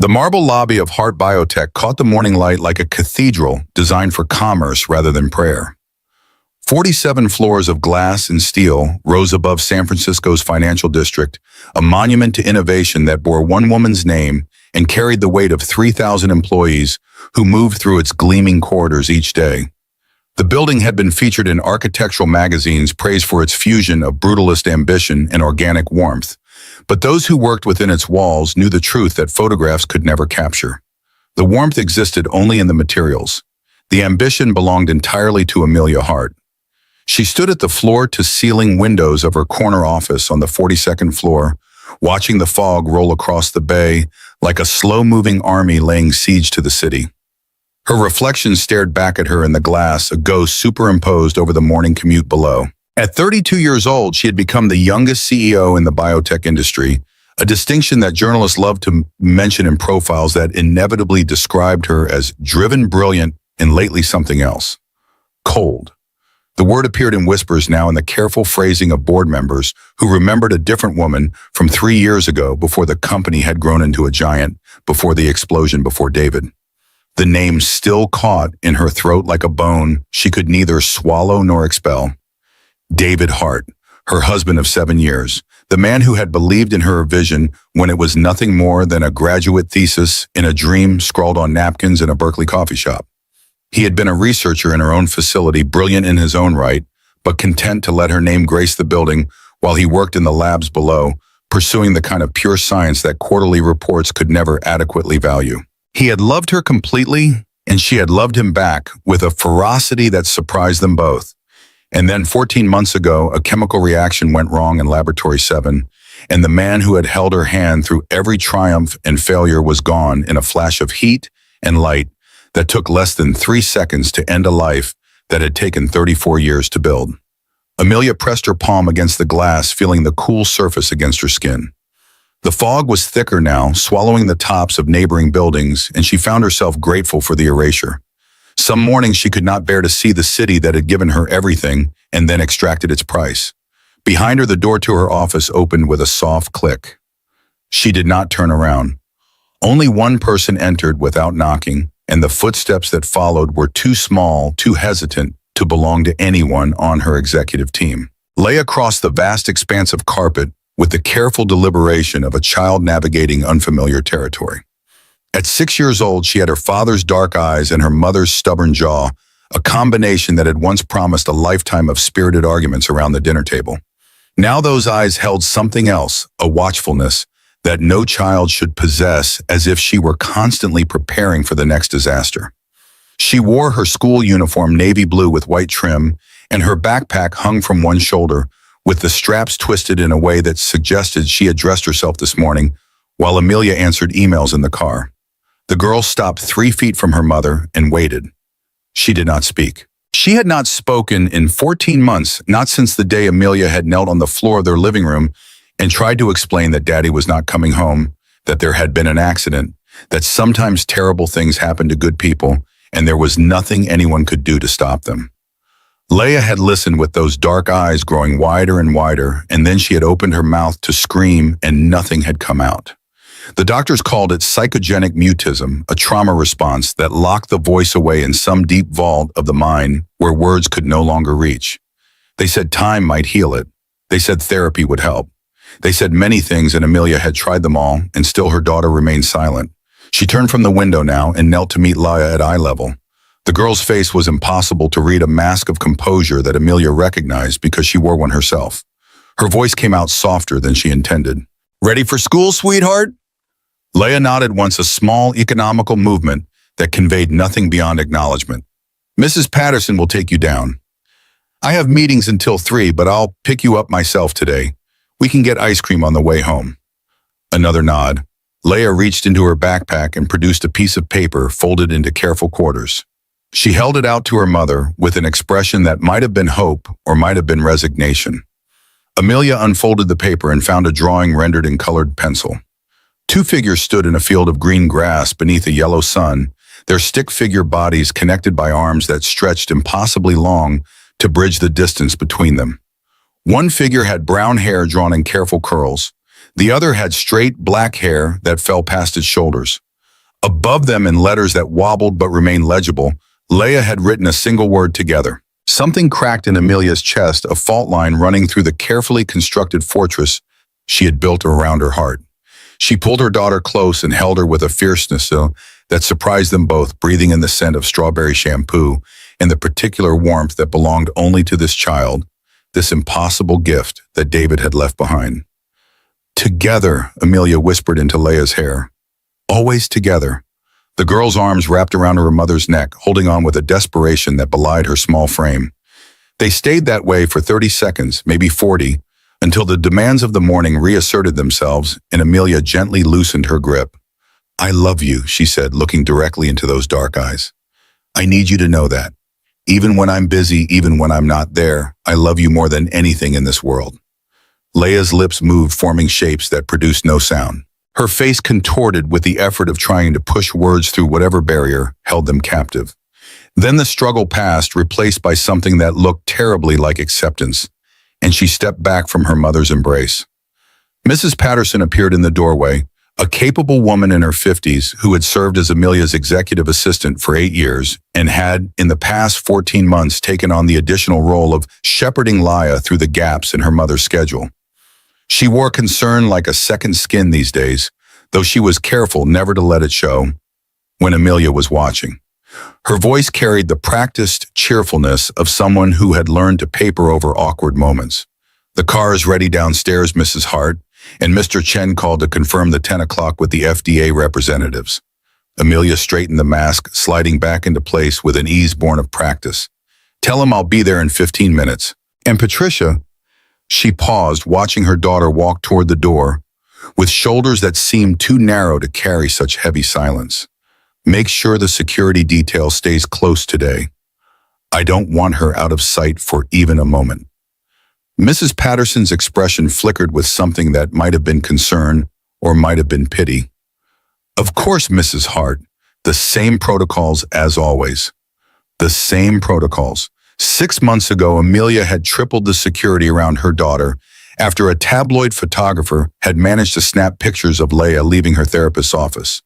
The marble lobby of Hart Biotech caught the morning light like a cathedral designed for commerce rather than prayer. 47 floors of glass and steel rose above San Francisco's financial district, a monument to innovation that bore one woman's name and carried the weight of 3,000 employees who moved through its gleaming corridors each day. The building had been featured in architectural magazines praised for its fusion of brutalist ambition and organic warmth. But those who worked within its walls knew the truth that photographs could never capture. The warmth existed only in the materials. The ambition belonged entirely to Amelia Hart. She stood at the floor-to-ceiling windows of her corner office on the 42nd floor, watching the fog roll across the bay like a slow-moving army laying siege to the city. Her reflection stared back at her in the glass, a ghost superimposed over the morning commute below. At 32 years old, she had become the youngest CEO in the biotech industry, a distinction that journalists love to mention in profiles that inevitably described her as driven, brilliant, and lately something else. Cold. The word appeared in whispers now in the careful phrasing of board members who remembered a different woman from 3 years ago before the company had grown into a giant, before the explosion before David. The name still caught in her throat like a bone she could neither swallow nor expel. David Hart, her husband of 7 years, the man who had believed in her vision when it was nothing more than a graduate thesis in a dream scrawled on napkins in a Berkeley coffee shop. He had been a researcher in her own facility, brilliant in his own right, but content to let her name grace the building while he worked in the labs below, pursuing the kind of pure science that quarterly reports could never adequately value. He had loved her completely, and she had loved him back with a ferocity that surprised them both. And then 14 months ago, a chemical reaction went wrong in Laboratory 7, and the man who had held her hand through every triumph and failure was gone in a flash of heat and light that took less than 3 seconds to end a life that had taken 34 years to build. Amelia pressed her palm against the glass, feeling the cool surface against her skin. The fog was thicker now, swallowing the tops of neighboring buildings, and she found herself grateful for the erasure. Some mornings she could not bear to see the city that had given her everything and then extracted its price. Behind her, the door to her office opened with a soft click. She did not turn around. Only one person entered without knocking, and the footsteps that followed were too small, too hesitant to belong to anyone on her executive team. Leah crossed the vast expanse of carpet with the careful deliberation of a child navigating unfamiliar territory. At 6 years old, she had her father's dark eyes and her mother's stubborn jaw, a combination that had once promised a lifetime of spirited arguments around the dinner table. Now those eyes held something else, a watchfulness that no child should possess, as if she were constantly preparing for the next disaster. She wore her school uniform navy blue with white trim, and her backpack hung from one shoulder, with the straps twisted in a way that suggested she had dressed herself this morning, while Amelia answered emails in the car. The girl stopped 3 feet from her mother and waited. She did not speak. She had not spoken in 14 months, not since the day Amelia had knelt on the floor of their living room and tried to explain that Daddy was not coming home, that there had been an accident, that sometimes terrible things happen to good people, and there was nothing anyone could do to stop them. Leah had listened with those dark eyes growing wider and wider, and then she had opened her mouth to scream, and nothing had come out. The doctors called it psychogenic mutism, a trauma response that locked the voice away in some deep vault of the mind where words could no longer reach. They said time might heal it. They said therapy would help. They said many things, and Amelia had tried them all, and still her daughter remained silent. She turned from the window now and knelt to meet Leah at eye level. The girl's face was impossible to read, a mask of composure that Amelia recognized because she wore one herself. Her voice came out softer than she intended. "Ready for school, sweetheart?" Leah nodded once, a small, economical movement that conveyed nothing beyond acknowledgement. "Mrs. Patterson will take you down. I have meetings until 3, but I'll pick you up myself today. We can get ice cream on the way home." Another nod. Leah reached into her backpack and produced a piece of paper folded into careful quarters. She held it out to her mother with an expression that might have been hope or might have been resignation. Amelia unfolded the paper and found a drawing rendered in colored pencil. 2 figures stood in a field of green grass beneath a yellow sun, their stick-figure bodies connected by arms that stretched impossibly long to bridge the distance between them. One figure had brown hair drawn in careful curls. The other had straight black hair that fell past its shoulders. Above them, in letters that wobbled but remained legible, Leia had written a single word: together. Something cracked in Amelia's chest, a fault line running through the carefully constructed fortress she had built around her heart. She pulled her daughter close and held her with a fierceness that surprised them both, breathing in the scent of strawberry shampoo and the particular warmth that belonged only to this child, this impossible gift that David had left behind. Together, Amelia whispered into Leia's hair. Always together. The girl's arms wrapped around her mother's neck, holding on with a desperation that belied her small frame. They stayed that way for 30 seconds, maybe 40, until the demands of the morning reasserted themselves and Amelia gently loosened her grip. I love you, she said, looking directly into those dark eyes. I need you to know that. Even when I'm busy, even when I'm not there, I love you more than anything in this world. Leia's lips moved, forming shapes that produced no sound. Her face contorted with the effort of trying to push words through whatever barrier held them captive. Then the struggle passed, replaced by something that looked terribly like acceptance, and she stepped back from her mother's embrace. Mrs. Patterson appeared in the doorway, a capable woman in her 50s who had served as Amelia's executive assistant for 8 years and had, in the past 14 months, taken on the additional role of shepherding Leia through the gaps in her mother's schedule. She wore concern like a second skin these days, though she was careful never to let it show when Amelia was watching. Her voice carried the practiced cheerfulness of someone who had learned to paper over awkward moments. The car is ready downstairs, Mrs. Hart, and Mr. Chen called to confirm the 10 o'clock with the FDA representatives. Amelia straightened the mask, sliding back into place with an ease born of practice. Tell him I'll be there in 15 minutes. And Patricia, she paused, watching her daughter walk toward the door, with shoulders that seemed too narrow to carry such heavy silence. Make sure the security detail stays close today. I don't want her out of sight for even a moment. Mrs. Patterson's expression flickered with something that might have been concern or might have been pity. Of course, Mrs. Hart, the same protocols as always. The same protocols. 6 months ago, Amelia had tripled the security around her daughter after a tabloid photographer had managed to snap pictures of Leia leaving her therapist's office.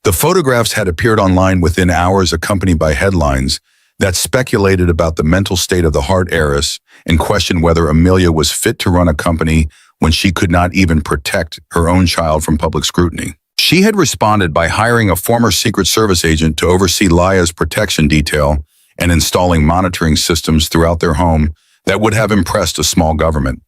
The photographs had appeared online within hours, accompanied by headlines that speculated about the mental state of the Hart heiress and questioned whether Amelia was fit to run a company when she could not even protect her own child from public scrutiny. She had responded by hiring a former Secret Service agent to oversee Leia's protection detail and installing monitoring systems throughout their home that would have impressed a small government.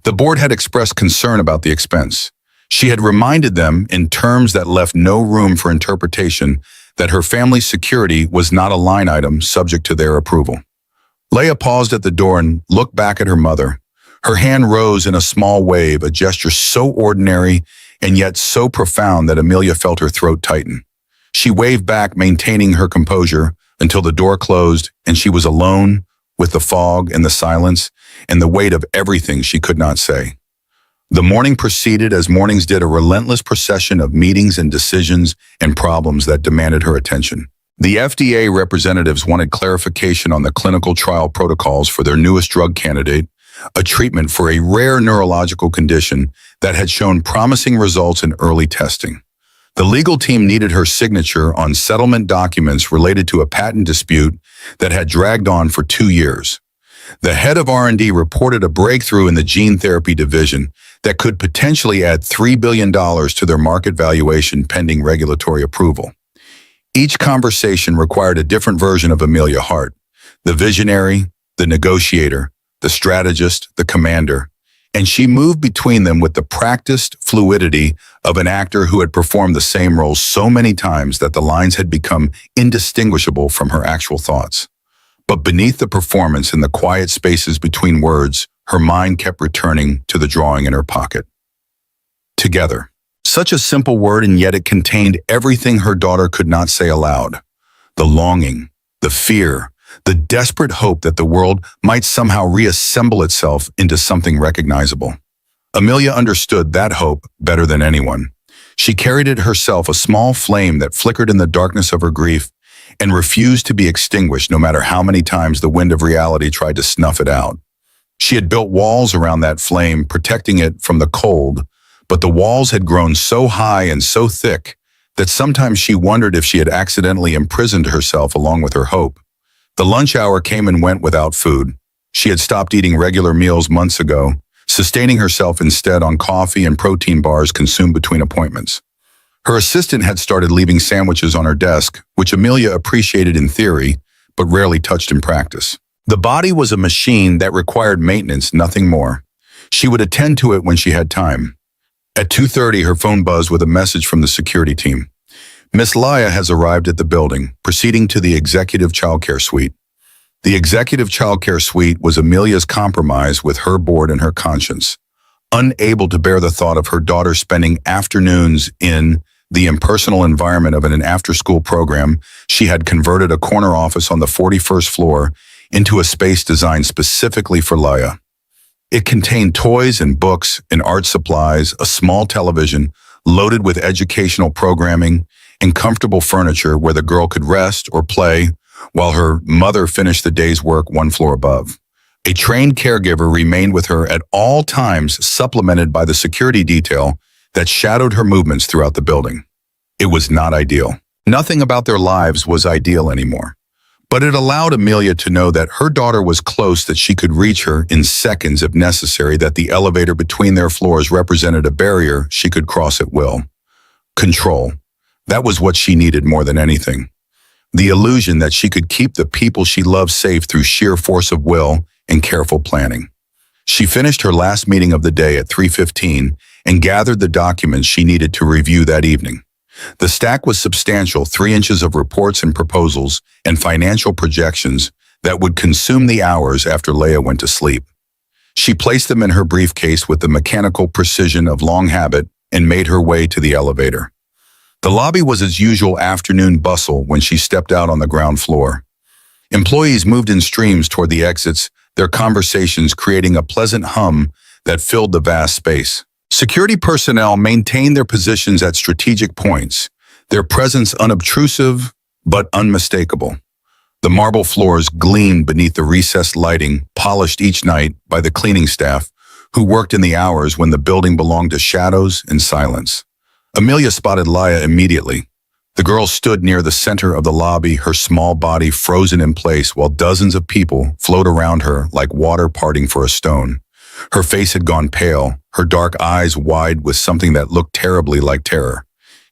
The board had expressed concern about the expense. She had reminded them, in terms that left no room for interpretation, that her family's security was not a line item subject to their approval. Leia paused at the door and looked back at her mother. Her hand rose in a small wave, a gesture so ordinary and yet so profound that Amelia felt her throat tighten. She waved back, maintaining her composure, until the door closed and she was alone with the fog and the silence and the weight of everything she could not say. The morning proceeded as mornings did, a relentless procession of meetings and decisions and problems that demanded her attention. The FDA representatives wanted clarification on the clinical trial protocols for their newest drug candidate, a treatment for a rare neurological condition that had shown promising results in early testing. The legal team needed her signature on settlement documents related to a patent dispute that had dragged on for 2 years. The head of R&D reported a breakthrough in the gene therapy division that could potentially add $3 billion to their market valuation pending regulatory approval. Each conversation required a different version of Amelia Hart, the visionary, the negotiator, the strategist, the commander, and she moved between them with the practiced fluidity of an actor who had performed the same role so many times that the lines had become indistinguishable from her actual thoughts. But beneath the performance, in the quiet spaces between words, her mind kept returning to the drawing in her pocket. Together. Such a simple word, and yet it contained everything her daughter could not say aloud. The longing, the fear, the desperate hope that the world might somehow reassemble itself into something recognizable. Amelia understood that hope better than anyone. She carried it herself, a small flame that flickered in the darkness of her grief and refused to be extinguished no matter how many times the wind of reality tried to snuff it out. She had built walls around that flame, protecting it from the cold, but the walls had grown so high and so thick that sometimes she wondered if she had accidentally imprisoned herself along with her hope. The lunch hour came and went without food. She had stopped eating regular meals months ago, sustaining herself instead on coffee and protein bars consumed between appointments. Her assistant had started leaving sandwiches on her desk, which Amelia appreciated in theory, but rarely touched in practice. The body was a machine that required maintenance, nothing more. She would attend to it when she had time. At 2:30, her phone buzzed with a message from the security team. Miss Laya has arrived at the building, proceeding to the executive childcare suite. The executive childcare suite was Amelia's compromise with her board and her conscience. Unable to bear the thought of her daughter spending afternoons in the impersonal environment of an after-school program, she had converted a corner office on the 41st floor into a space designed specifically for Laya. It contained toys and books and art supplies, a small television loaded with educational programming, and comfortable furniture where the girl could rest or play while her mother finished the day's work one floor above. A trained caregiver remained with her at all times, supplemented by the security detail that shadowed her movements throughout the building. It was not ideal. Nothing about their lives was ideal anymore. But it allowed Amelia to know that her daughter was close, that she could reach her in seconds if necessary, that the elevator between their floors represented a barrier she could cross at will. Control. That was what she needed more than anything. The illusion that she could keep the people she loved safe through sheer force of will and careful planning. She finished her last meeting of the day at 3:15 and gathered the documents she needed to review that evening. The stack was substantial, 3 inches of reports and proposals and financial projections that would consume the hours after Leah went to sleep. She placed them in her briefcase with the mechanical precision of long habit and made her way to the elevator. The lobby was its usual afternoon bustle when she stepped out on the ground floor. Employees moved in streams toward the exits, their conversations creating a pleasant hum that filled the vast space. Security personnel maintained their positions at strategic points, their presence unobtrusive but unmistakable. The marble floors gleamed beneath the recessed lighting, polished each night by the cleaning staff, who worked in the hours when the building belonged to shadows and silence. Amelia spotted Laya immediately. The girl stood near the center of the lobby, her small body frozen in place while dozens of people flowed around her like water parting for a stone. Her face had gone pale, her dark eyes wide with something that looked terribly like terror.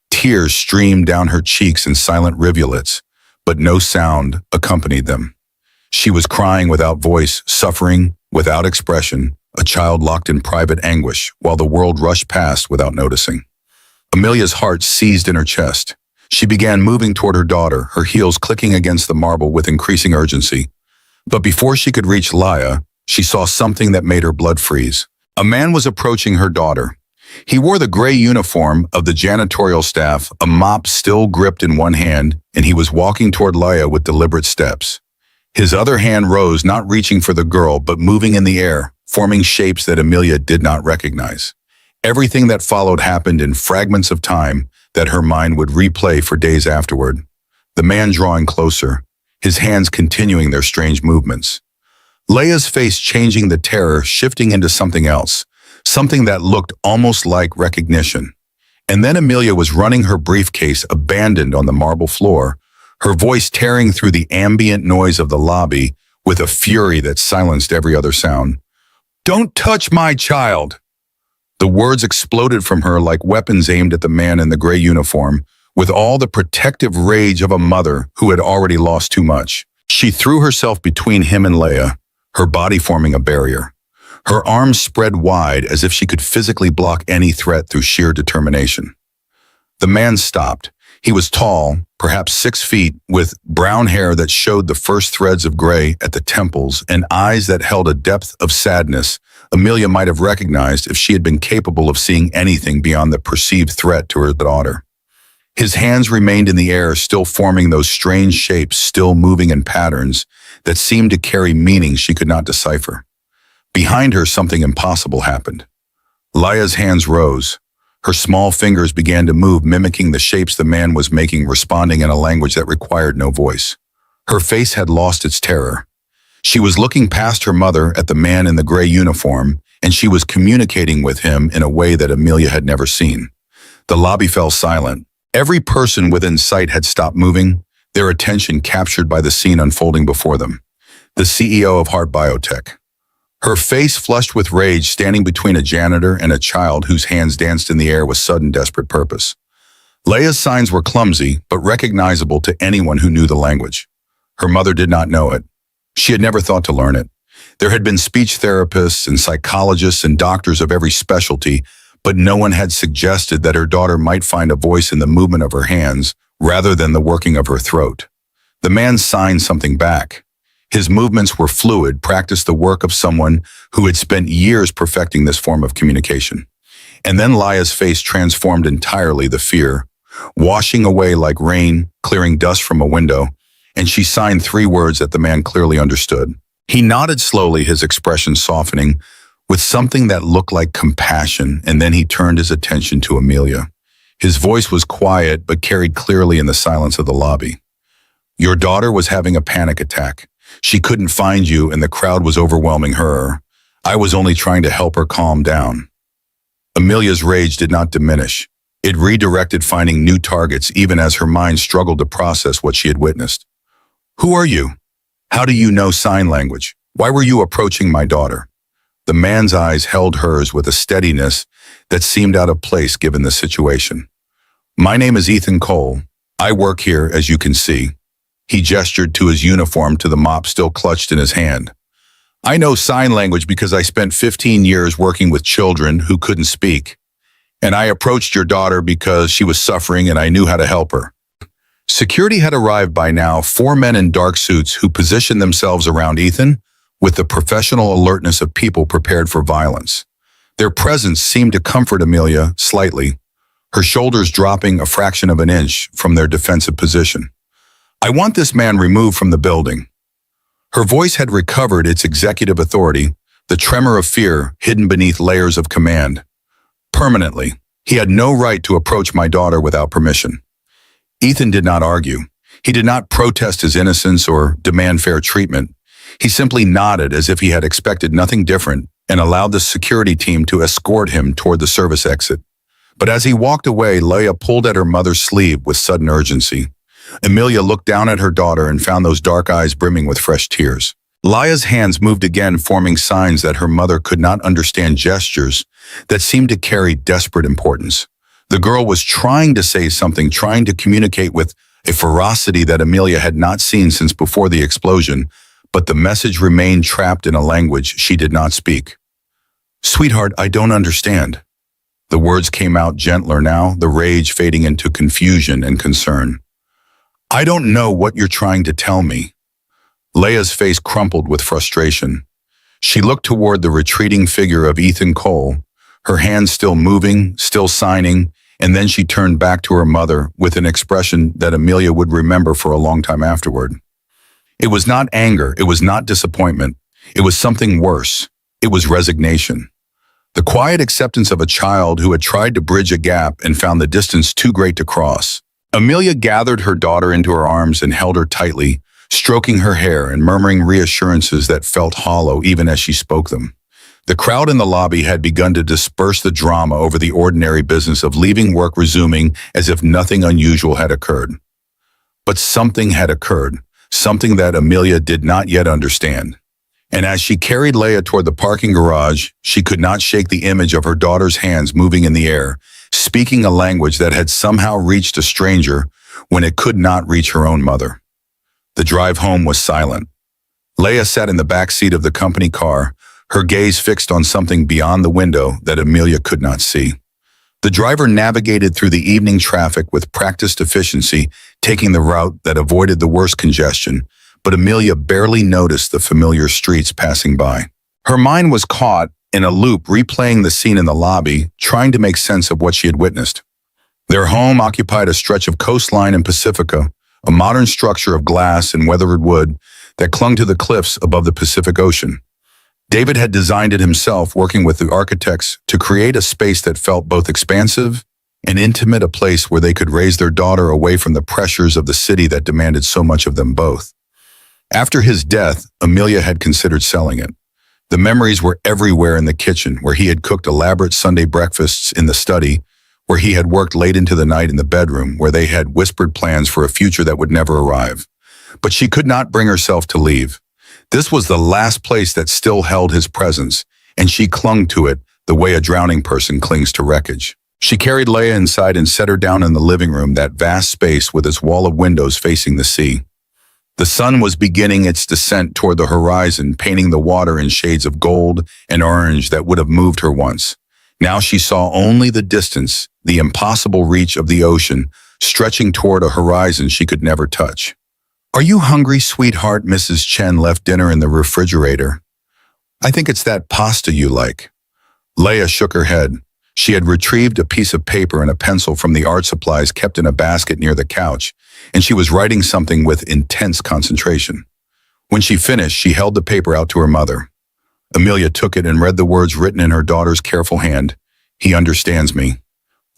Tears streamed down her cheeks in silent rivulets, but no sound accompanied them. She was crying without voice, suffering without expression, a child locked in private anguish while the world rushed past without noticing. Amelia's heart seized in her chest. She began moving toward her daughter, her heels clicking against the marble with increasing urgency. But before she could reach Laya, she saw something that made her blood freeze. A man was approaching her daughter. He wore the gray uniform of the janitorial staff, a mop still gripped in one hand, and he was walking toward Laya with deliberate steps. His other hand rose, not reaching for the girl, but moving in the air, forming shapes that Amelia did not recognize. Everything that followed happened in fragments of time that her mind would replay for days afterward. The man drawing closer, his hands continuing their strange movements. Leah's face changing, the terror shifting into something else, something that looked almost like recognition. And then Amelia was running her briefcase abandoned on the marble floor, her voice tearing through the ambient noise of the lobby with a fury that silenced every other sound. "Don't touch my child!" The words exploded from her like weapons aimed at the man in the gray uniform, with all the protective rage of a mother who had already lost too much. She threw herself between him and Leah, her body forming a barrier. Her arms spread wide as if she could physically block any threat through sheer determination. The man stopped. He was tall, perhaps 6 feet, with brown hair that showed the first threads of gray at the temples and eyes that held a depth of sadness Amelia might have recognized if she had been capable of seeing anything beyond the perceived threat to her daughter. His hands remained in the air, still forming those strange shapes, still moving in patterns that seemed to carry meaning she could not decipher. Behind her, something impossible happened. Laya's hands rose. Her small fingers began to move, mimicking the shapes the man was making, responding in a language that required no voice. Her face had lost its terror. She was looking past her mother at the man in the gray uniform, and she was communicating with him in a way that Amelia had never seen. The lobby fell silent. Every person within sight had stopped moving, their attention captured by the scene unfolding before them. The CEO of Heart Biotech. Her face flushed with rage, standing between a janitor and a child whose hands danced in the air with sudden desperate purpose. Leia's signs were clumsy, but recognizable to anyone who knew the language. Her mother did not know it. She had never thought to learn it. There had been speech therapists and psychologists and doctors of every specialty, but no one had suggested that her daughter might find a voice in the movement of her hands rather than the working of her throat. The man signed something back. His movements were fluid, practiced the work of someone who had spent years perfecting this form of communication. And then Leia's face transformed entirely, the fear, washing away like rain, clearing dust from a window, and she signed 3 words that the man clearly understood. He nodded slowly, his expression softening, with something that looked like compassion, and then he turned his attention to Amelia. His voice was quiet, but carried clearly in the silence of the lobby. Your daughter was having a panic attack. She couldn't find you, and the crowd was overwhelming her. I was only trying to help her calm down. Amelia's rage did not diminish. It redirected, finding new targets, even as her mind struggled to process what she had witnessed. Who are you? How do you know sign language? Why were you approaching my daughter? The man's eyes held hers with a steadiness that seemed out of place given the situation. My name is Ethan Cole. I work here, as you can see. He gestured to his uniform, to the mop still clutched in his hand. I know sign language because I spent 15 years working with children who couldn't speak. And I approached your daughter because she was suffering and I knew how to help her. Security had arrived by now, 4 men in dark suits who positioned themselves around Ethan with the professional alertness of people prepared for violence. Their presence seemed to comfort Amelia slightly, her shoulders dropping a fraction of an inch from their defensive position. I want this man removed from the building. Her voice had recovered its executive authority, the tremor of fear hidden beneath layers of command. Permanently, he had no right to approach my daughter without permission. Ethan did not argue. He did not protest his innocence or demand fair treatment. He simply nodded as if he had expected nothing different and allowed the security team to escort him toward the service exit. But as he walked away, Leia pulled at her mother's sleeve with sudden urgency. Amelia looked down at her daughter and found those dark eyes brimming with fresh tears. Leia's hands moved again, forming signs that her mother could not understand, gestures that seemed to carry desperate importance. The girl was trying to say something, trying to communicate with a ferocity that Amelia had not seen since before the explosion, but the message remained trapped in a language she did not speak. Sweetheart, I don't understand. The words came out gentler now, the rage fading into confusion and concern. I don't know what you're trying to tell me. Leia's face crumpled with frustration. She looked toward the retreating figure of Ethan Cole, her hands still moving, still signing, and then she turned back to her mother with an expression that Amelia would remember for a long time afterward. It was not anger, it was not disappointment, it was something worse. It was resignation. The quiet acceptance of a child who had tried to bridge a gap and found the distance too great to cross. Amelia gathered her daughter into her arms and held her tightly, stroking her hair and murmuring reassurances that felt hollow even as she spoke them. The crowd in the lobby had begun to disperse the drama over the ordinary business of leaving work, resuming as if nothing unusual had occurred. But something had occurred, something that Amelia did not yet understand. And as she carried Leia toward the parking garage, she could not shake the image of her daughter's hands moving in the air, speaking a language that had somehow reached a stranger when it could not reach her own mother. The drive home was silent. Leia sat in the back seat of the company car, her gaze fixed on something beyond the window that Amelia could not see. The driver navigated through the evening traffic with practiced efficiency, taking the route that avoided the worst congestion, but Amelia barely noticed the familiar streets passing by. Her mind was caught in a loop, replaying the scene in the lobby, trying to make sense of what she had witnessed. Their home occupied a stretch of coastline in Pacifica, a modern structure of glass and weathered wood that clung to the cliffs above the Pacific Ocean. David had designed it himself, working with the architects to create a space that felt both expansive and intimate, a place where they could raise their daughter away from the pressures of the city that demanded so much of them both. After his death, Amelia had considered selling it. The memories were everywhere in the kitchen, where he had cooked elaborate Sunday breakfasts, in the study, where he had worked late into the night in the bedroom where they had whispered plans for a future that would never arrive. But she could not bring herself to leave. This was the last place that still held his presence, and she clung to it the way a drowning person clings to wreckage. She carried Leia inside and set her down in the living room, that vast space with its wall of windows facing the sea. The sun was beginning its descent toward the horizon, painting the water in shades of gold and orange that would have moved her once. Now she saw only the distance, the impossible reach of the ocean, stretching toward a horizon she could never touch. "Are you hungry, sweetheart?" Mrs. Chen left dinner in the refrigerator. "I think it's that pasta you like." Leia shook her head. She had retrieved a piece of paper and a pencil from the art supplies kept in a basket near the couch, and she was writing something with intense concentration. When she finished, she held the paper out to her mother. Amelia took it and read the words written in her daughter's careful hand. "He understands me."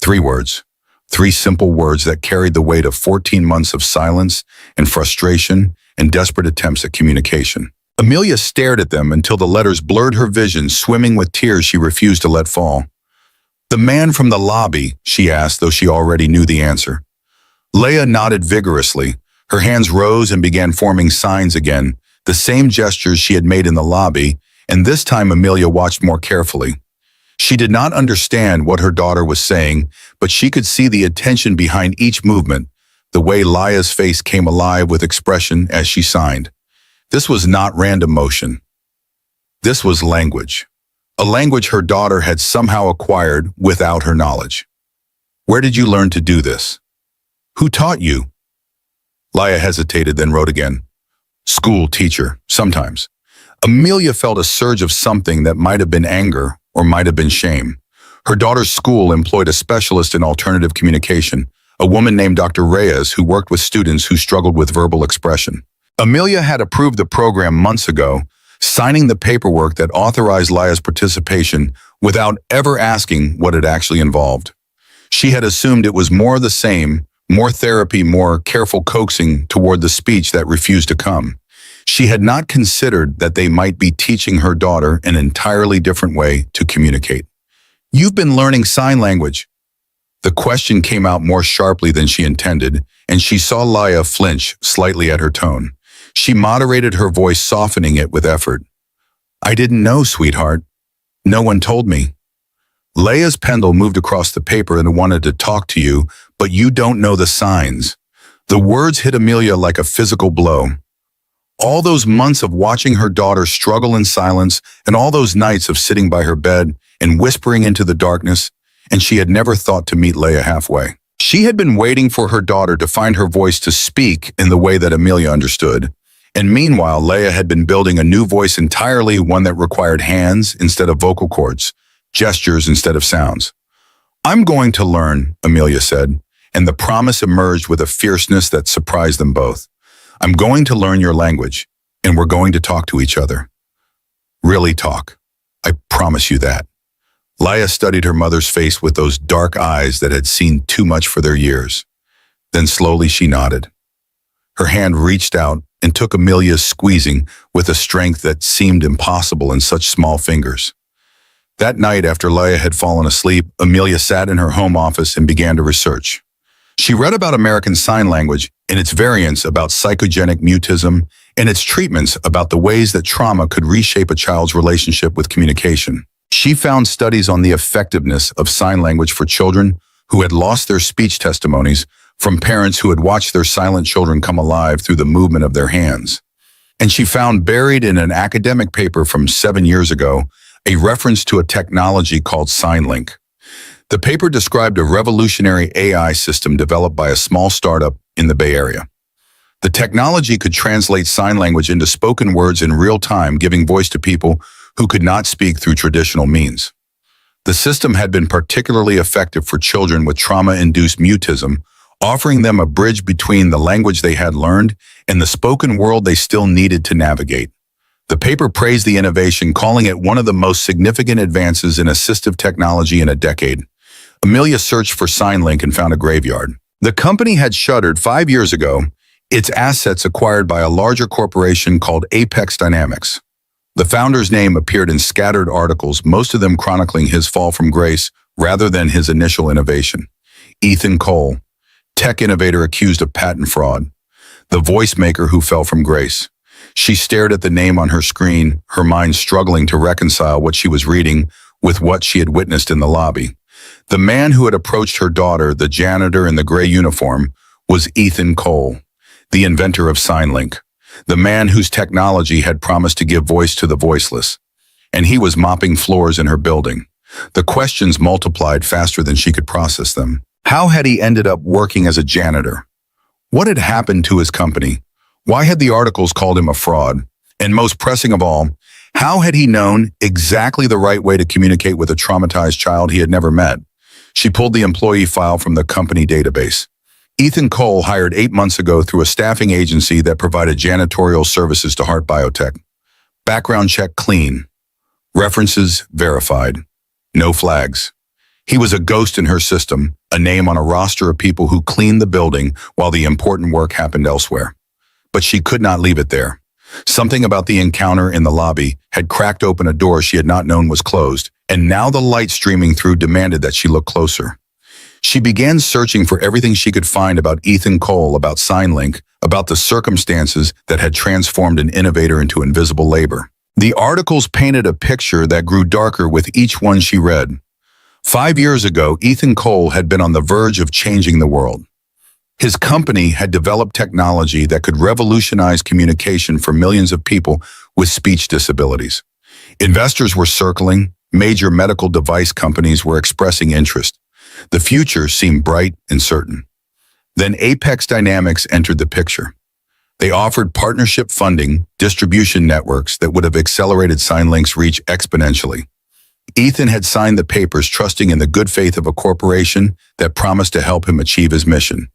3 words. 3 simple words that carried the weight of 14 months of silence and frustration and desperate attempts at communication. Amelia stared at them until the letters blurred her vision, swimming with tears she refused to let fall. "The man from the lobby?" she asked, though she already knew the answer. Leia nodded vigorously. Her hands rose and began forming signs again, the same gestures she had made in the lobby, and this time Amelia watched more carefully. She did not understand what her daughter was saying, but she could see the attention behind each movement, the way Leia's face came alive with expression as she signed. This was not random motion. This was language. A language her daughter had somehow acquired without her knowledge. "Where did you learn to do this? Who taught you?" Leia hesitated, then wrote again. "School teacher, sometimes." Amelia felt a surge of something that might have been anger or might have been shame. Her daughter's school employed a specialist in alternative communication, a woman named Dr. Reyes, who worked with students who struggled with verbal expression. Amelia had approved the program months ago, signing the paperwork that authorized Leia's participation without ever asking what it actually involved. She had assumed it was more of the same, more therapy, more careful coaxing toward the speech that refused to come. She had not considered that they might be teaching her daughter an entirely different way to communicate. "You've been learning sign language." The question came out more sharply than she intended, and she saw Leia flinch slightly at her tone. She moderated her voice, softening it with effort. "I didn't know, sweetheart. No one told me." Leia's pencil moved across the paper and wanted to talk to you, but you don't know the signs. The words hit Amelia like a physical blow. All those months of watching her daughter struggle in silence, and all those nights of sitting by her bed and whispering into the darkness, and she had never thought to meet Leia halfway. She had been waiting for her daughter to find her voice to speak in the way that Amelia understood. And meanwhile, Leia had been building a new voice entirely, one that required hands instead of vocal cords, gestures instead of sounds. "I'm going to learn," Amelia said, and the promise emerged with a fierceness that surprised them both. "I'm going to learn your language, and we're going to talk to each other. Really talk. I promise you that." Leia studied her mother's face with those dark eyes that had seen too much for their years. Then slowly she nodded. Her hand reached out and took Amelia's, squeezing with a strength that seemed impossible in such small fingers. That night, after Leia had fallen asleep, Amelia sat in her home office and began to research. She read about American Sign Language and its variants about psychogenic mutism and its treatments about the ways that trauma could reshape a child's relationship with communication. She found studies on the effectiveness of sign language for children who had lost their speech, testimonies from parents who had watched their silent children come alive through the movement of their hands. And she found buried in an academic paper from 7 years ago a reference to a technology called SignLink. The paper described a revolutionary AI system developed by a small startup in the Bay Area. The technology could translate sign language into spoken words in real time, giving voice to people who could not speak through traditional means. The system had been particularly effective for children with trauma-induced mutism, offering them a bridge between the language they had learned and the spoken world they still needed to navigate. The paper praised the innovation, calling it one of the most significant advances in assistive technology in a decade. Amelia searched for SignLink and found a graveyard. The company had shuttered 5 years ago, its assets acquired by a larger corporation called Apex Dynamics. The founder's name appeared in scattered articles, most of them chronicling his fall from grace rather than his initial innovation. Ethan Cole, tech innovator accused of patent fraud. The voice maker who fell from grace. She stared at the name on her screen, her mind struggling to reconcile what she was reading with what she had witnessed in the lobby. The man who had approached her daughter, the janitor in the gray uniform, was Ethan Cole, the inventor of SignLink, the man whose technology had promised to give voice to the voiceless. And he was mopping floors in her building. The questions multiplied faster than she could process them. How had he ended up working as a janitor? What had happened to his company? Why had the articles called him a fraud? And most pressing of all, how had he known exactly the right way to communicate with a traumatized child he had never met? She pulled the employee file from the company database. Ethan Cole hired 8 months ago through a staffing agency that provided janitorial services to Heart Biotech. Background check clean. References verified. No flags. He was a ghost in her system, a name on a roster of people who cleaned the building while the important work happened elsewhere. But she could not leave it there. Something about the encounter in the lobby had cracked open a door she had not known was closed, and now the light streaming through demanded that she look closer. She began searching for everything she could find about Ethan Cole, about SignLink, about the circumstances that had transformed an innovator into invisible labor. The articles painted a picture that grew darker with each one she read. 5 years ago, Ethan Cole had been on the verge of changing the world. His company had developed technology that could revolutionize communication for millions of people with speech disabilities. Investors were circling, major medical device companies were expressing interest. The future seemed bright and certain. Then Apex Dynamics entered the picture. They offered partnership funding, distribution networks that would have accelerated SignLink's reach exponentially. Ethan had signed the papers trusting in the good faith of a corporation that promised to help him achieve his mission.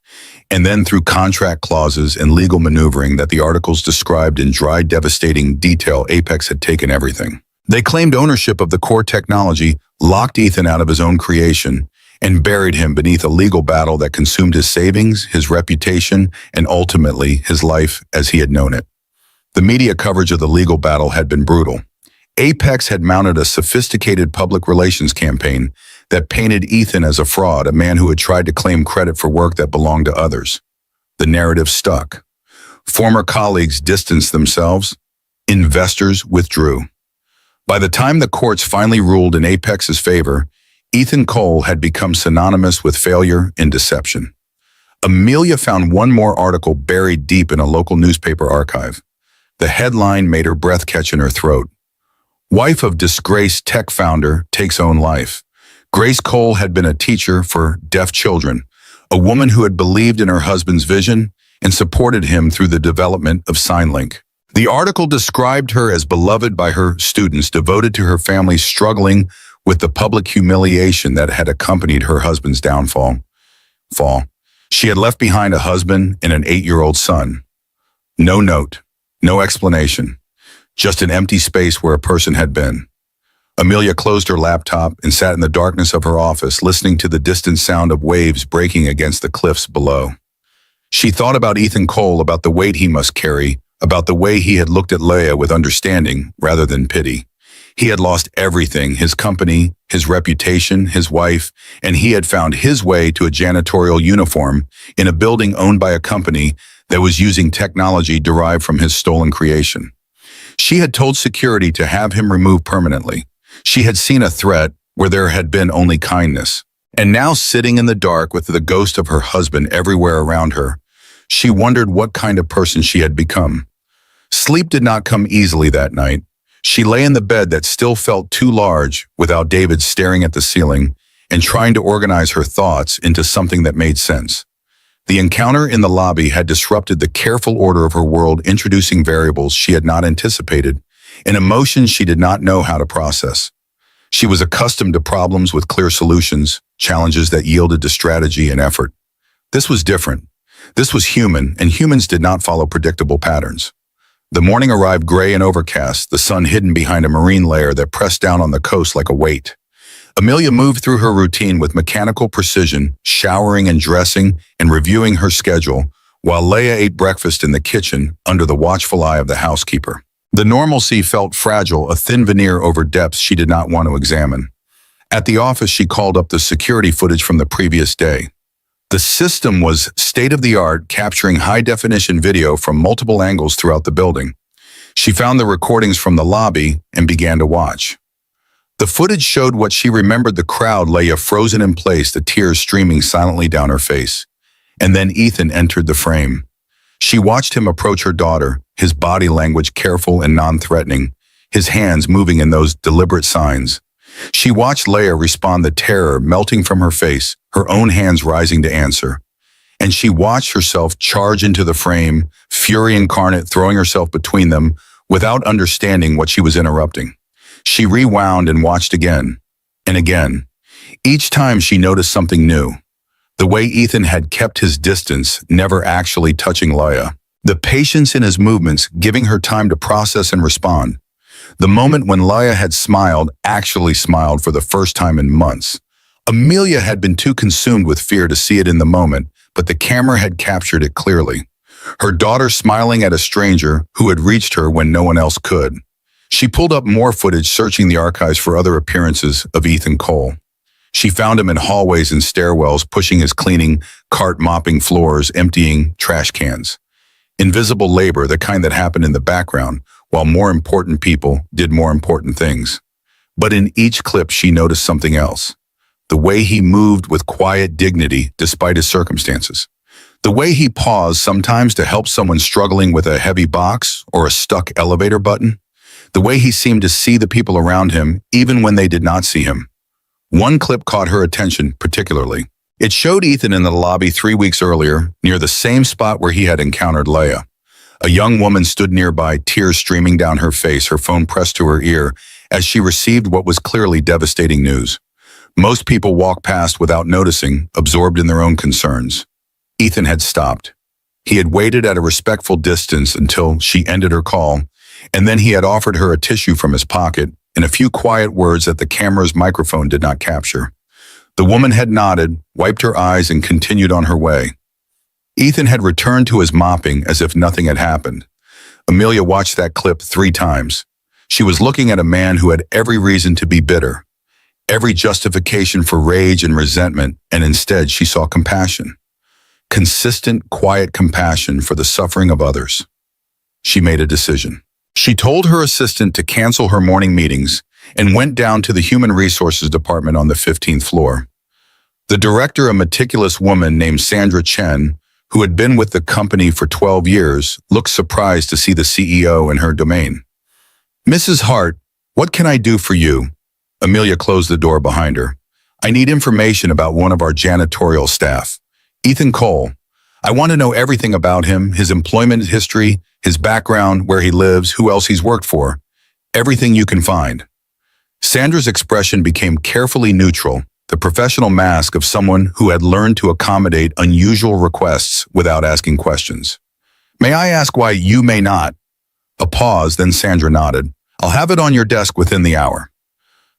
And then through contract clauses and legal maneuvering that the articles described in dry, devastating detail, Apex had taken everything. They claimed ownership of the core technology, locked Ethan out of his own creation, and buried him beneath a legal battle that consumed his savings, his reputation, and ultimately his life as he had known it. The media coverage of the legal battle had been brutal. Apex had mounted a sophisticated public relations campaign that painted Ethan as a fraud, a man who had tried to claim credit for work that belonged to others. The narrative stuck. Former colleagues distanced themselves. Investors withdrew. By the time the courts finally ruled in Apex's favor, Ethan Cole had become synonymous with failure and deception. Amelia found one more article buried deep in a local newspaper archive. The headline made her breath catch in her throat. Wife of disgraced tech founder takes own life. Grace Cole had been a teacher for deaf children, a woman who had believed in her husband's vision and supported him through the development of SignLink. The article described her as beloved by her students, devoted to her family, struggling with the public humiliation that had accompanied her husband's downfall. She had left behind a husband and an 8-year-old son. No note, no explanation. Just an empty space where a person had been. Amelia closed her laptop and sat in the darkness of her office, listening to the distant sound of waves breaking against the cliffs below. She thought about Ethan Cole, about the weight he must carry, about the way he had looked at Leah with understanding rather than pity. He had lost everything, his company, his reputation, his wife, and he had found his way to a janitorial uniform in a building owned by a company that was using technology derived from his stolen creation. She had told security to have him removed permanently. She had seen a threat where there had been only kindness. And now, sitting in the dark with the ghost of her husband everywhere around her, she wondered what kind of person she had become. Sleep did not come easily that night. She lay in the bed that still felt too large, without David staring at the ceiling and trying to organize her thoughts into something that made sense. The encounter in the lobby had disrupted the careful order of her world, introducing variables she had not anticipated and emotions she did not know how to process. She was accustomed to problems with clear solutions, challenges that yielded to strategy and effort. This was different. This was human, and humans did not follow predictable patterns. The morning arrived gray and overcast, the sun hidden behind a marine layer that pressed down on the coast like a weight. Amelia moved through her routine with mechanical precision, showering and dressing and reviewing her schedule, while Leah ate breakfast in the kitchen under the watchful eye of the housekeeper. The normalcy felt fragile, a thin veneer over depths she did not want to examine. At the office, she called up the security footage from the previous day. The system was state-of-the-art, capturing high-definition video from multiple angles throughout the building. She found the recordings from the lobby and began to watch. The footage showed what she remembered: the crowd lay frozen in place, the tears streaming silently down her face. And then Ethan entered the frame. She watched him approach her daughter, his body language careful and non-threatening, his hands moving in those deliberate signs. She watched Leia respond, the terror melting from her face, her own hands rising to answer. And she watched herself charge into the frame, fury incarnate, throwing herself between them without understanding what she was interrupting. She rewound and watched again and again. Each time she noticed something new. The way Ethan had kept his distance, never actually touching Leia. The patience in his movements, giving her time to process and respond. The moment when Leia had smiled, actually smiled for the first time in months. Amelia had been too consumed with fear to see it in the moment, but the camera had captured it clearly. Her daughter smiling at a stranger who had reached her when no one else could. She pulled up more footage, searching the archives for other appearances of Ethan Cole. She found him in hallways and stairwells, pushing his cleaning cart, mopping floors, emptying trash cans. Invisible labor, the kind that happened in the background, while more important people did more important things. But in each clip, she noticed something else. The way he moved with quiet dignity despite his circumstances. The way he paused sometimes to help someone struggling with a heavy box or a stuck elevator button. The way he seemed to see the people around him even when they did not see him. One clip caught her attention particularly. It showed Ethan in the lobby 3 weeks earlier, near the same spot where he had encountered Leia. A young woman stood nearby, tears streaming down her face, her phone pressed to her ear as she received what was clearly devastating news. Most people walk past without noticing, absorbed in their own concerns. Ethan had stopped. He had waited at a respectful distance until she ended her call, and then he had offered her a tissue from his pocket in a few quiet words that the camera's microphone did not capture. The woman had nodded, wiped her eyes, and continued on her way. Ethan had returned to his mopping as if nothing had happened. Amelia watched that clip 3 times. She was looking at a man who had every reason to be bitter, every justification for rage and resentment, and instead she saw compassion. Consistent, quiet compassion for the suffering of others. She made a decision. She told her assistant to cancel her morning meetings and went down to the Human Resources Department on the 15th floor. The director, a meticulous woman named Sandra Chen, who had been with the company for 12 years, looked surprised to see the CEO in her domain. "Mrs. Hart, what can I do for you?" Amelia closed the door behind her. "I need information about one of our janitorial staff, Ethan Cole. I want to know everything about him, his employment history, his background, where he lives, who else he's worked for. Everything you can find." Sandra's expression became carefully neutral, the professional mask of someone who had learned to accommodate unusual requests without asking questions. "May I ask why you may not?" A pause, then Sandra nodded. "I'll have it on your desk within the hour."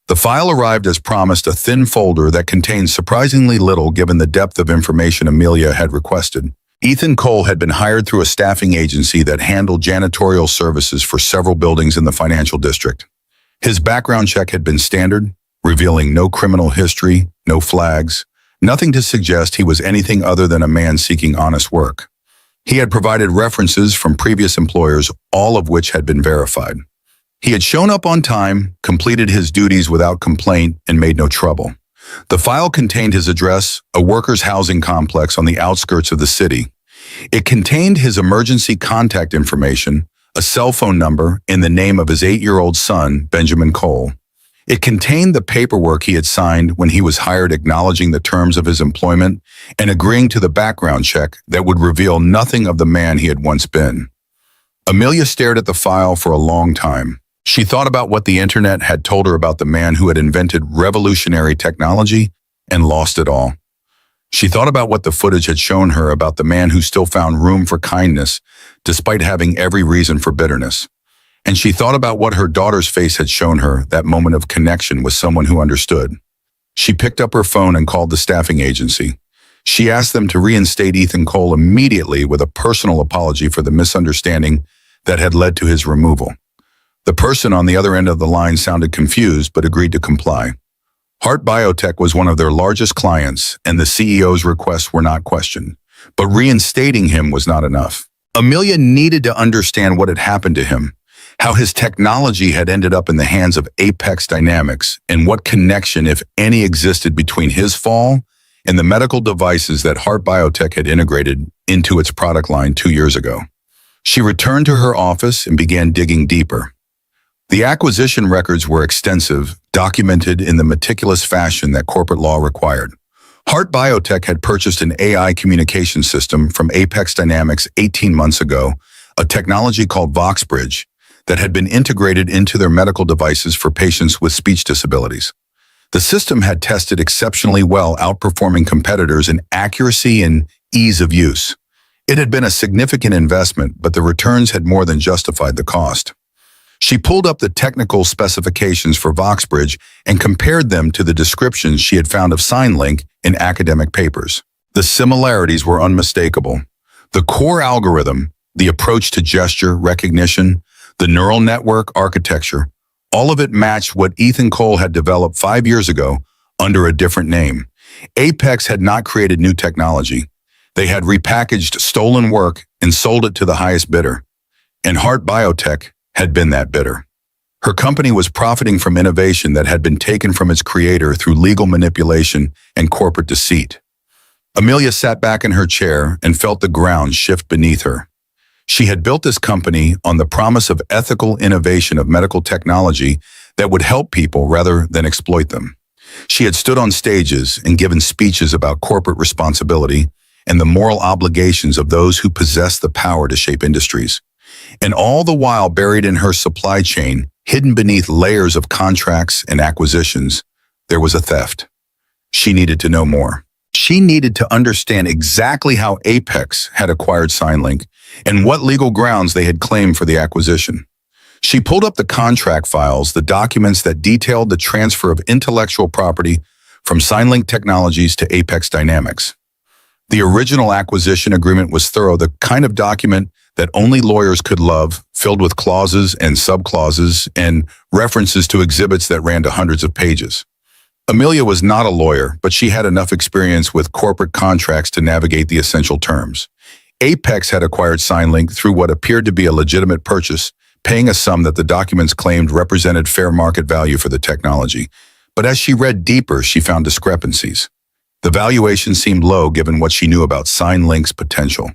The file arrived as promised, a thin folder that contained surprisingly little given the depth of information Amelia had requested. Ethan Cole had been hired through a staffing agency that handled janitorial services for several buildings in the financial district. His background check had been standard, revealing no criminal history, no flags, nothing to suggest he was anything other than a man seeking honest work. He had provided references from previous employers, all of which had been verified. He had shown up on time, completed his duties without complaint, and made no trouble. The file contained his address, a workers' housing complex on the outskirts of the city. It contained his emergency contact information, a cell phone number, and the name of his 8-year-old son, Benjamin Cole. It contained the paperwork he had signed when he was hired, acknowledging the terms of his employment and agreeing to the background check that would reveal nothing of the man he had once been. Amelia stared at the file for a long time. She thought about what the internet had told her about the man who had invented revolutionary technology and lost it all. She thought about what the footage had shown her about the man who still found room for kindness despite having every reason for bitterness. And she thought about what her daughter's face had shown her, that moment of connection with someone who understood. She picked up her phone and called the staffing agency. She asked them to reinstate Ethan Cole immediately with a personal apology for the misunderstanding that had led to his removal. The person on the other end of the line sounded confused but agreed to comply. Heart Biotech was one of their largest clients, and the CEO's requests were not questioned. But reinstating him was not enough. Amelia needed to understand what had happened to him, how his technology had ended up in the hands of Apex Dynamics, and what connection, if any, existed between his fall and the medical devices that Heart Biotech had integrated into its product line 2 years ago. She returned to her office and began digging deeper. The acquisition records were extensive, documented in the meticulous fashion that corporate law required. Heart Biotech had purchased an AI communication system from Apex Dynamics 18 months ago, a technology called VoxBridge that had been integrated into their medical devices for patients with speech disabilities. The system had tested exceptionally well, outperforming competitors in accuracy and ease of use. It had been a significant investment, but the returns had more than justified the cost. She pulled up the technical specifications for VoxBridge and compared them to the descriptions she had found of SignLink in academic papers. The similarities were unmistakable. The core algorithm, the approach to gesture recognition, the neural network architecture, all of it matched what Ethan Cole had developed 5 years ago under a different name. Apex had not created new technology. They had repackaged stolen work and sold it to the highest bidder. And Heart Biotech had been that bidder. Her company was profiting from innovation that had been taken from its creator through legal manipulation and corporate deceit. Amelia sat back in her chair and felt the ground shift beneath her. She had built this company on the promise of ethical innovation of medical technology that would help people rather than exploit them. She had stood on stages and given speeches about corporate responsibility and the moral obligations of those who possess the power to shape industries. And all the while buried in her supply chain, hidden beneath layers of contracts and acquisitions, there was a theft. She needed to know more. She needed to understand exactly how Apex had acquired SignLink and what legal grounds they had claimed for the acquisition. She pulled up the contract files, the documents that detailed the transfer of intellectual property from SignLink Technologies to Apex Dynamics. The original acquisition agreement was thorough, the kind of document that only lawyers could love, filled with clauses and subclauses and references to exhibits that ran to hundreds of pages. Amelia was not a lawyer, but she had enough experience with corporate contracts to navigate the essential terms. Apex had acquired SignLink through what appeared to be a legitimate purchase, paying a sum that the documents claimed represented fair market value for the technology. But as she read deeper, she found discrepancies. The valuation seemed low given what she knew about SignLink's potential.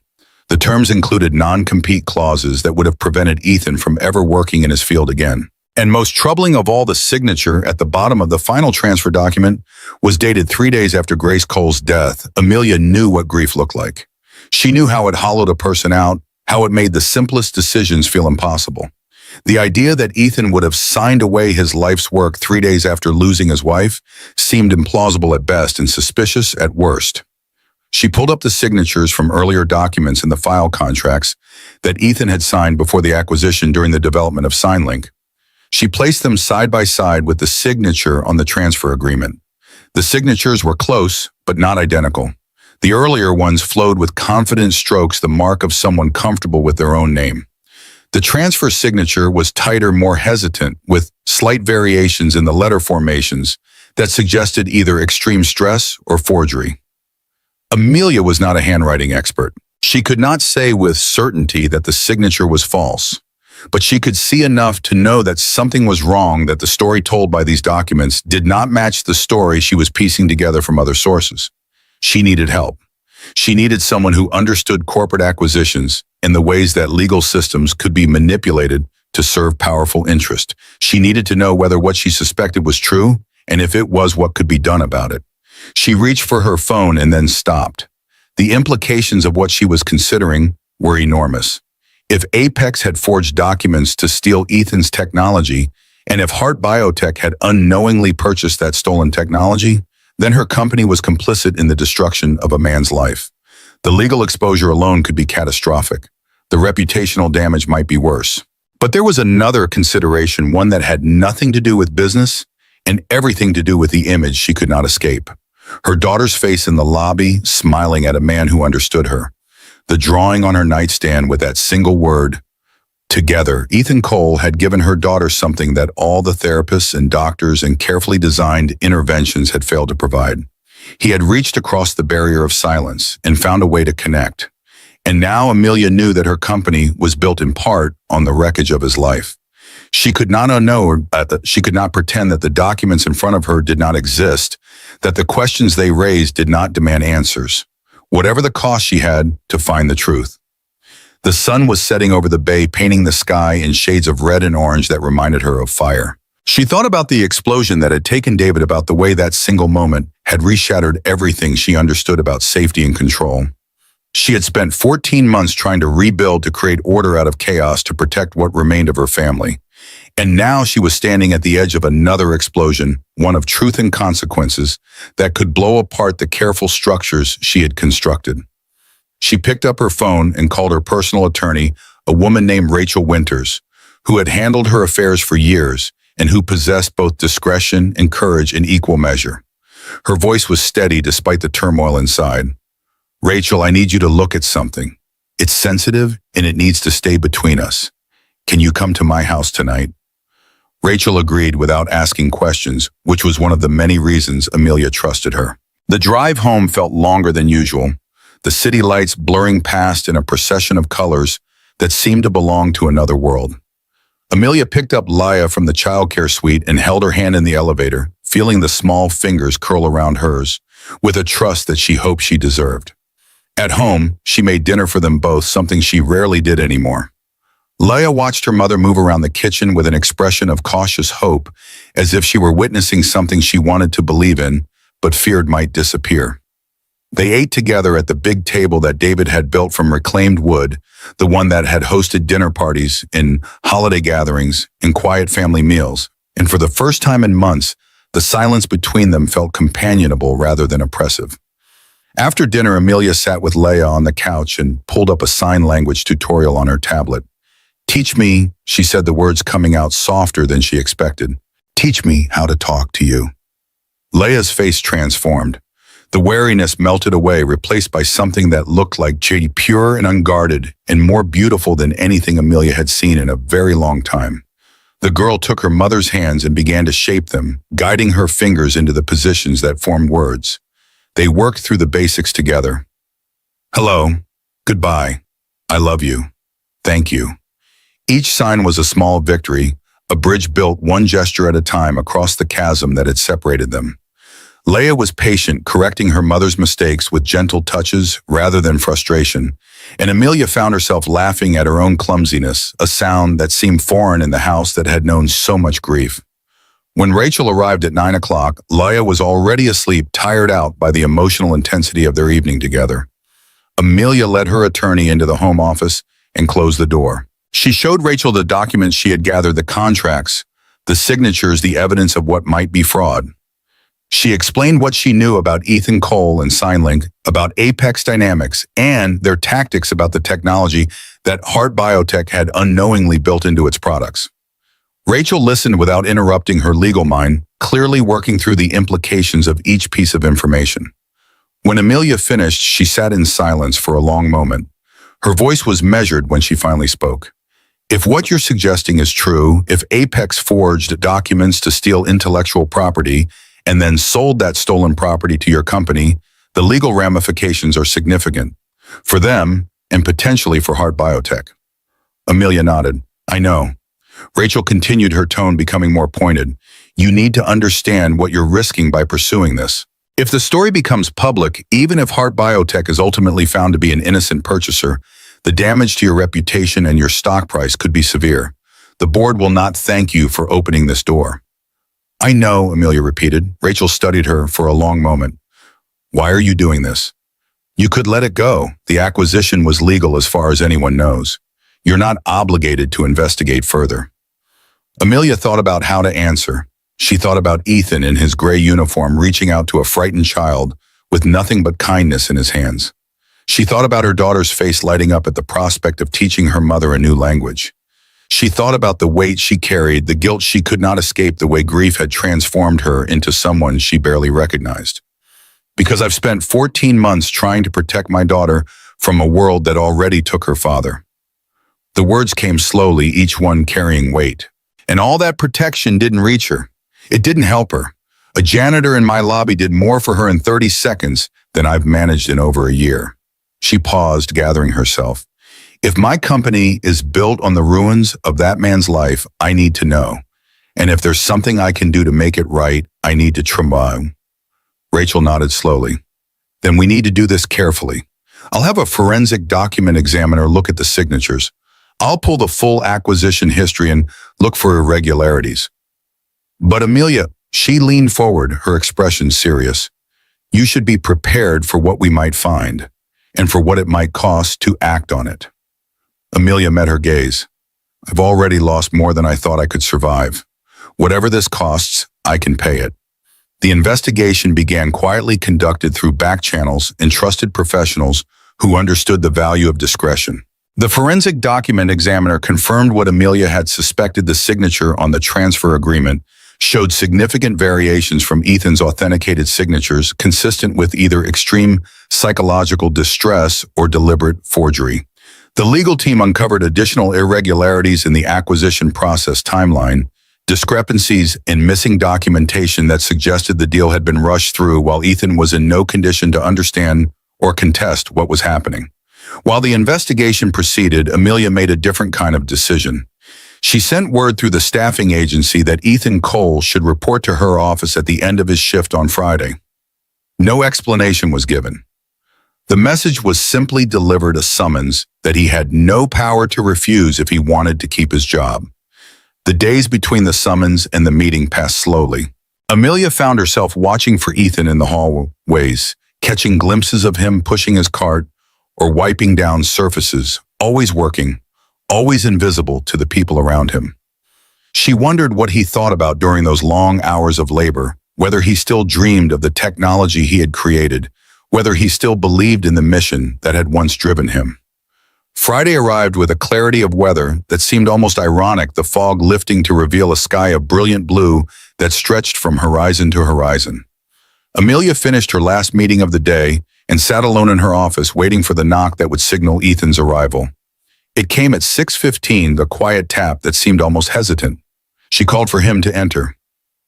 The terms included non-compete clauses that would have prevented Ethan from ever working in his field again. And most troubling of all, the signature at the bottom of the final transfer document was dated 3 days after Grace Cole's death. Amelia knew what grief looked like. She knew how it hollowed a person out, how it made the simplest decisions feel impossible. The idea that Ethan would have signed away his life's work 3 days after losing his wife seemed implausible at best and suspicious at worst. She pulled up the signatures from earlier documents in the file contracts that Ethan had signed before the acquisition during the development of SignLink. She placed them side by side with the signature on the transfer agreement. The signatures were close, but not identical. The earlier ones flowed with confident strokes, the mark of someone comfortable with their own name. The transfer signature was tighter, more hesitant, with slight variations in the letter formations that suggested either extreme stress or forgery. Amelia was not a handwriting expert. She could not say with certainty that the signature was false, but she could see enough to know that something was wrong, that the story told by these documents did not match the story she was piecing together from other sources. She needed help. She needed someone who understood corporate acquisitions and the ways that legal systems could be manipulated to serve powerful interest. She needed to know whether what she suspected was true, and if it was, what could be done about it. She reached for her phone and then stopped. The implications of what she was considering were enormous. If Apex had forged documents to steal Ethan's technology, and if Heart Biotech had unknowingly purchased that stolen technology, then her company was complicit in the destruction of a man's life. The legal exposure alone could be catastrophic. The reputational damage might be worse. But there was another consideration, one that had nothing to do with business and everything to do with the image she could not escape. Her daughter's face in the lobby, smiling at a man who understood her. The drawing on her nightstand with that single word, Together, Ethan Cole had given her daughter something that all the therapists and doctors and carefully designed interventions had failed to provide. He had reached across the barrier of silence and found a way to connect. And now Amelia knew that her company was built in part on the wreckage of his life. She could not she could not pretend that the documents in front of her did not exist, that the questions they raised did not demand answers, whatever the cost she had to find the truth. The sun was setting over the bay, painting the sky in shades of red and orange that reminded her of fire. She thought about the explosion that had taken David, about the way that single moment had reshattered everything she understood about safety and control. She had spent 14 months trying to rebuild, to create order out of chaos, to protect what remained of her family. And now she was standing at the edge of another explosion, one of truth and consequences, that could blow apart the careful structures she had constructed. She picked up her phone and called her personal attorney, a woman named Rachel Winters, who had handled her affairs for years and who possessed both discretion and courage in equal measure. Her voice was steady despite the turmoil inside. "Rachel, I need you to look at something. It's sensitive and it needs to stay between us. Can you come to my house tonight?" Rachel agreed without asking questions, which was one of the many reasons Amelia trusted her. The drive home felt longer than usual, the city lights blurring past in a procession of colors that seemed to belong to another world. Amelia picked up Laia from the childcare suite and held her hand in the elevator, feeling the small fingers curl around hers, with a trust that she hoped she deserved. At home, she made dinner for them both, something she rarely did anymore. Laia watched her mother move around the kitchen with an expression of cautious hope, as if she were witnessing something she wanted to believe in, but feared might disappear. They ate together at the big table that David had built from reclaimed wood, the one that had hosted dinner parties and holiday gatherings and quiet family meals. And for the first time in months, the silence between them felt companionable rather than oppressive. After dinner, Amelia sat with Laia on the couch and pulled up a sign language tutorial on her tablet. "Teach me," she said, the words coming out softer than she expected. "Teach me how to talk to you." Laia's face transformed. The wariness melted away, replaced by something that looked like jade, pure and unguarded, and more beautiful than anything Amelia had seen in a very long time. The girl took her mother's hands and began to shape them, guiding her fingers into the positions that formed words. They worked through the basics together. "Hello," "Goodbye," "I love you," "Thank you." Each sign was a small victory, a bridge built one gesture at a time across the chasm that had separated them. Laia was patient, correcting her mother's mistakes with gentle touches rather than frustration, and Amelia found herself laughing at her own clumsiness, a sound that seemed foreign in the house that had known so much grief. When Rachel arrived at 9 o'clock, Laia was already asleep, tired out by the emotional intensity of their evening together. Amelia led her attorney into the home office and closed the door. She showed Rachel the documents she had gathered, the contracts, the signatures, the evidence of what might be fraud. She explained what she knew about Ethan Cole and SignLink, about Apex Dynamics, and their tactics, about the technology that Heart Biotech had unknowingly built into its products. Rachel listened without interrupting her legal mind, clearly working through the implications of each piece of information. When Amelia finished, she sat in silence for a long moment. Her voice was measured when she finally spoke. "If what you're suggesting is true, if Apex forged documents to steal intellectual property and then sold that stolen property to your company, the legal ramifications are significant for them and potentially for Heart Biotech." Amelia nodded. "I know." Rachel continued, her tone becoming more pointed. "You need to understand what you're risking by pursuing this. If the story becomes public, even if Heart Biotech is ultimately found to be an innocent purchaser, the damage to your reputation and your stock price could be severe. The board will not thank you for opening this door." "I know," Amelia repeated. Rachel studied her for a long moment. "Why are you doing this?" "You could let it go. The acquisition was legal as far as anyone knows. You're not obligated to investigate further." Amelia thought about how to answer. She thought about Ethan in his gray uniform reaching out to a frightened child with nothing but kindness in his hands. She thought about her daughter's face lighting up at the prospect of teaching her mother a new language. She thought about the weight she carried, the guilt she could not escape, the way grief had transformed her into someone she barely recognized. "Because I've spent 14 months trying to protect my daughter from a world that already took her father." The words came slowly, each one carrying weight. And all that protection didn't reach her. It didn't help her. A janitor in my lobby did more for her in 30 seconds than I've managed in over a year. She paused, gathering herself. If my company is built on the ruins of that man's life, I need to know. And if there's something I can do to make it right, I need to try. Rachel nodded slowly. Then we need to do this carefully. I'll have a forensic document examiner look at the signatures. I'll pull the full acquisition history and look for irregularities. But Amelia, she leaned forward, her expression serious. You should be prepared for what we might find, and for what it might cost to act on it. Amelia met her gaze. I've already lost more than I thought I could survive. Whatever this costs, I can pay it. The investigation began quietly, conducted through back channels and trusted professionals who understood the value of discretion. The forensic document examiner confirmed what Amelia had suspected. The signature on the transfer agreement showed significant variations from Ethan's authenticated signatures, consistent with either extreme psychological distress or deliberate forgery. The legal team uncovered additional irregularities in the acquisition process timeline, discrepancies in missing documentation that suggested the deal had been rushed through while Ethan was in no condition to understand or contest what was happening. While the investigation proceeded, Amelia made a different kind of decision. She sent word through the staffing agency that Ethan Cole should report to her office at the end of his shift on Friday. No explanation was given. The message was simply delivered a summons that he had no power to refuse if he wanted to keep his job. The days between the summons and the meeting passed slowly. Amelia found herself watching for Ethan in the hallways, catching glimpses of him pushing his cart or wiping down surfaces, always working, always invisible to the people around him. She wondered what he thought about during those long hours of labor, whether he still dreamed of the technology he had created, whether he still believed in the mission that had once driven him. Friday arrived with a clarity of weather that seemed almost ironic, the fog lifting to reveal a sky of brilliant blue that stretched from horizon to horizon. Amelia finished her last meeting of the day and sat alone in her office waiting for the knock that would signal Ethan's arrival. It came at 6:15, the quiet tap that seemed almost hesitant. She called for him to enter.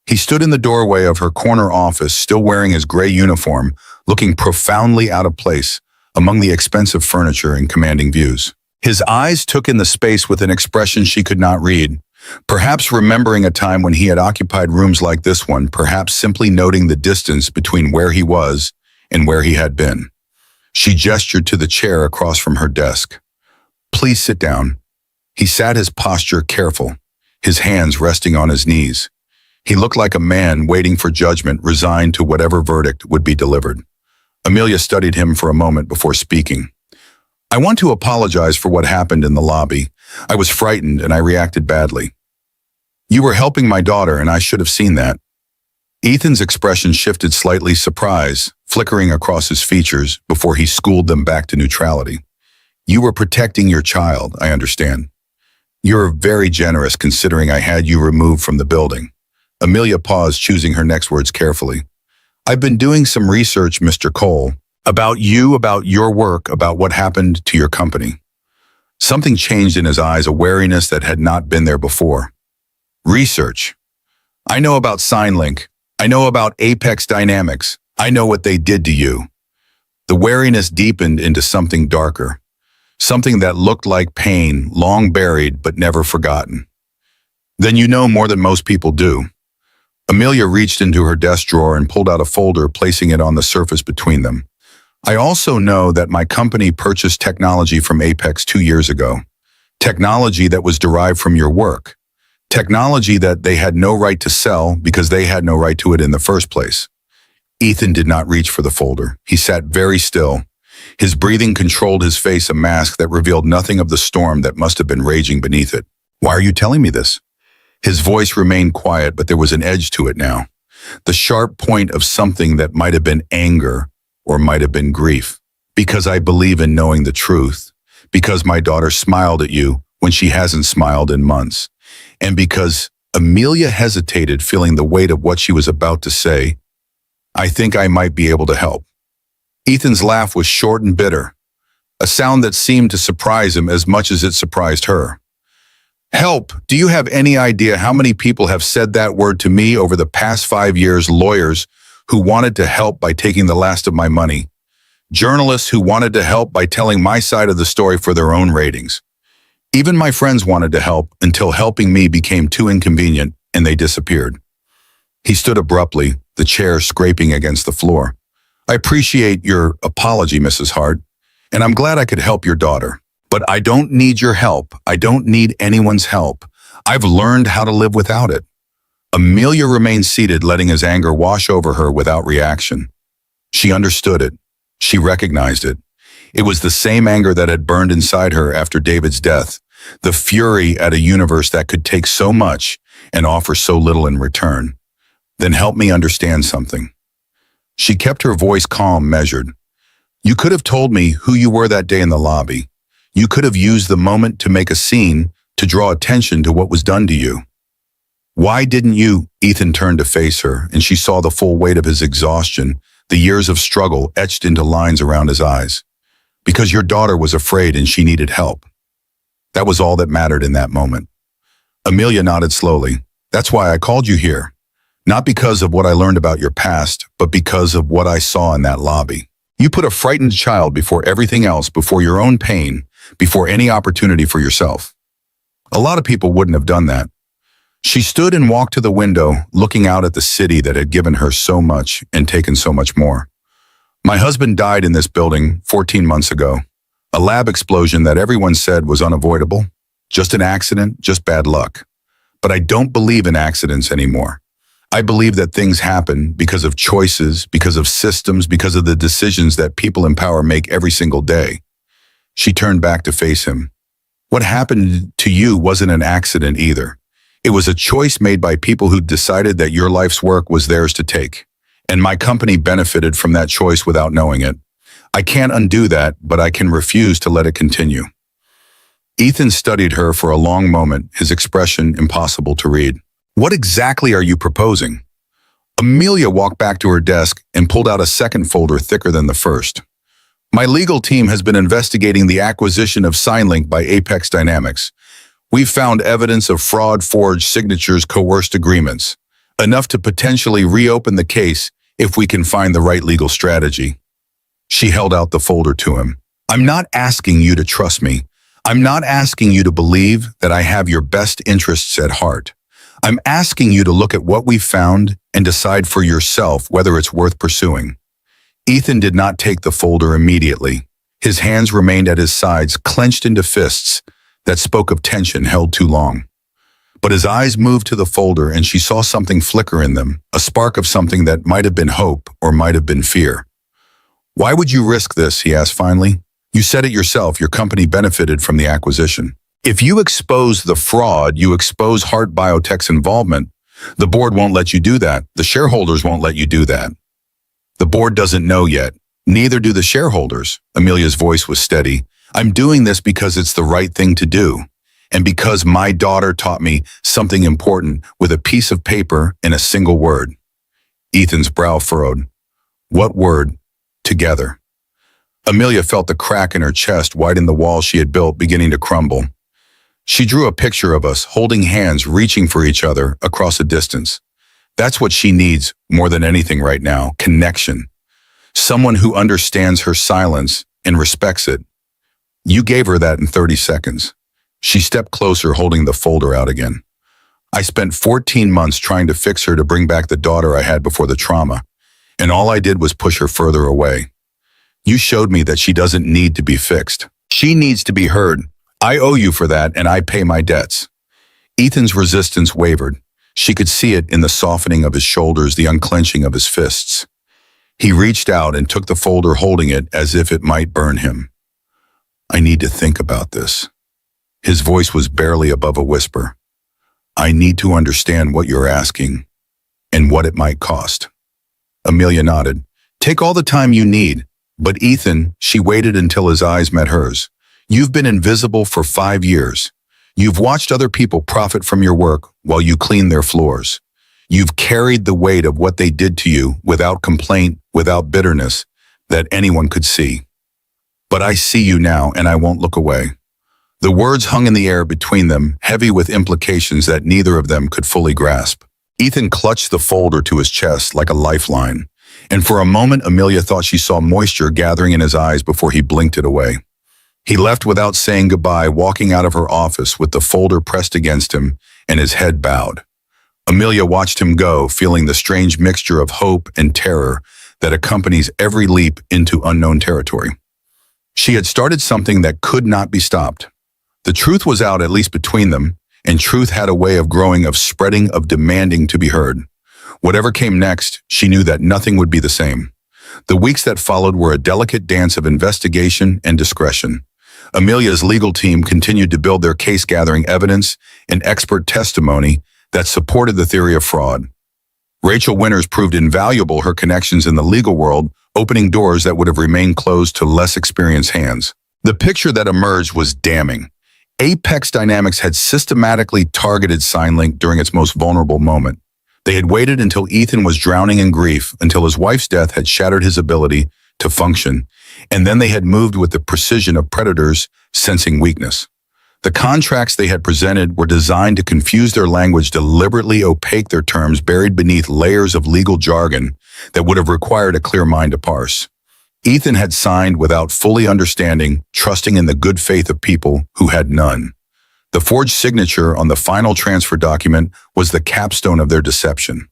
He stood in the doorway of her corner office, still wearing his gray uniform, looking profoundly out of place among the expensive furniture and commanding views. His eyes took in the space with an expression she could not read, perhaps remembering a time when he had occupied rooms like this one, perhaps simply noting the distance between where he was and where he had been. She gestured to the chair across from her desk. Please sit down. He sat, his posture careful, his hands resting on his knees. He looked like a man waiting for judgment, resigned to whatever verdict would be delivered. Amelia studied him for a moment before speaking. I want to apologize for what happened in the lobby. I was frightened and I reacted badly. You were helping my daughter and I should have seen that. Ethan's expression shifted slightly, surprise flickering across his features before he schooled them back to neutrality. You were protecting your child, I understand. You're very generous considering I had you removed from the building. Amelia paused, choosing her next words carefully. I've been doing some research, Mr. Cole, about you, about your work, about what happened to your company. Something changed in his eyes, a wariness that had not been there before. Research. I know about SignLink. I know about Apex Dynamics. I know what they did to you. The wariness deepened into something darker, something that looked like pain, long buried but never forgotten. Then you know more than most people do. Amelia reached into her desk drawer and pulled out a folder, placing it on the surface between them. I also know that my company purchased technology from Apex 2 years ago. Technology that was derived from your work. Technology that they had no right to sell because they had no right to it in the first place. Ethan did not reach for the folder. He sat very still. His breathing controlled his face, a mask that revealed nothing of the storm that must have been raging beneath it. Why are you telling me this? His voice remained quiet, but there was an edge to it now. The sharp point of something that might have been anger or might have been grief. Because I believe in knowing the truth. Because my daughter smiled at you when she hasn't smiled in months. And because Amelia hesitated, feeling the weight of what she was about to say, I think I might be able to help. Ethan's laugh was short and bitter. a sound that seemed to surprise him as much as it surprised her. Help! Do you have any idea how many people have said that word to me over the past 5 years? Lawyers who wanted to help by taking the last of my money. Journalists who wanted to help by telling my side of the story for their own ratings. Even my friends wanted to help until helping me became too inconvenient and they disappeared. He stood abruptly, the chair scraping against the floor. I appreciate your apology, Mrs. Hart, and I'm glad I could help your daughter. But I don't need your help. I don't need anyone's help. I've learned how to live without it. Amelia remained seated, letting his anger wash over her without reaction. She understood it. She recognized it. It was the same anger that had burned inside her after David's death, the fury at a universe that could take so much and offer so little in return. Then help me understand something. She kept her voice calm, measured. You could have told me who you were that day in the lobby. You could have used the moment to make a scene, to draw attention to what was done to you. Why didn't you? Ethan turned to face her, and she saw the full weight of his exhaustion, the years of struggle etched into lines around his eyes. Because your daughter was afraid and she needed help. That was all that mattered in that moment. Amelia nodded slowly. That's why I called you here. Not because of what I learned about your past, but because of what I saw in that lobby. You put a frightened child before everything else, before your own pain, before any opportunity for yourself. A lot of people wouldn't have done that. She stood and walked to the window, looking out at the city that had given her so much and taken so much more. My husband died in this building 14 months ago. A lab explosion that everyone said was unavoidable. Just an accident, just bad luck. But I don't believe in accidents anymore. I believe that things happen because of choices, because of systems, because of the decisions that people in power make every single day. She turned back to face him. What happened to you wasn't an accident either. It was a choice made by people who decided that your life's work was theirs to take. And my company benefited from that choice without knowing it. I can't undo that, but I can refuse to let it continue. Ethan studied her for a long moment, his expression impossible to read. What exactly are you proposing? Amelia walked back to her desk and pulled out a second folder thicker than the first. My legal team has been investigating the acquisition of SignLink by Apex Dynamics. We've found evidence of fraud, forged signatures, coerced agreements, enough to potentially reopen the case if we can find the right legal strategy. She held out the folder to him. I'm not asking you to trust me. I'm not asking you to believe that I have your best interests at heart. I'm asking you to look at what we've found and decide for yourself whether it's worth pursuing. Ethan did not take the folder immediately. His hands remained at his sides, clenched into fists that spoke of tension held too long. But his eyes moved to the folder and she saw something flicker in them, a spark of something that might have been hope or might have been fear. Why would you risk this? He asked finally. You said it yourself, your company benefited from the acquisition. If you expose the fraud, you expose Hart Biotech's involvement. The board won't let you do that. The shareholders won't let you do that. The board doesn't know yet. Neither do the shareholders. Amelia's voice was steady. I'm doing this because it's the right thing to do. And because my daughter taught me something important with a piece of paper and a single word. Ethan's brow furrowed. What word? Together. Amelia felt the crack in her chest widen the wall she had built beginning to crumble. She drew a picture of us, holding hands, reaching for each other across a distance. That's what she needs more than anything right now, connection. Someone who understands her silence and respects it. You gave her that in 30 seconds. She stepped closer, holding the folder out again. I spent 14 months trying to fix her to bring back the daughter I had before the trauma, and all I did was push her further away. You showed me that she doesn't need to be fixed. She needs to be heard. I owe you for that, and I pay my debts. Ethan's resistance wavered. She could see it in the softening of his shoulders, the unclenching of his fists. He reached out and took the folder, holding it as if it might burn him. I need to think about this. His voice was barely above a whisper. I need to understand what you're asking and what it might cost. Amelia nodded. Take all the time you need. But Ethan, she waited until his eyes met hers. You've been invisible for 5 years. You've watched other people profit from your work while you clean their floors. You've carried the weight of what they did to you without complaint, without bitterness that anyone could see. But I see you now, and I won't look away. The words hung in the air between them, heavy with implications that neither of them could fully grasp. Ethan clutched the folder to his chest like a lifeline, and for a moment Amelia thought she saw moisture gathering in his eyes before he blinked it away. He left without saying goodbye, walking out of her office with the folder pressed against him and his head bowed. Amelia watched him go, feeling the strange mixture of hope and terror that accompanies every leap into unknown territory. She had started something that could not be stopped. The truth was out, at least between them, and truth had a way of growing, of spreading, of demanding to be heard. Whatever came next, she knew that nothing would be the same. The weeks that followed were a delicate dance of investigation and discretion. Amelia's legal team continued to build their case, gathering evidence and expert testimony that supported the theory of fraud. Rachel Winters proved invaluable, her connections in the legal world opening doors that would have remained closed to less experienced hands. The picture that emerged was damning. Apex Dynamics had systematically targeted SignLink during its most vulnerable moment. They had waited until Ethan was drowning in grief, until his wife's death had shattered his ability to function, and then they had moved with the precision of predators sensing weakness. The contracts they had presented were designed to confuse their language, deliberately opaque their terms, buried beneath layers of legal jargon that would have required a clear mind to parse. Ethan had signed without fully understanding, trusting in the good faith of people who had none. The forged signature on the final transfer document was the capstone of their deception.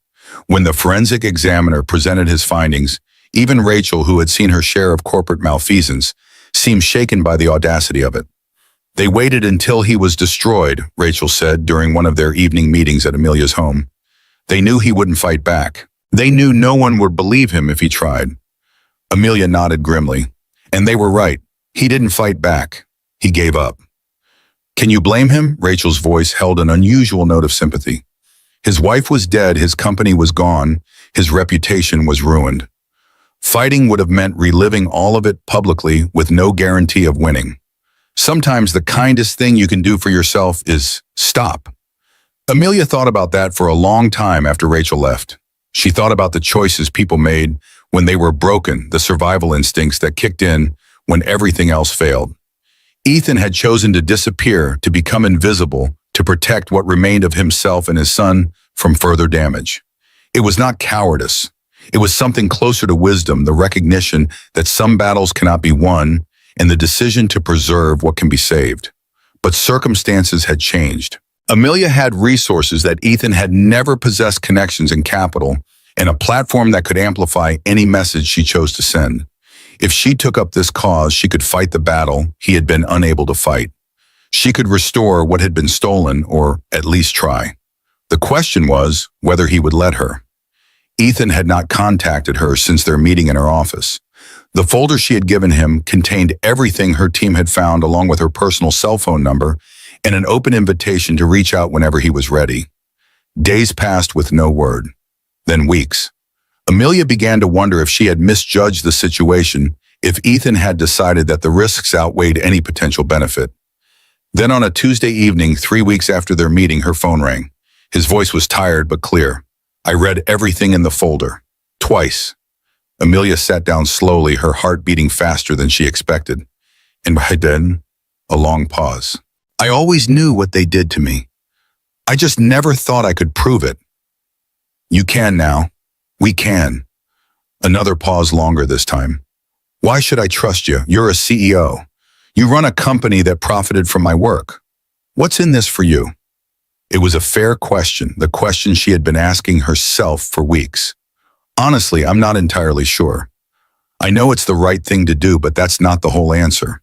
When the forensic examiner presented his findings, even Rachel, who had seen her share of corporate malfeasance, seemed shaken by the audacity of it. They waited until he was destroyed, Rachel said during one of their evening meetings at Amelia's home. They knew he wouldn't fight back. They knew no one would believe him if he tried. Amelia nodded grimly. And they were right. He didn't fight back. He gave up. Can you blame him? Rachel's voice held an unusual note of sympathy. His wife was dead, his company was gone, his reputation was ruined. Fighting would have meant reliving all of it publicly with no guarantee of winning. Sometimes the kindest thing you can do for yourself is stop. Amelia thought about that for a long time after Rachel left. She thought about the choices people made when they were broken, the survival instincts that kicked in when everything else failed. Ethan had chosen to disappear, to become invisible, to protect what remained of himself and his son from further damage. It was not cowardice. It was something closer to wisdom, the recognition that some battles cannot be won, and the decision to preserve what can be saved. But circumstances had changed. Amelia had resources that Ethan had never possessed, connections and capital, and a platform that could amplify any message she chose to send. If she took up this cause, she could fight the battle he had been unable to fight. She could restore what had been stolen, or at least try. The question was whether he would let her. Ethan had not contacted her since their meeting in her office. The folder she had given him contained everything her team had found, along with her personal cell phone number and an open invitation to reach out whenever he was ready. Days passed with no word, then weeks. Amelia began to wonder if she had misjudged the situation, if Ethan had decided that the risks outweighed any potential benefit. Then on a Tuesday evening, 3 weeks after their meeting, her phone rang. His voice was tired but clear. I read everything in the folder. Twice. Amelia sat down slowly, her heart beating faster than she expected. And by then, a long pause. I always knew what they did to me. I just never thought I could prove it. You can now. We can. Another pause, longer this time. Why should I trust you? You're a CEO. You run a company that profited from my work. What's in this for you? It was a fair question, the question she had been asking herself for weeks. Honestly, I'm not entirely sure. I know it's the right thing to do, but that's not the whole answer.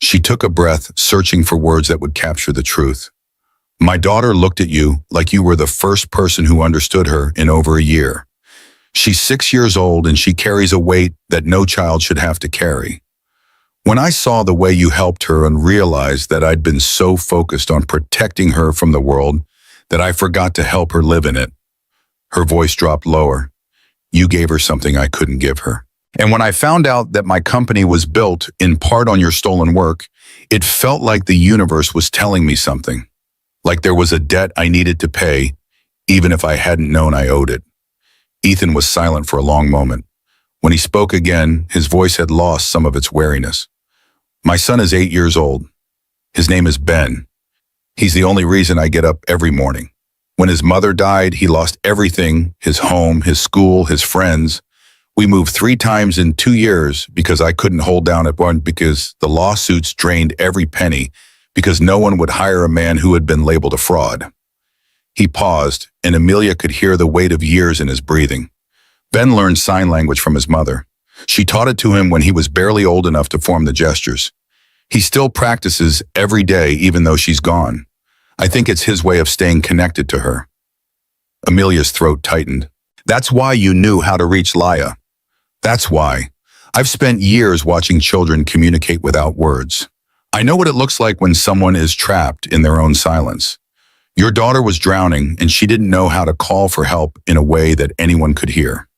She took a breath, searching for words that would capture the truth. My daughter looked at you like you were the first person who understood her in over a year. She's 6 years old and she carries a weight that no child should have to carry. When I saw the way you helped her and realized that I'd been so focused on protecting her from the world that I forgot to help her live in it. Her voice dropped lower. You gave her something I couldn't give her. And when I found out that my company was built in part on your stolen work, it felt like the universe was telling me something. Like there was a debt I needed to pay, even if I hadn't known I owed it. Ethan was silent for a long moment. When he spoke again, his voice had lost some of its wariness. My son is 8 years old. His name is Ben. He's the only reason I get up every morning. When his mother died, he lost everything, his home, his school, his friends. We moved 3 times in 2 years because I couldn't hold down at one because the lawsuits drained every penny because no one would hire a man who had been labeled a fraud. He paused, and Amelia could hear the weight of years in his breathing. Ben learned sign language from his mother. She taught it to him when he was barely old enough to form the gestures. He still practices every day even though she's gone. I think it's his way of staying connected to her. Amelia's throat tightened. That's why you knew how to reach Laya. That's why. I've spent years watching children communicate without words. I know what it looks like when someone is trapped in their own silence. Your daughter was drowning and she didn't know how to call for help in a way that anyone could hear.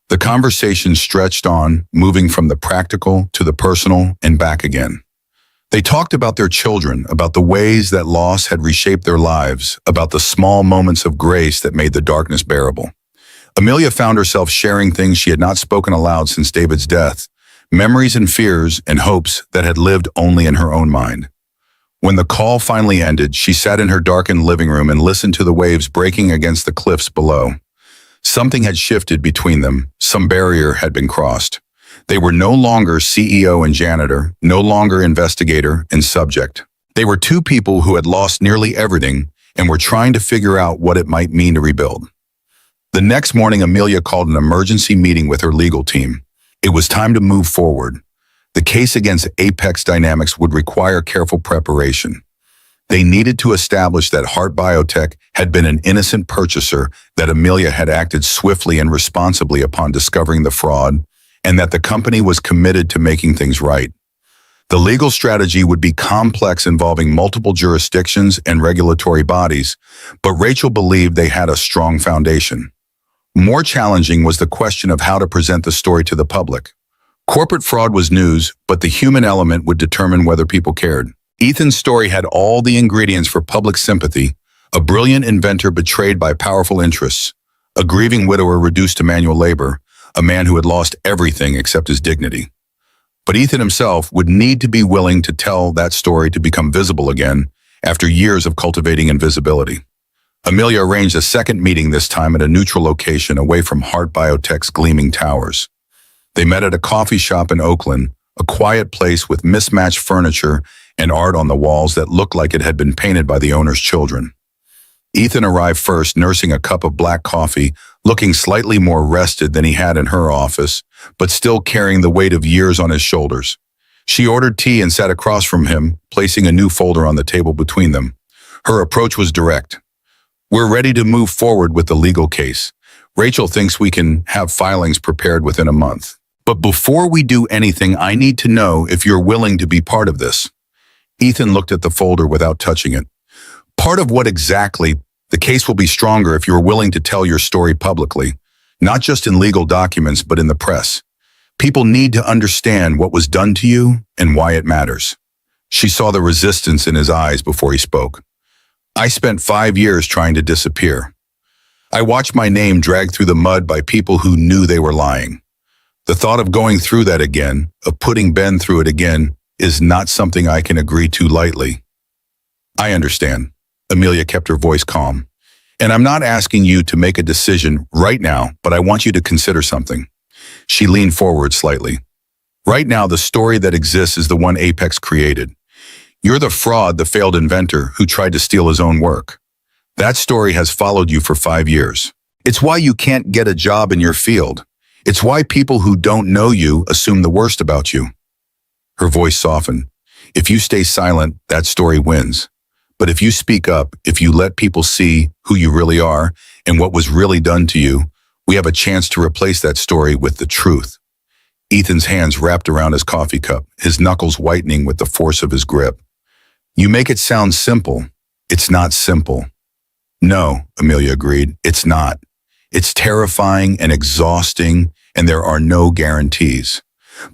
The conversation stretched on, moving from the practical to the personal and back again. They talked about their children, about the ways that loss had reshaped their lives, about the small moments of grace that made the darkness bearable. Amelia found herself sharing things she had not spoken aloud since David's death, memories and fears and hopes that had lived only in her own mind. When the call finally ended, she sat in her darkened living room and listened to the waves breaking against the cliffs below. Something had shifted between them. Some barrier had been crossed. They were no longer CEO and janitor, no longer investigator and subject. They were 2 people who had lost nearly everything and were trying to figure out what it might mean to rebuild. The next morning, Amelia called an emergency meeting with her legal team. It was time to move forward. The case against Apex Dynamics would require careful preparation. They needed to establish that Heart Biotech had been an innocent purchaser, that Amelia had acted swiftly and responsibly upon discovering the fraud, and that the company was committed to making things right. The legal strategy would be complex, involving multiple jurisdictions and regulatory bodies, but Rachel believed they had a strong foundation. More challenging was the question of how to present the story to the public. Corporate fraud was news, but the human element would determine whether people cared. Ethan's story had all the ingredients for public sympathy: a brilliant inventor betrayed by powerful interests, a grieving widower reduced to manual labor, a man who had lost everything except his dignity. But Ethan himself would need to be willing to tell that story to become visible again after years of cultivating invisibility. Amelia arranged a second meeting, this time at a neutral location away from Heart Biotech's gleaming towers. They met at a coffee shop in Oakland, a quiet place with mismatched furniture and art on the walls that looked like it had been painted by the owner's children. Ethan arrived first, nursing a cup of black coffee, looking slightly more rested than he had in her office, but still carrying the weight of years on his shoulders. She ordered tea and sat across from him, placing a new folder on the table between them. Her approach was direct. We're ready to move forward with the legal case. Rachel thinks we can have filings prepared within a month. But before we do anything, I need to know if you're willing to be part of this. Ethan looked at the folder without touching it. Part of what exactly? The case will be stronger if you're willing to tell your story publicly, not just in legal documents, but in the press. People need to understand what was done to you and why it matters. She saw the resistance in his eyes before he spoke. I spent 5 years trying to disappear. I watched my name dragged through the mud by people who knew they were lying. The thought of going through that again, of putting Ben through it again, is not something I can agree to lightly. I understand. Amelia kept her voice calm. And I'm not asking you to make a decision right now, but I want you to consider something. She leaned forward slightly. Right now, the story that exists is the one Apex created. You're the fraud, the failed inventor who tried to steal his own work. That story has followed you for 5 years. It's why you can't get a job in your field. It's why people who don't know you assume the worst about you. Her voice softened. If you stay silent, that story wins. But if you speak up, if you let people see who you really are and what was really done to you, we have a chance to replace that story with the truth. Ethan's hands wrapped around his coffee cup, his knuckles whitening with the force of his grip. You make it sound simple. It's not simple. No, Amelia agreed, it's not. It's terrifying and exhausting, and there are no guarantees.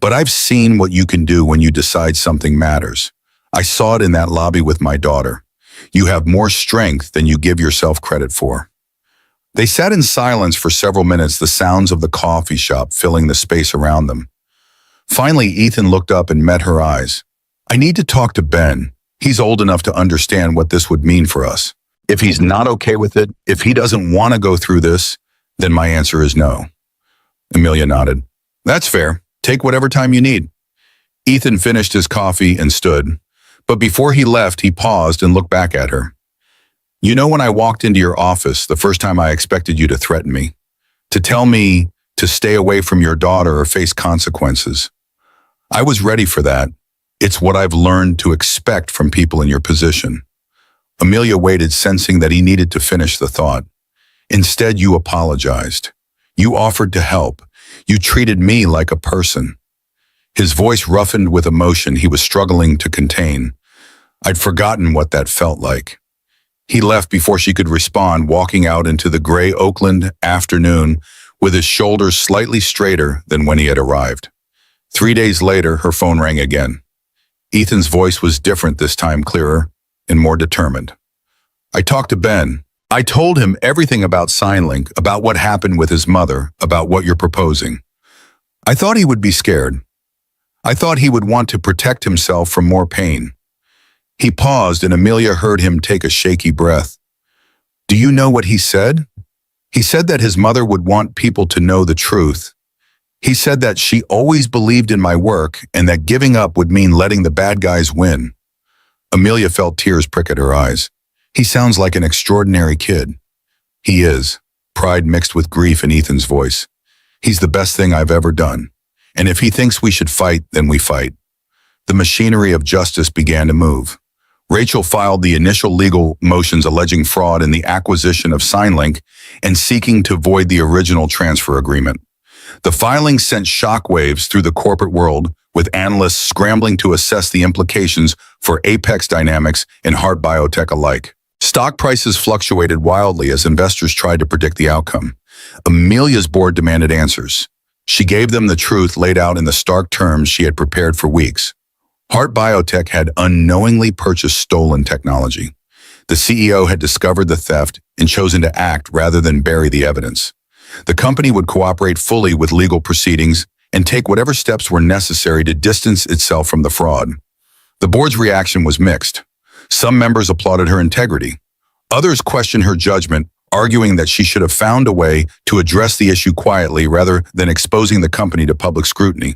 But I've seen what you can do when you decide something matters. I saw it in that lobby with my daughter. You have more strength than you give yourself credit for. They sat in silence for several minutes, the sounds of the coffee shop filling the space around them. Finally, Ethan looked up and met her eyes. I need to talk to Ben. He's old enough to understand what this would mean for us. If he's not okay with it, if he doesn't want to go through this, then my answer is no. Amelia nodded. That's fair. Take whatever time you need. Ethan finished his coffee and stood. But before he left, he paused and looked back at her. You know, when I walked into your office, the first time I expected you to threaten me, to tell me to stay away from your daughter or face consequences. I was ready for that. It's what I've learned to expect from people in your position. Amelia waited, sensing that he needed to finish the thought. Instead, you apologized. You offered to help. You treated me like a person. His voice roughened with emotion he was struggling to contain. I'd forgotten what that felt like. He left before she could respond, walking out into the gray Oakland afternoon with his shoulders slightly straighter than when he had arrived. 3 days later, her phone rang again. Ethan's voice was different this time, clearer and more determined. I talked to Ben. I told him everything about SignLink, about what happened with his mother, about what you're proposing. I thought he would be scared. I thought he would want to protect himself from more pain. He paused and Amelia heard him take a shaky breath. Do you know what he said? He said that his mother would want people to know the truth. He said that she always believed in my work and that giving up would mean letting the bad guys win. Amelia felt tears prick at her eyes. He sounds like an extraordinary kid. He is, pride mixed with grief in Ethan's voice. He's the best thing I've ever done. And if he thinks we should fight, then we fight. The machinery of justice began to move. Rachel filed the initial legal motions alleging fraud in the acquisition of SignLink and seeking to void the original transfer agreement. The filing sent shockwaves through the corporate world, with analysts scrambling to assess the implications for Apex Dynamics and Heart Biotech alike. Stock prices fluctuated wildly as investors tried to predict the outcome. Amelia's board demanded answers. She gave them the truth laid out in the stark terms she had prepared for weeks. Heart Biotech had unknowingly purchased stolen technology. The CEO had discovered the theft and chosen to act rather than bury the evidence. The company would cooperate fully with legal proceedings and take whatever steps were necessary to distance itself from the fraud. The board's reaction was mixed. Some members applauded her integrity. Others questioned her judgment, arguing that she should have found a way to address the issue quietly rather than exposing the company to public scrutiny.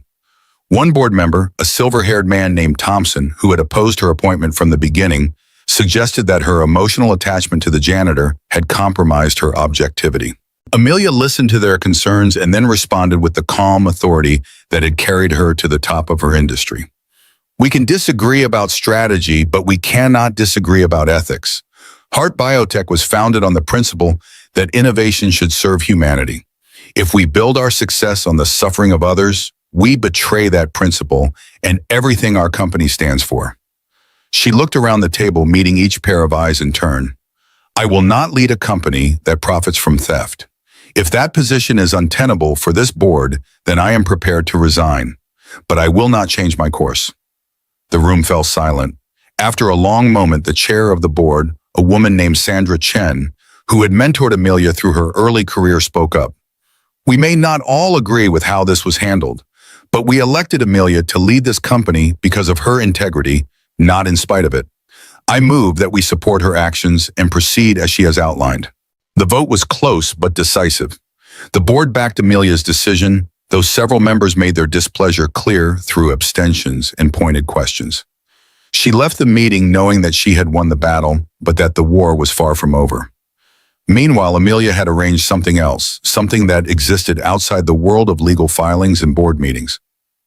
One board member, a silver-haired man named Thompson, who had opposed her appointment from the beginning, suggested that her emotional attachment to the janitor had compromised her objectivity. Amelia listened to their concerns and then responded with the calm authority that had carried her to the top of her industry. We can disagree about strategy, but we cannot disagree about ethics. Heart Biotech was founded on the principle that innovation should serve humanity. If we build our success on the suffering of others, we betray that principle and everything our company stands for. She looked around the table, meeting each pair of eyes in turn. I will not lead a company that profits from theft. If that position is untenable for this board, then I am prepared to resign. But I will not change my course. The room fell silent. After a long moment, the chair of the board, a woman named Sandra Chen, who had mentored Amelia through her early career, spoke up. We may not all agree with how this was handled, but we elected Amelia to lead this company because of her integrity, not in spite of it. I move that we support her actions and proceed as she has outlined. The vote was close but decisive. The board backed Amelia's decision, though several members made their displeasure clear through abstentions and pointed questions. She left the meeting knowing that she had won the battle, but that the war was far from over. Meanwhile, Amelia had arranged something else, something that existed outside the world of legal filings and board meetings.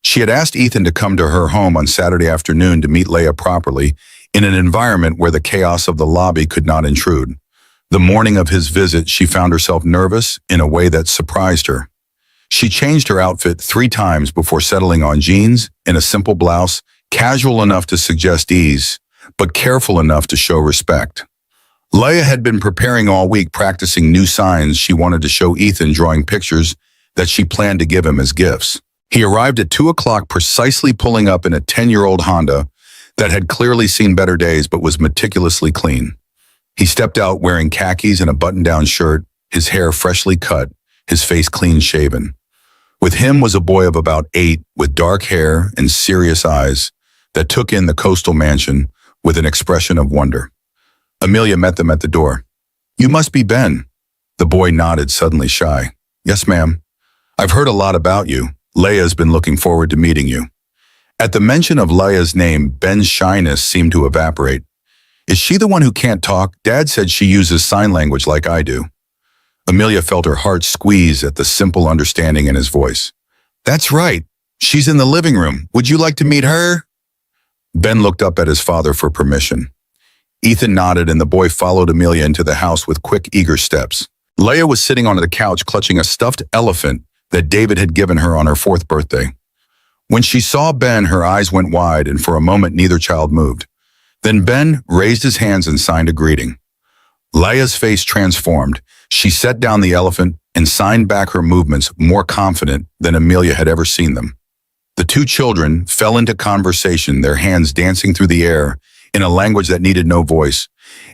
She had asked Ethan to come to her home on Saturday afternoon to meet Leia properly, in an environment where the chaos of the lobby could not intrude. The morning of his visit, she found herself nervous in a way that surprised her. She changed her outfit 3 times before settling on jeans and a simple blouse, casual enough to suggest ease, but careful enough to show respect. Leia had been preparing all week, practicing new signs she wanted to show Ethan, drawing pictures that she planned to give him as gifts. He arrived at 2 o'clock, precisely, pulling up in a 10-year-old Honda that had clearly seen better days but was meticulously clean. He stepped out wearing khakis and a button-down shirt, his hair freshly cut, his face clean-shaven. With him was a boy of about 8 with dark hair and serious eyes, that took in the coastal mansion with an expression of wonder. Amelia met them at the door. "You must be Ben." The boy nodded, suddenly shy. "Yes, ma'am. I've heard a lot about you. Leia's been looking forward to meeting you." At the mention of Leia's name, Ben's shyness seemed to evaporate. "Is she the one who can't talk? Dad said she uses sign language like I do." Amelia felt her heart squeeze at the simple understanding in his voice. "That's right. She's in the living room. Would you like to meet her?" Ben looked up at his father for permission. Ethan nodded, and the boy followed Amelia into the house with quick, eager steps. Leia was sitting on the couch clutching a stuffed elephant that David had given her on her 4th birthday. When she saw Ben, her eyes went wide, and for a moment neither child moved. Then Ben raised his hands and signed a greeting. Leia's face transformed. She set down the elephant and signed back her movements, more confident than Amelia had ever seen them. The two children fell into conversation, their hands dancing through the air in a language that needed no voice,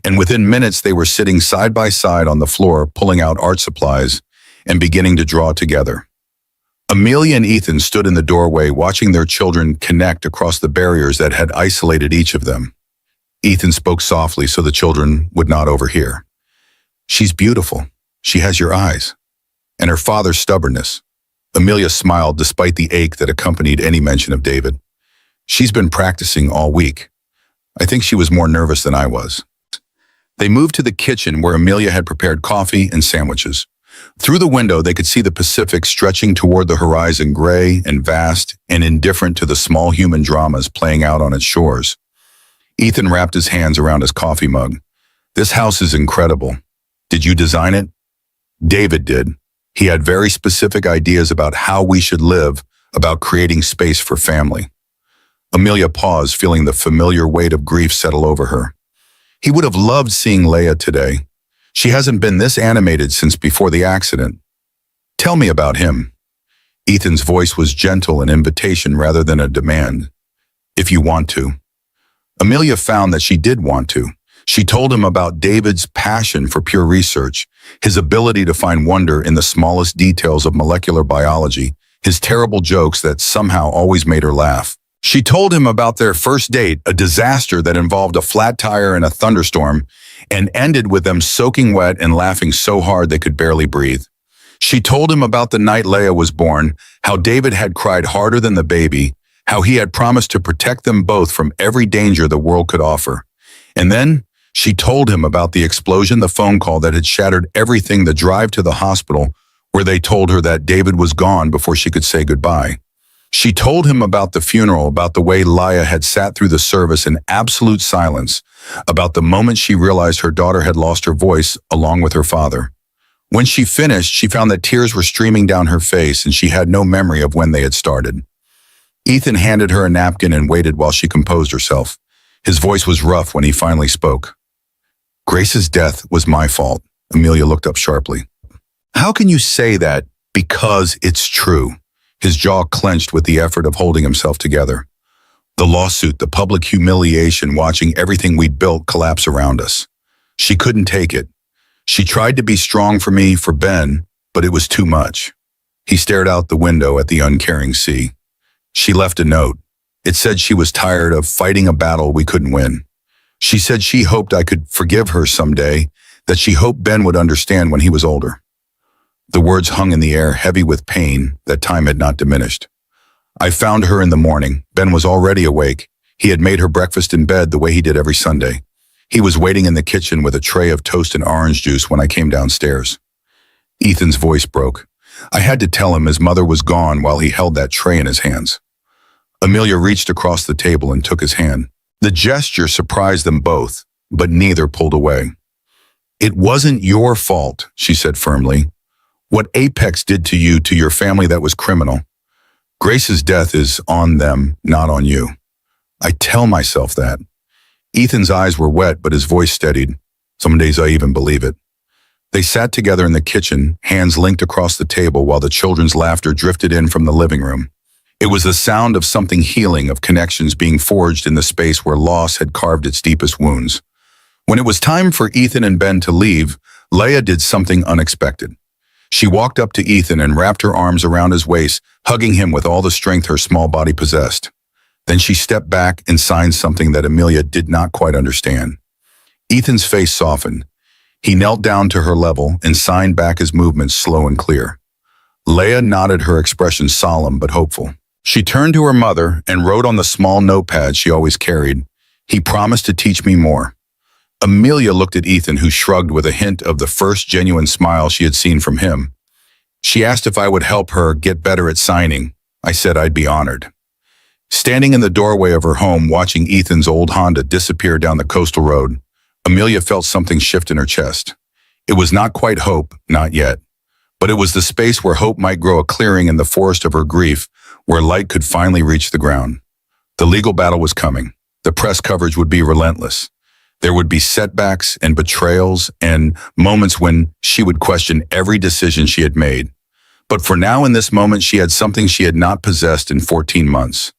and within minutes they were sitting side by side on the floor, pulling out art supplies and beginning to draw together. Amelia and Ethan stood in the doorway, watching their children connect across the barriers that had isolated each of them. Ethan spoke softly so the children would not overhear. "She's beautiful. She has your eyes." And her father's stubbornness. Amelia smiled despite the ache that accompanied any mention of David. "She's been practicing all week. I think she was more nervous than I was." They moved to the kitchen where Amelia had prepared coffee and sandwiches. Through the window, they could see the Pacific stretching toward the horizon, gray and vast and indifferent to the small human dramas playing out on its shores. Ethan wrapped his hands around his coffee mug. "This house is incredible. Did you design it?" David did. He had very specific ideas about how we should live, about creating space for family. Amelia paused, feeling the familiar weight of grief settle over her. He would have loved seeing Leia today. She hasn't been this animated since before the accident. "Tell me about him." Ethan's voice was gentle, an invitation rather than a demand. "If you want to." Amelia found that she did want to. She told him about David's passion for pure research, his ability to find wonder in the smallest details of molecular biology, his terrible jokes that somehow always made her laugh. She told him about their first date, a disaster that involved a flat tire and a thunderstorm, and ended with them soaking wet and laughing so hard they could barely breathe. She told him about the night Leia was born, how David had cried harder than the baby, how he had promised to protect them both from every danger the world could offer. And then she told him about the explosion, the phone call that had shattered everything, the drive to the hospital where they told her that David was gone before she could say goodbye. She told him about the funeral, about the way Leia had sat through the service in absolute silence, about the moment she realized her daughter had lost her voice along with her father. When she finished, she found that tears were streaming down her face and she had no memory of when they had started. Ethan handed her a napkin and waited while she composed herself. His voice was rough when he finally spoke. "Grace's death was my fault." Amelia looked up sharply. "How can you say that? Because it's true." His jaw clenched with the effort of holding himself together. The lawsuit, the public humiliation, watching everything we'd built collapse around us. She couldn't take it. She tried to be strong for me, for Ben, but it was too much. He stared out the window at the uncaring sea. She left a note. It said she was tired of fighting a battle we couldn't win. She said she hoped I could forgive her someday, that she hoped Ben would understand when he was older. The words hung in the air, heavy with pain that time had not diminished. I found her in the morning. Ben was already awake. He had made her breakfast in bed the way he did every Sunday. He was waiting in the kitchen with a tray of toast and orange juice when I came downstairs. Ethan's voice broke. I had to tell him his mother was gone while he held that tray in his hands. Amelia reached across the table and took his hand. The gesture surprised them both, but neither pulled away. "It wasn't your fault," she said firmly. "What Apex did to you, to your family, that was criminal. Grace's death is on them, not on you." I tell myself that. Ethan's eyes were wet, but his voice steadied. Some days I even believe it. They sat together in the kitchen, hands linked across the table while the children's laughter drifted in from the living room. It was the sound of something healing, of connections being forged in the space where loss had carved its deepest wounds. When it was time for Ethan and Ben to leave, Leia did something unexpected. She walked up to Ethan and wrapped her arms around his waist, hugging him with all the strength her small body possessed. Then she stepped back and signed something that Amelia did not quite understand. Ethan's face softened. He knelt down to her level and signed back his movements slow and clear. Leah nodded, her expression solemn but hopeful. She turned to her mother and wrote on the small notepad she always carried, "He promised to teach me more." Amelia looked at Ethan, who shrugged with a hint of the first genuine smile she had seen from him. She asked if I would help her get better at signing. I said I'd be honored. Standing in the doorway of her home, watching Ethan's old Honda disappear down the coastal road, Amelia felt something shift in her chest. It was not quite hope, not yet. But it was the space where hope might grow, a clearing in the forest of her grief, where light could finally reach the ground. The legal battle was coming. The press coverage would be relentless. There would be setbacks and betrayals and moments when she would question every decision she had made. But for now, in this moment, she had something she had not possessed in 14 months.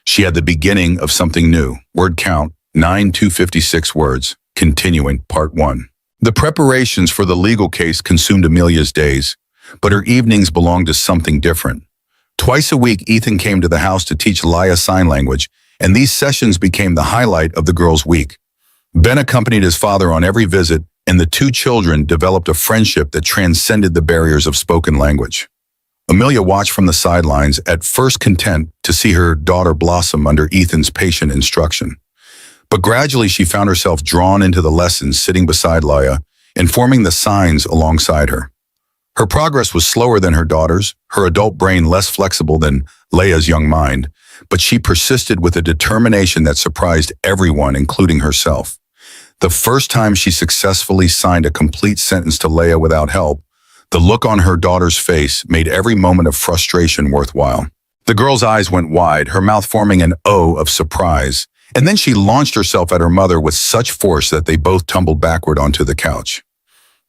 She had the beginning of something new. Word count, 9,256 words. Continuing, part 1. The preparations for the legal case consumed Amelia's days, but her evenings belonged to something different. Twice a week, Ethan came to the house to teach Leah sign language, and these sessions became the highlight of the girl's week. Ben accompanied his father on every visit, and the two children developed a friendship that transcended the barriers of spoken language. Amelia watched from the sidelines, at first content to see her daughter blossom under Ethan's patient instruction. But gradually she found herself drawn into the lessons, sitting beside Leah and forming the signs alongside her. Her progress was slower than her daughter's, her adult brain less flexible than Leah's young mind, but she persisted with a determination that surprised everyone, including herself. The first time she successfully signed a complete sentence to Leah without help, the look on her daughter's face made every moment of frustration worthwhile. The girl's eyes went wide, her mouth forming an O of surprise, and then she launched herself at her mother with such force that they both tumbled backward onto the couch.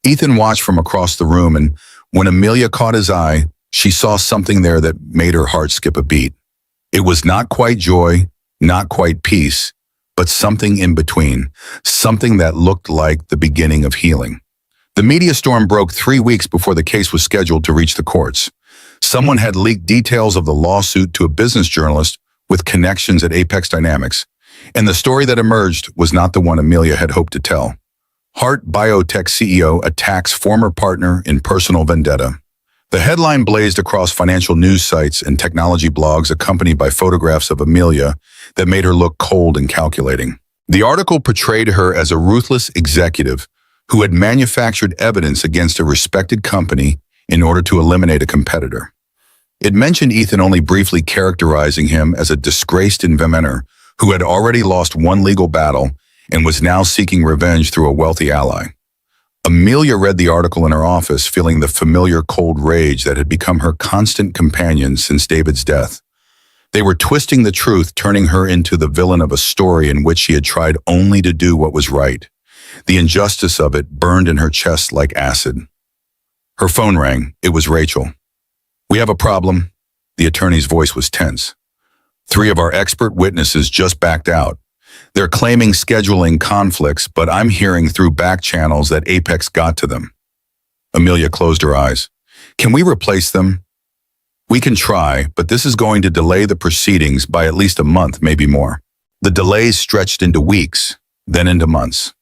Ethan watched from across the room, and when Amelia caught his eye, she saw something there that made her heart skip a beat. It was not quite joy, not quite peace, but something in between, something that looked like the beginning of healing. The media storm broke 3 weeks before the case was scheduled to reach the courts. Someone had leaked details of the lawsuit to a business journalist with connections at Apex Dynamics, and the story that emerged was not the one Amelia had hoped to tell. Heart Biotech CEO attacks former partner in personal vendetta. The headline blazed across financial news sites and technology blogs, accompanied by photographs of Amelia that made her look cold and calculating. The article portrayed her as a ruthless executive who had manufactured evidence against a respected company in order to eliminate a competitor. It mentioned Ethan only briefly, characterizing him as a disgraced inventor who had already lost one legal battle and was now seeking revenge through a wealthy ally. Amelia read the article in her office, feeling the familiar cold rage that had become her constant companion since David's death. They were twisting the truth, turning her into the villain of a story in which she had tried only to do what was right. The injustice of it burned in her chest like acid. Her phone rang. It was Rachel. "We have a problem." The attorney's voice was tense. "3 of our expert witnesses just backed out. They're claiming scheduling conflicts, but I'm hearing through back channels that Apex got to them." Amelia closed her eyes. "Can we replace them?" "We can try, but this is going to delay the proceedings by at least a month, maybe more." The delays stretched into weeks, then into months.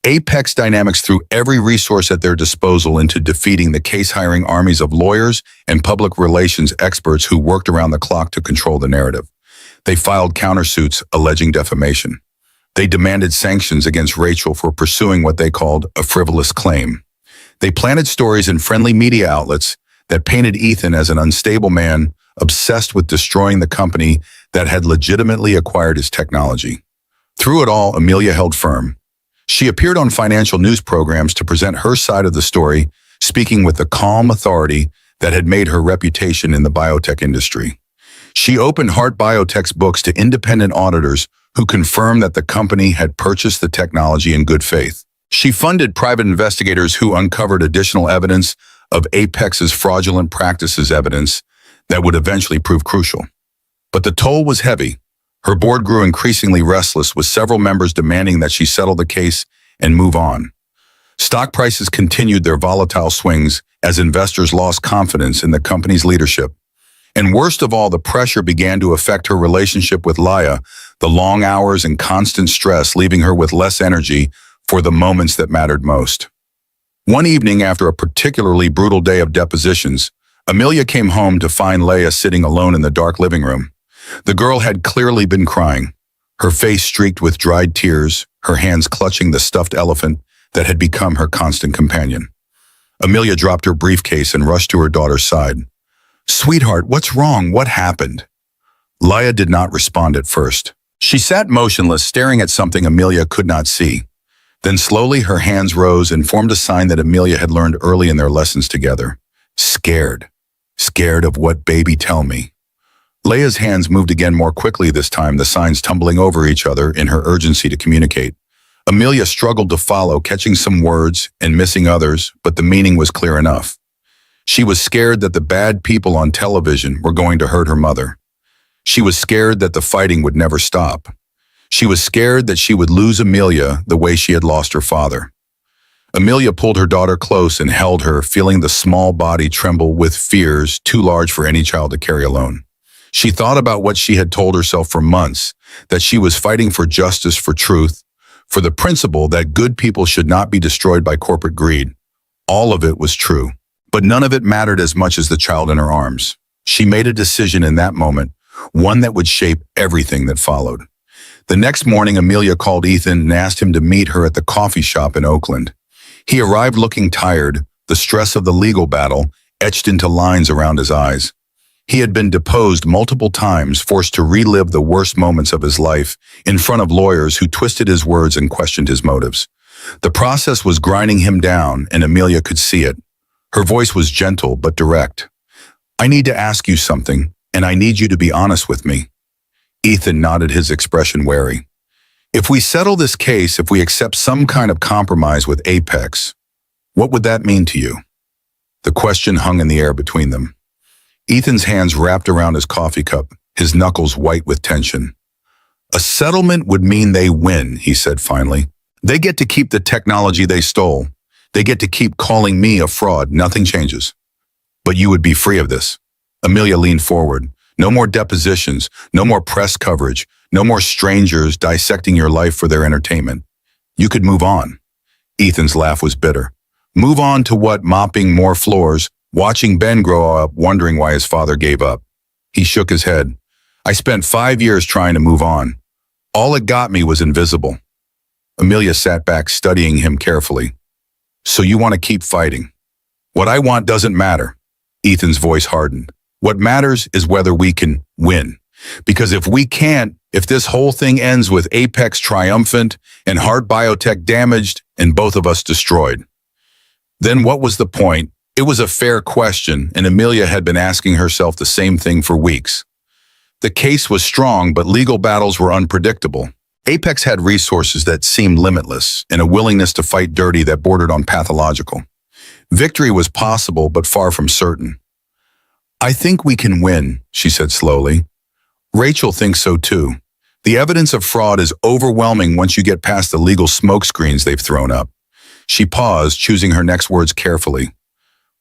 Apex Dynamics threw every resource at their disposal into defeating the case, hiring armies of lawyers and public relations experts who worked around the clock to control the narrative. They filed countersuits alleging defamation. They demanded sanctions against Rachel for pursuing what they called a frivolous claim. They planted stories in friendly media outlets that painted Ethan as an unstable man obsessed with destroying the company that had legitimately acquired his technology. Through it all, Amelia held firm. She appeared on financial news programs to present her side of the story, speaking with the calm authority that had made her reputation in the biotech industry. She opened Heart Biotech's books to independent auditors who confirmed that the company had purchased the technology in good faith. She funded private investigators who uncovered additional evidence of Apex's fraudulent practices, evidence that would eventually prove crucial. But the toll was heavy. Her board grew increasingly restless, with several members demanding that she settle the case and move on. Stock prices continued their volatile swings as investors lost confidence in the company's leadership. And worst of all, the pressure began to affect her relationship with Laya, the long hours and constant stress leaving her with less energy for the moments that mattered most. One evening after a particularly brutal day of depositions, Amelia came home to find Leia sitting alone in the dark living room. The girl had clearly been crying, her face streaked with dried tears, her hands clutching the stuffed elephant that had become her constant companion. Amelia dropped her briefcase and rushed to her daughter's side. "Sweetheart, what's wrong? What happened?" Leia did not respond at first. She sat motionless, staring at something Amelia could not see. Then slowly her hands rose and formed a sign that Amelia had learned early in their lessons together. Scared. Scared of what, baby? Tell me. Leia's hands moved again more quickly this time, the signs tumbling over each other in her urgency to communicate. Amelia struggled to follow, catching some words and missing others, but the meaning was clear enough. She was scared that the bad people on television were going to hurt her mother. She was scared that the fighting would never stop. She was scared that she would lose Amelia the way she had lost her father. Amelia pulled her daughter close and held her, feeling the small body tremble with fears too large for any child to carry alone. She thought about what she had told herself for months, that she was fighting for justice, for truth, for the principle that good people should not be destroyed by corporate greed. All of it was true, but none of it mattered as much as the child in her arms. She made a decision in that moment, one that would shape everything that followed. The next morning, Amelia called Ethan and asked him to meet her at the coffee shop in Oakland. He arrived looking tired, the stress of the legal battle etched into lines around his eyes. He had been deposed multiple times, forced to relive the worst moments of his life in front of lawyers who twisted his words and questioned his motives. The process was grinding him down, and Amelia could see it. Her voice was gentle but direct. "I need to ask you something, and I need you to be honest with me." Ethan nodded, his expression wary. "If we settle this case, if we accept some kind of compromise with Apex, what would that mean to you?" The question hung in the air between them. Ethan's hands wrapped around his coffee cup, his knuckles white with tension. "A settlement would mean they win," he said finally. "They get to keep the technology they stole. They get to keep calling me a fraud. Nothing changes. But you would be free of this." Amelia leaned forward. "No more depositions, no more press coverage, no more strangers dissecting your life for their entertainment. You could move on." Ethan's laugh was bitter. "Move on to what? Mopping more floors, watching Ben grow up, wondering why his father gave up." He shook his head. "I spent 5 years trying to move on. All it got me was invisible." Amelia sat back, studying him carefully. "So you want to keep fighting?" "What I want doesn't matter." Ethan's voice hardened. "What matters is whether we can win. Because if we can't, if this whole thing ends with Apex triumphant and Heart Biotech damaged and both of us destroyed, then what was the point?" It was a fair question, and Amelia had been asking herself the same thing for weeks. The case was strong, but legal battles were unpredictable. Apex had resources that seemed limitless and a willingness to fight dirty that bordered on pathological. Victory was possible, but far from certain. "I think we can win," she said slowly. "Rachel thinks so too. The evidence of fraud is overwhelming once you get past the legal smokescreens they've thrown up." She paused, choosing her next words carefully.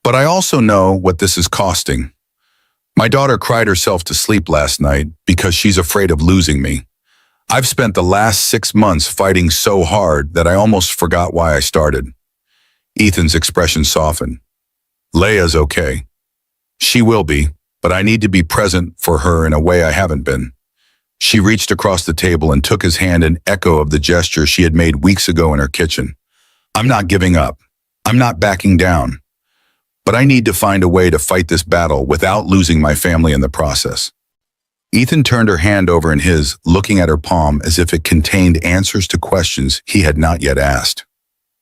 "But I also know what this is costing. My daughter cried herself to sleep last night because she's afraid of losing me. I've spent the last 6 months fighting so hard that I almost forgot why I started." Ethan's expression softened. "Leia's okay. She will be, but I need to be present for her in a way I haven't been." She reached across the table and took his hand, an echo of the gesture she had made weeks ago in her kitchen. "I'm not giving up. I'm not backing down. But I need to find a way to fight this battle without losing my family in the process." Ethan turned her hand over in his, looking at her palm as if it contained answers to questions he had not yet asked.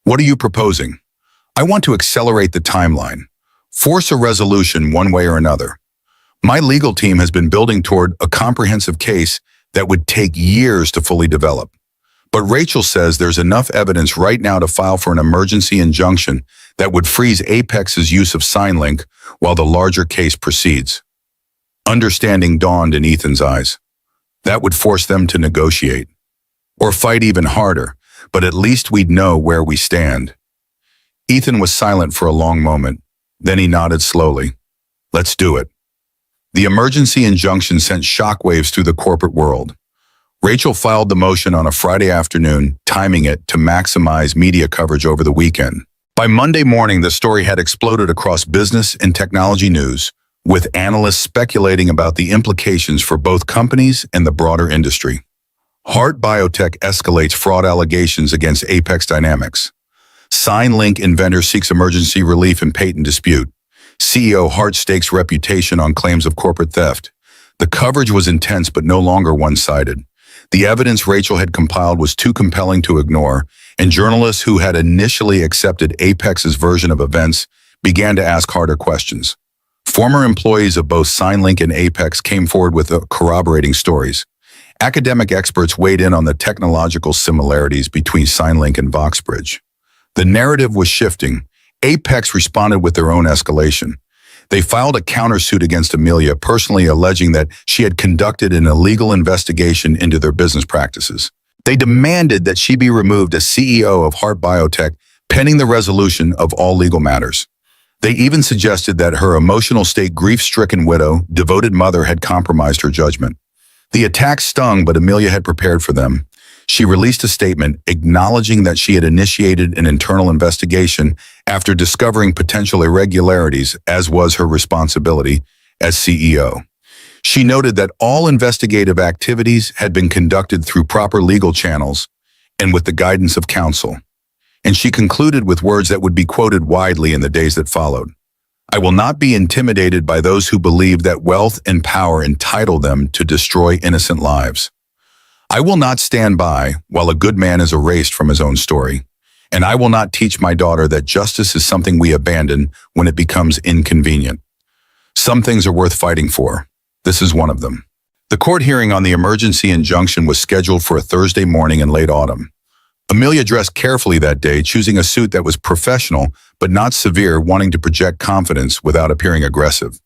"What are you proposing?" "I want to accelerate the timeline, force a resolution one way or another. My legal team has been building toward a comprehensive case that would take years to fully develop. But Rachel says there's enough evidence right now to file for an emergency injunction that would freeze Apex's use of SignLink while the larger case proceeds." Understanding dawned in Ethan's eyes. That would force them to negotiate. Or fight even harder, but at least we'd know where we stand. Ethan was silent for a long moment. Then he nodded slowly. "Let's do it." The emergency injunction sent shockwaves through the corporate world. Rachel filed the motion on a Friday afternoon, timing it to maximize media coverage over the weekend. By Monday morning, the story had exploded across business and technology news, with analysts speculating about the implications for both companies and the broader industry. Hart Biotech escalates fraud allegations against Apex Dynamics. SignLink inventor seeks emergency relief in patent dispute. CEO Hart stakes reputation on claims of corporate theft. The coverage was intense but no longer one-sided. The evidence Rachel had compiled was too compelling to ignore, and journalists who had initially accepted Apex's version of events began to ask harder questions. Former employees of both SignLink and Apex came forward with corroborating stories. Academic experts weighed in on the technological similarities between SignLink and Voxbridge. The narrative was shifting. Apex responded with their own escalation. They filed a countersuit against Amelia, personally alleging that she had conducted an illegal investigation into their business practices. They demanded that she be removed as CEO of Hart Biotech, pending the resolution of all legal matters. They even suggested that her emotional state, grief-stricken widow, devoted mother had compromised her judgment. The attacks stung, but Amelia had prepared for them. She released a statement acknowledging that she had initiated an internal investigation after discovering potential irregularities, as was her responsibility as CEO. She noted that all investigative activities had been conducted through proper legal channels and with the guidance of counsel. And she concluded with words that would be quoted widely in the days that followed. "I will not be intimidated by those who believe that wealth and power entitle them to destroy innocent lives. I will not stand by while a good man is erased from his own story, and I will not teach my daughter that justice is something we abandon when it becomes inconvenient. Some things are worth fighting for. This is one of them." The court hearing on the emergency injunction was scheduled for a Thursday morning in late autumn. Amelia dressed carefully that day, choosing a suit that was professional but not severe, wanting to project confidence without appearing aggressive.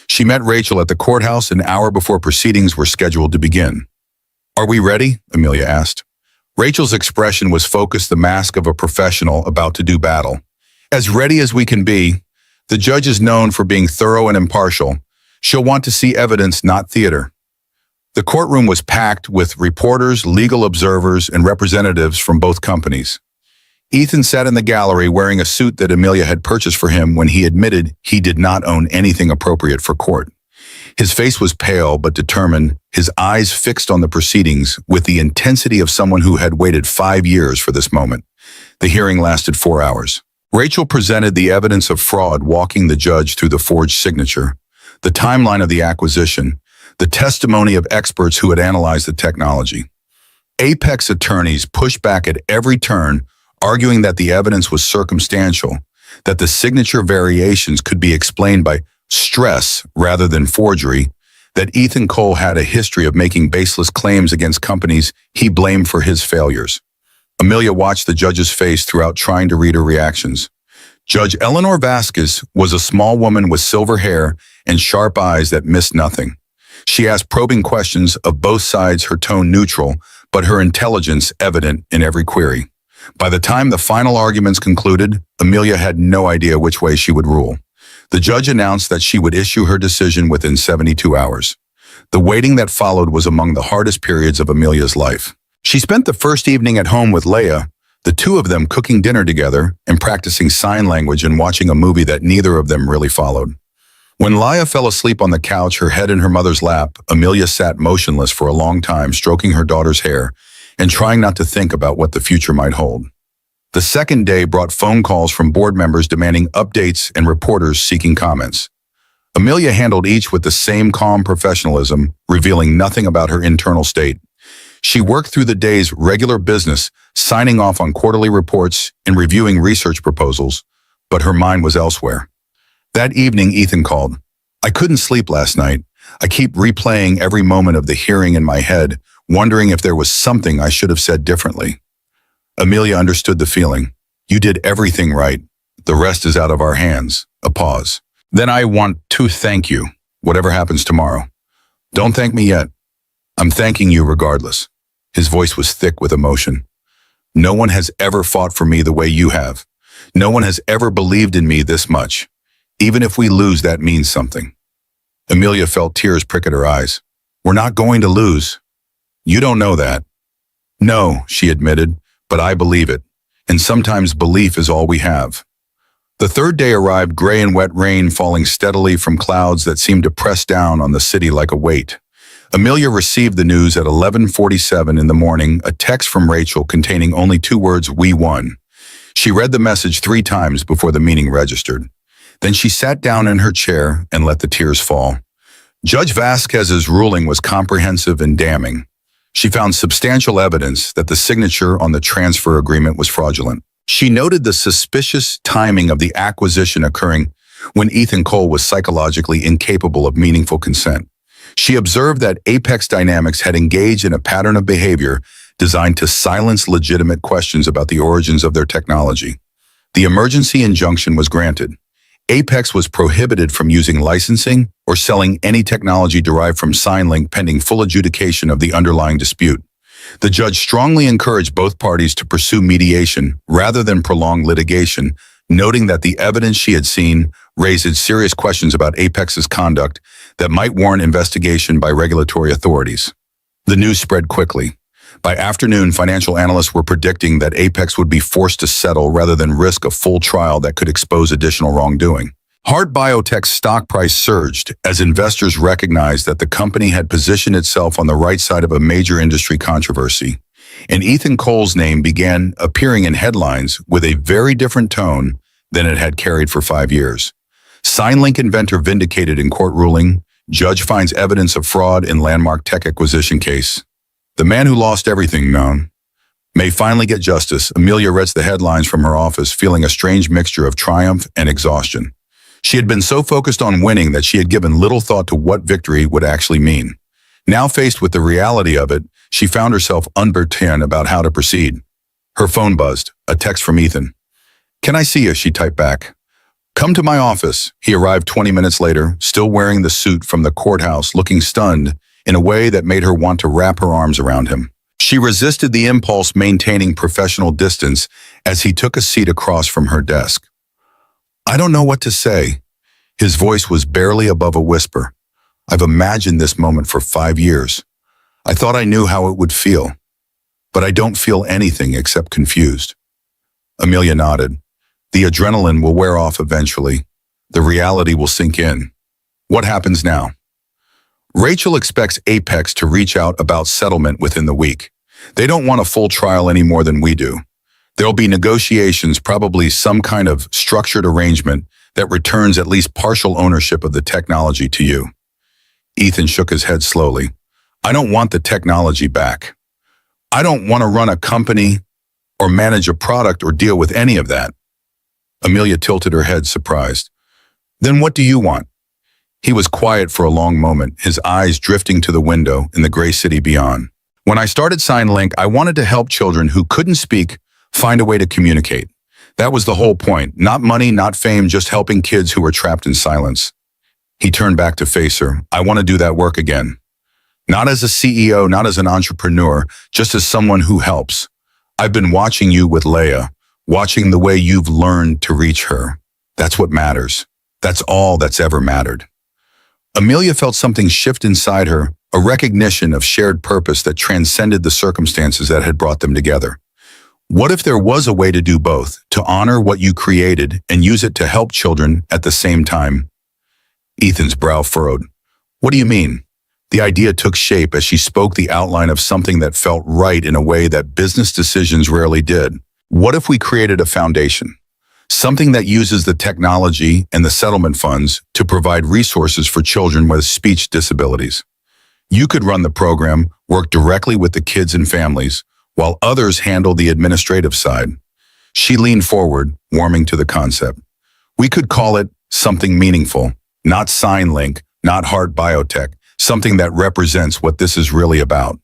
She met Rachel at the courthouse an hour before proceedings were scheduled to begin. "Are we ready?" Amelia asked. Rachel's expression was focused, the mask of a professional about to do battle. "As ready as we can be. The judge is known for being thorough and impartial. She'll want to see evidence, not theater." The courtroom was packed with reporters, legal observers, and representatives from both companies. Ethan sat in the gallery wearing a suit that Amelia had purchased for him when he admitted he did not own anything appropriate for court. His face was pale but determined, his eyes fixed on the proceedings with the intensity of someone who had waited 5 years for this moment. The hearing lasted 4 hours. Rachel presented the evidence of fraud, walking the judge through the forged signature, the timeline of the acquisition, the testimony of experts who had analyzed the technology. Apex attorneys pushed back at every turn, arguing that the evidence was circumstantial, that the signature variations could be explained by stress rather than forgery, that Ethan Cole had a history of making baseless claims against companies he blamed for his failures. Amelia watched the judge's face throughout, trying to read her reactions. Judge Eleanor Vasquez was a small woman with silver hair and sharp eyes that missed nothing. She asked probing questions of both sides, her tone neutral, but her intelligence evident in every query. By the time the final arguments concluded, Amelia had no idea which way she would rule. The judge announced that she would issue her decision within 72 hours. The waiting that followed was among the hardest periods of Amelia's life. She spent the first evening at home with Leah, the two of them cooking dinner together and practicing sign language and watching a movie that neither of them really followed. When Leah fell asleep on the couch, her head in her mother's lap, Amelia sat motionless for a long time, stroking her daughter's hair and trying not to think about what the future might hold. The second day brought phone calls from board members demanding updates and reporters seeking comments. Amelia handled each with the same calm professionalism, revealing nothing about her internal state. She worked through the day's regular business, signing off on quarterly reports and reviewing research proposals, but her mind was elsewhere. That evening, Ethan called. "I couldn't sleep last night. I keep replaying every moment of the hearing in my head, wondering if there was something I should have said differently." Amelia understood the feeling. "You did everything right. The rest is out of our hands." A pause. "Then I want to thank you, whatever happens tomorrow." "Don't thank me yet. I'm thanking you regardless." His voice was thick with emotion. "No one has ever fought for me the way you have. No one has ever believed in me this much. Even if we lose, that means something." Amelia felt tears prick at her eyes. We're not going to lose. You don't know that. No, she admitted, but I believe it. And sometimes belief is all we have. The third day arrived, gray and wet rain falling steadily from clouds that seemed to press down on the city like a weight. Amelia received the news at 11:47 in the morning, a text from Rachel containing only 2 words, "We won." She read the message 3 times before the meaning registered. Then she sat down in her chair and let the tears fall. Judge Vasquez's ruling was comprehensive and damning. She found substantial evidence that the signature on the transfer agreement was fraudulent. She noted the suspicious timing of the acquisition occurring when Ethan Cole was psychologically incapable of meaningful consent. She observed that Apex Dynamics had engaged in a pattern of behavior designed to silence legitimate questions about the origins of their technology. The emergency injunction was granted. Apex was prohibited from using licensing or selling any technology derived from SignLink pending full adjudication of the underlying dispute. The judge strongly encouraged both parties to pursue mediation rather than prolong litigation, noting that the evidence she had seen raised serious questions about Apex's conduct that might warrant investigation by regulatory authorities. The news spread quickly. By afternoon, financial analysts were predicting that Apex would be forced to settle rather than risk a full trial that could expose additional wrongdoing. Heart Biotech's stock price surged as investors recognized that the company had positioned itself on the right side of a major industry controversy, and Ethan Cole's name began appearing in headlines with a very different tone than it had carried for 5 years. SignLink inventor vindicated in court ruling, judge finds evidence of fraud in landmark tech acquisition case. The man who lost everything known may finally get justice. Amelia reads the headlines from her office, feeling a strange mixture of triumph and exhaustion. She had been so focused on winning that she had given little thought to what victory would actually mean. Now faced with the reality of it, she found herself uncertain about how to proceed. Her phone buzzed, a text from Ethan. "Can I see you?" she typed back. "Come to my office." He arrived 20 minutes later, still wearing the suit from the courthouse, looking stunned in a way that made her want to wrap her arms around him. She resisted the impulse, maintaining professional distance as he took a seat across from her desk. "I don't know what to say." His voice was barely above a whisper. "I've imagined this moment for 5 years. I thought I knew how it would feel, but I don't feel anything except confused." Amelia nodded. "The adrenaline will wear off eventually. The reality will sink in. What happens now?" Rachel expects Apex to reach out about settlement within the week. They don't want a full trial any more than we do. There'll be negotiations, probably some kind of structured arrangement that returns at least partial ownership of the technology to you. Ethan shook his head slowly. "I don't want the technology back. I don't want to run a company or manage a product or deal with any of that." Amelia tilted her head, surprised. "Then what do you want?" He was quiet for a long moment, his eyes drifting to the window in the gray city beyond. "When I started SignLink, I wanted to help children who couldn't speak find a way to communicate. That was the whole point. Not money, not fame, just helping kids who were trapped in silence." He turned back to face her. "I want to do that work again. Not as a CEO, not as an entrepreneur, just as someone who helps. I've been watching you with Leia, watching the way you've learned to reach her. That's what matters. That's all that's ever mattered." Amelia felt something shift inside her, a recognition of shared purpose that transcended the circumstances that had brought them together. What if there was a way to do both, to honor what you created and use it to help children at the same time? Ethan's brow furrowed. "What do you mean?" The idea took shape as she spoke the outline of something that felt right in a way that business decisions rarely did. What if we created a foundation? Something that uses the technology and the settlement funds to provide resources for children with speech disabilities. You could run the program, work directly with the kids and families, while others handle the administrative side. She leaned forward, warming to the concept. We could call it something meaningful, not SignLink, not Heart Biotech, something that represents what this is really about.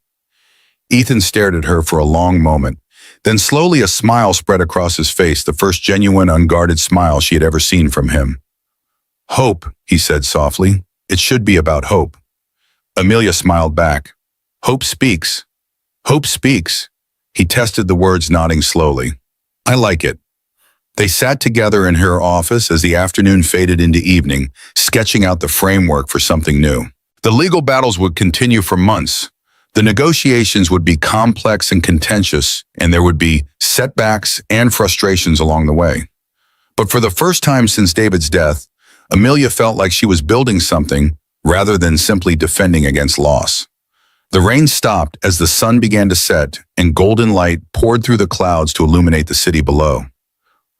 Ethan stared at her for a long moment. Then slowly a smile spread across his face, the first genuine, unguarded smile she had ever seen from him. "Hope," he said softly. "It should be about hope." Amelia smiled back. "Hope speaks. Hope speaks." He tested the words, nodding slowly. "I like it." They sat together in her office as the afternoon faded into evening, sketching out the framework for something new. The legal battles would continue for months. The negotiations would be complex and contentious, and there would be setbacks and frustrations along the way. But for the first time since David's death, Amelia felt like she was building something rather than simply defending against loss. The rain stopped as the sun began to set, and golden light poured through the clouds to illuminate the city below.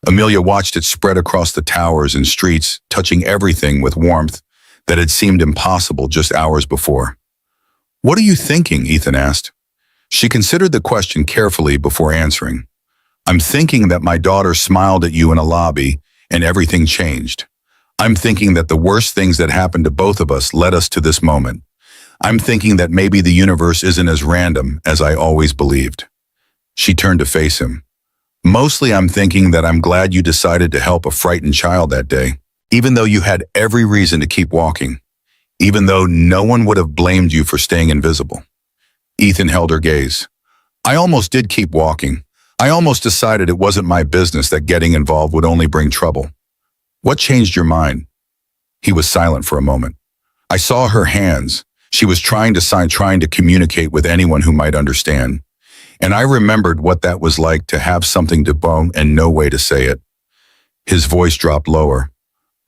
Amelia watched it spread across the towers and streets, touching everything with warmth that had seemed impossible just hours before. "What are you thinking?" Ethan asked. She considered the question carefully before answering. "I'm thinking that my daughter smiled at you in a lobby and everything changed. I'm thinking that the worst things that happened to both of us led us to this moment. I'm thinking that maybe the universe isn't as random as I always believed." She turned to face him. "Mostly I'm thinking that I'm glad you decided to help a frightened child that day, even though you had every reason to keep walking, even though no one would have blamed you for staying invisible." Ethan held her gaze. "I almost did keep walking. I almost decided it wasn't my business, that getting involved would only bring trouble." "What changed your mind?" He was silent for a moment. "I saw her hands. She was trying to communicate with anyone who might understand. And I remembered what that was like, to have something to bone and no way to say it." His voice dropped lower.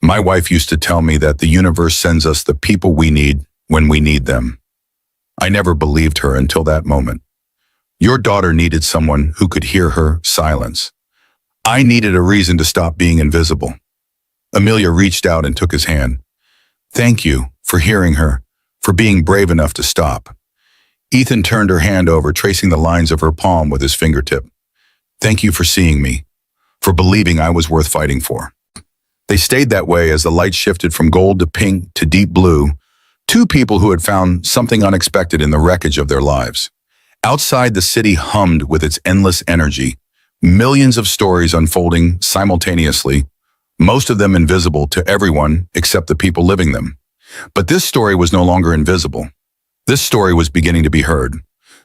"My wife used to tell me that the universe sends us the people we need when we need them. I never believed her until that moment. Your daughter needed someone who could hear her silence. I needed a reason to stop being invisible." Amelia reached out and took his hand. "Thank you for hearing her, for being brave enough to stop." Ethan turned her hand over, tracing the lines of her palm with his fingertip. "Thank you for seeing me, for believing I was worth fighting for." They stayed that way as the light shifted from gold to pink to deep blue, two people who had found something unexpected in the wreckage of their lives. Outside, the city hummed with its endless energy, millions of stories unfolding simultaneously, most of them invisible to everyone except the people living them. But this story was no longer invisible. This story was beginning to be heard.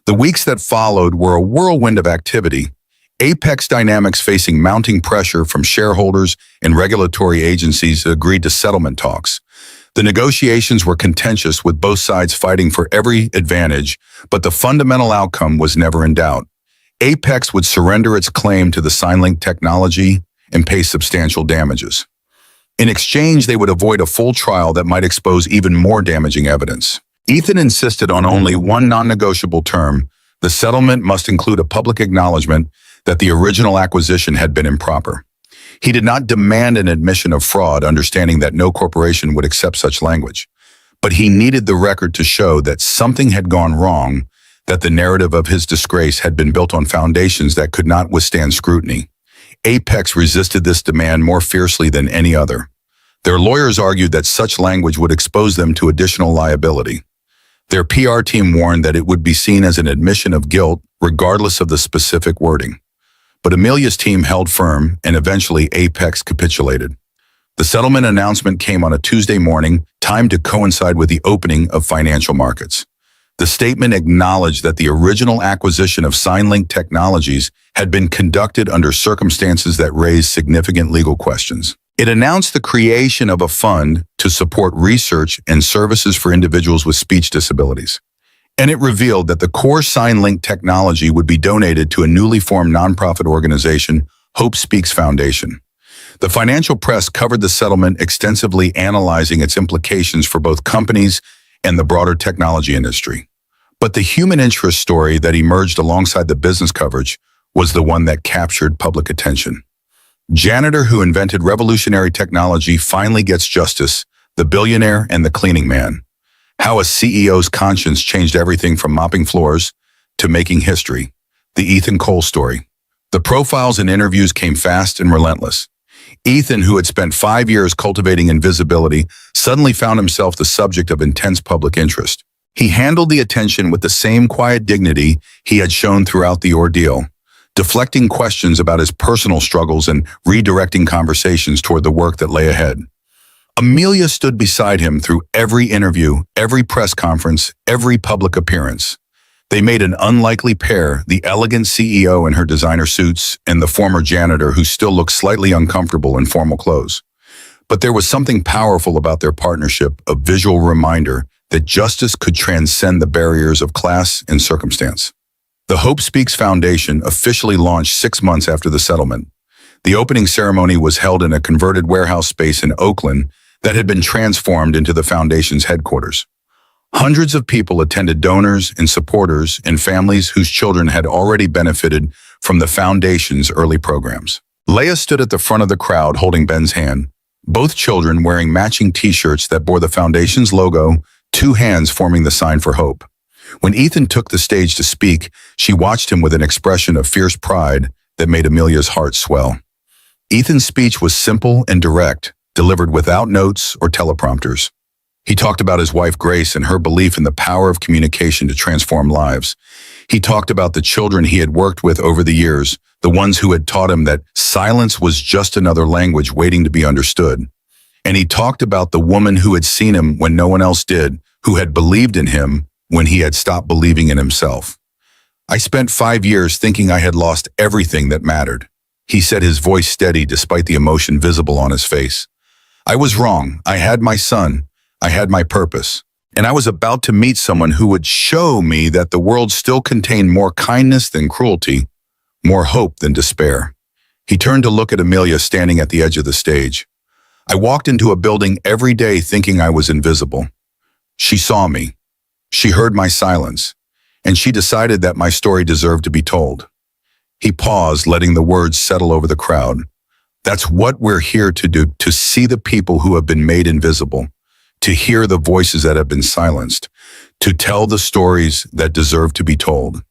The weeks that followed were a whirlwind of activity. Apex Dynamics, facing mounting pressure from shareholders and regulatory agencies, agreed to settlement talks. The negotiations were contentious, with both sides fighting for every advantage, but the fundamental outcome was never in doubt. Apex would surrender its claim to the SignLink technology and pay substantial damages. In exchange, they would avoid a full trial that might expose even more damaging evidence. Ethan insisted on only one non-negotiable term: the settlement must include a public acknowledgement that the original acquisition had been improper. He did not demand an admission of fraud, understanding that no corporation would accept such language. But he needed the record to show that something had gone wrong, that the narrative of his disgrace had been built on foundations that could not withstand scrutiny. Apex resisted this demand more fiercely than any other. Their lawyers argued that such language would expose them to additional liability. Their PR team warned that it would be seen as an admission of guilt, regardless of the specific wording. But Amelia's team held firm, and eventually Apex capitulated. The settlement announcement came on a Tuesday morning, timed to coincide with the opening of financial markets. The statement acknowledged that the original acquisition of SignLink Technologies had been conducted under circumstances that raised significant legal questions. It announced the creation of a fund to support research and services for individuals with speech disabilities. And it revealed that the core SignLink technology would be donated to a newly formed nonprofit organization, Hope Speaks Foundation. The financial press covered the settlement extensively, analyzing its implications for both companies and the broader technology industry. But the human interest story that emerged alongside the business coverage was the one that captured public attention. Janitor who invented revolutionary technology finally gets justice, the billionaire and the cleaning man. How a CEO's conscience changed everything from mopping floors to making history. The Ethan Cole story. The profiles and interviews came fast and relentless. Ethan, who had spent 5 years cultivating invisibility, suddenly found himself the subject of intense public interest. He handled the attention with the same quiet dignity he had shown throughout the ordeal, deflecting questions about his personal struggles and redirecting conversations toward the work that lay ahead. Amelia stood beside him through every interview, every press conference, every public appearance. They made an unlikely pair, the elegant CEO in her designer suits and the former janitor who still looked slightly uncomfortable in formal clothes. But there was something powerful about their partnership, a visual reminder that justice could transcend the barriers of class and circumstance. The Hope Speaks Foundation officially launched 6 months after the settlement. The opening ceremony was held in a converted warehouse space in Oakland that had been transformed into the foundation's headquarters. Hundreds of people attended, donors and supporters and families whose children had already benefited from the foundation's early programs. Leia stood at the front of the crowd holding Ben's hand, both children wearing matching t-shirts that bore the foundation's logo, 2 hands forming the sign for hope. When Ethan took the stage to speak, she watched him with an expression of fierce pride that made Amelia's heart swell. Ethan's speech was simple and direct, delivered without notes or teleprompters. He talked about his wife Grace and her belief in the power of communication to transform lives. He talked about the children he had worked with over the years, the ones who had taught him that silence was just another language waiting to be understood. And he talked about the woman who had seen him when no one else did, who had believed in him when he had stopped believing in himself. I spent 5 years thinking I had lost everything that mattered. He said, his voice steady despite the emotion visible on his face. I was wrong. I had my son. I had my purpose, and I was about to meet someone who would show me that the world still contained more kindness than cruelty, more hope than despair. He turned to look at Amelia standing at the edge of the stage. I walked into a building every day thinking I was invisible. She saw me. She heard my silence, and she decided that my story deserved to be told. He paused, letting the words settle over the crowd. That's what we're here to do, to see the people who have been made invisible, to hear the voices that have been silenced, to tell the stories that deserve to be told.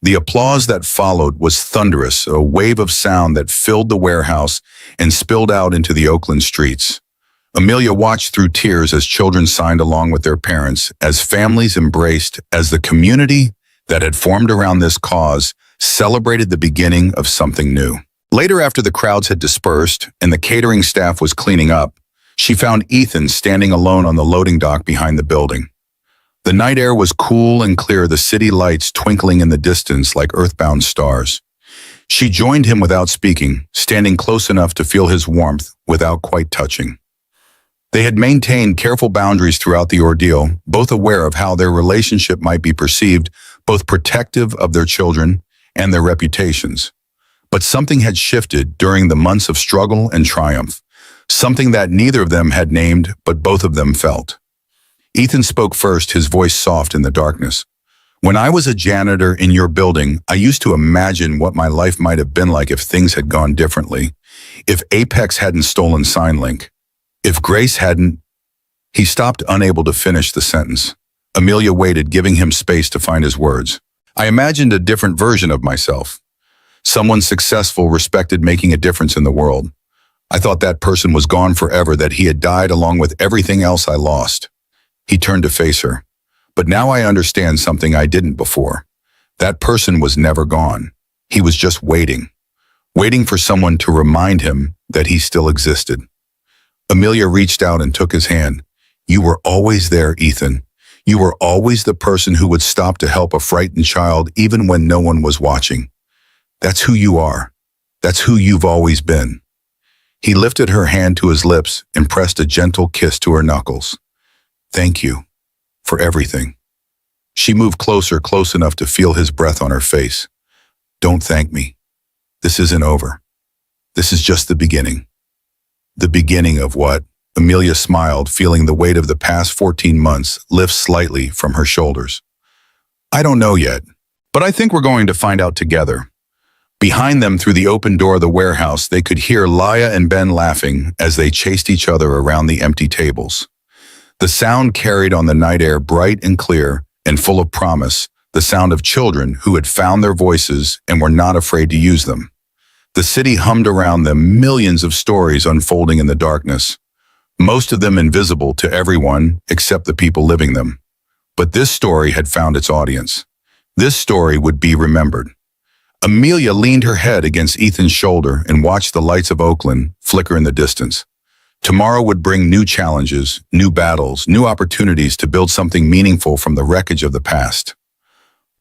The applause that followed was thunderous, a wave of sound that filled the warehouse and spilled out into the Oakland streets. Amelia watched through tears as children signed along with their parents, as families embraced, as the community that had formed around this cause celebrated the beginning of something new. Later, after the crowds had dispersed and the catering staff was cleaning up, she found Ethan standing alone on the loading dock behind the building. The night air was cool and clear, the city lights twinkling in the distance like earthbound stars. She joined him without speaking, standing close enough to feel his warmth without quite touching. They had maintained careful boundaries throughout the ordeal, both aware of how their relationship might be perceived, both protective of their children and their reputations. But something had shifted during the months of struggle and triumph. Something that neither of them had named, but both of them felt. Ethan spoke first, his voice soft in the darkness. When I was a janitor in your building, I used to imagine what my life might have been like if things had gone differently. If Apex hadn't stolen SignLink. If Grace hadn't... He stopped, unable to finish the sentence. Amelia waited, giving him space to find his words. I imagined a different version of myself. Someone successful, respected, making a difference in the world. I thought that person was gone forever, that he had died along with everything else I lost. He turned to face her. But now I understand something I didn't before. That person was never gone. He was just waiting. Waiting for someone to remind him that he still existed. Amelia reached out and took his hand. You were always there, Ethan. You were always the person who would stop to help a frightened child even when no one was watching. That's who you are. That's who you've always been. He lifted her hand to his lips and pressed a gentle kiss to her knuckles. Thank you for everything. She moved closer, close enough to feel his breath on her face. Don't thank me. This isn't over. This is just the beginning. The beginning of what? Amelia smiled, feeling the weight of the past 14 months lift slightly from her shoulders. I don't know yet, but I think we're going to find out together. Behind them, through the open door of the warehouse, they could hear Leia and Ben laughing as they chased each other around the empty tables. The sound carried on the night air, bright and clear and full of promise, the sound of children who had found their voices and were not afraid to use them. The city hummed around them, millions of stories unfolding in the darkness, most of them invisible to everyone except the people living them. But this story had found its audience. This story would be remembered. Amelia leaned her head against Ethan's shoulder and watched the lights of Oakland flicker in the distance. Tomorrow would bring new challenges, new battles, new opportunities to build something meaningful from the wreckage of the past.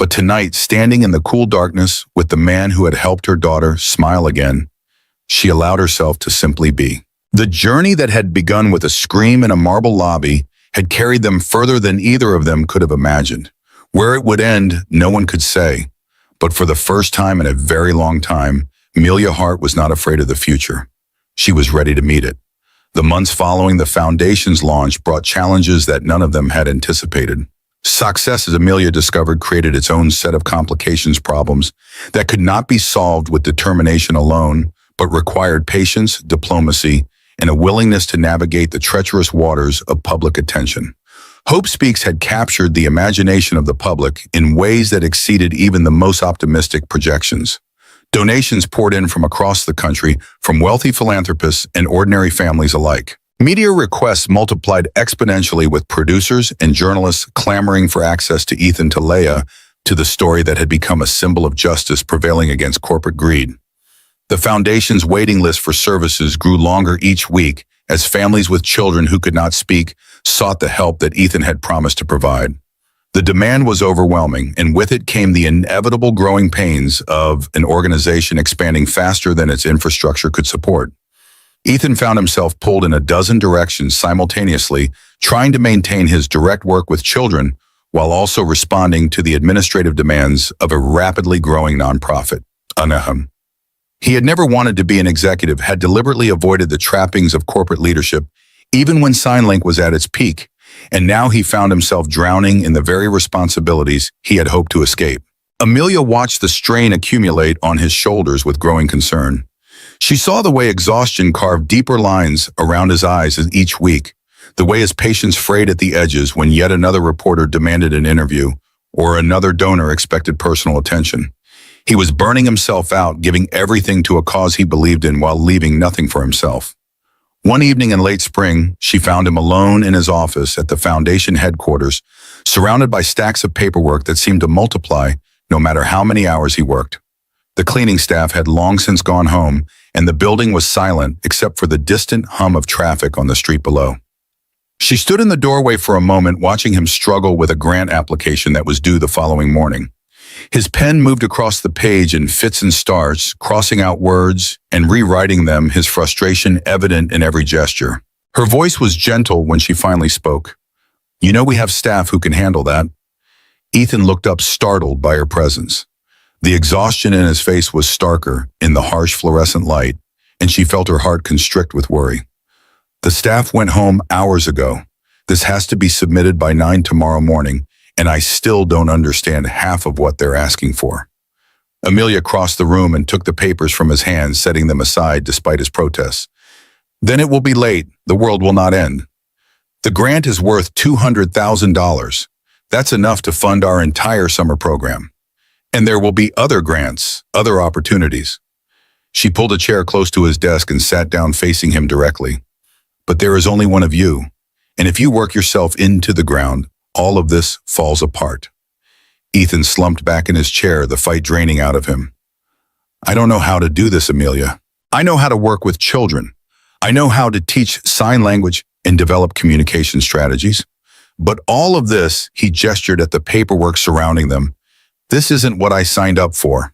But tonight, standing in the cool darkness with the man who had helped her daughter smile again, she allowed herself to simply be. The journey that had begun with a scream in a marble lobby had carried them further than either of them could have imagined. Where it would end, no one could say. But for the first time in a very long time, Amelia Hart was not afraid of the future. She was ready to meet it. The months following the foundation's launch brought challenges that none of them had anticipated. Success, as Amelia discovered, created its own set of problems that could not be solved with determination alone, but required patience, diplomacy, and a willingness to navigate the treacherous waters of public attention. Hope Speaks had captured the imagination of the public in ways that exceeded even the most optimistic projections. Donations poured in from across the country, from wealthy philanthropists and ordinary families alike. Media requests multiplied exponentially, with producers and journalists clamoring for access to Ethan Talea, to the story that had become a symbol of justice prevailing against corporate greed. The foundation's waiting list for services grew longer each week as families with children who could not speak sought the help that Ethan had promised to provide. The demand was overwhelming, and with it came the inevitable growing pains of an organization expanding faster than its infrastructure could support. Ethan found himself pulled in a dozen directions simultaneously, trying to maintain his direct work with children while also responding to the administrative demands of a rapidly growing nonprofit. He had never wanted to be an executive, had deliberately avoided the trappings of corporate leadership, even when SignLink was at its peak, and now he found himself drowning in the very responsibilities he had hoped to escape. Amelia watched the strain accumulate on his shoulders with growing concern. She saw the way exhaustion carved deeper lines around his eyes each week, the way his patience frayed at the edges when yet another reporter demanded an interview or another donor expected personal attention. He was burning himself out, giving everything to a cause he believed in while leaving nothing for himself. One evening in late spring, she found him alone in his office at the foundation headquarters, surrounded by stacks of paperwork that seemed to multiply no matter how many hours he worked. The cleaning staff had long since gone home, and the building was silent except for the distant hum of traffic on the street below. She stood in the doorway for a moment, watching him struggle with a grant application that was due the following morning. His pen moved across the page in fits and starts, crossing out words and rewriting them, his frustration evident in every gesture. Her voice was gentle when she finally spoke. "You know we have staff who can handle that." Ethan looked up, startled by her presence. The exhaustion in his face was starker in the harsh fluorescent light, and she felt her heart constrict with worry. "The staff went home hours ago. This has to be submitted by 9 tomorrow morning, and I still don't understand half of what they're asking for." Amelia crossed the room and took the papers from his hands, setting them aside despite his protests. "Then it will be late. The world will not end. The grant is worth $200,000. That's enough to fund our entire summer program. And there will be other grants, other opportunities." She pulled a chair close to his desk and sat down facing him directly. "But there is only one of you, and if you work yourself into the ground, all of this falls apart." Ethan slumped back in his chair, the fight draining out of him. "I don't know how to do this, Amelia. I know how to work with children. I know how to teach sign language and develop communication strategies. But all of this," he gestured at the paperwork surrounding them, "this isn't what I signed up for."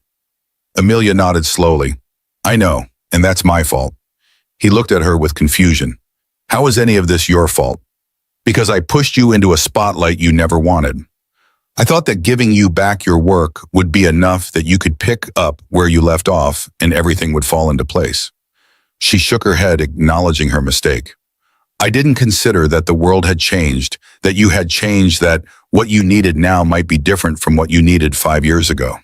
Amelia nodded slowly. "I know, and that's my fault." He looked at her with confusion. "How is any of this your fault?" "Because I pushed you into a spotlight you never wanted. I thought that giving you back your work would be enough, that you could pick up where you left off and everything would fall into place." She shook her head, acknowledging her mistake. "I didn't consider that the world had changed, that you had changed, that what you needed now might be different from what you needed 5 years ago."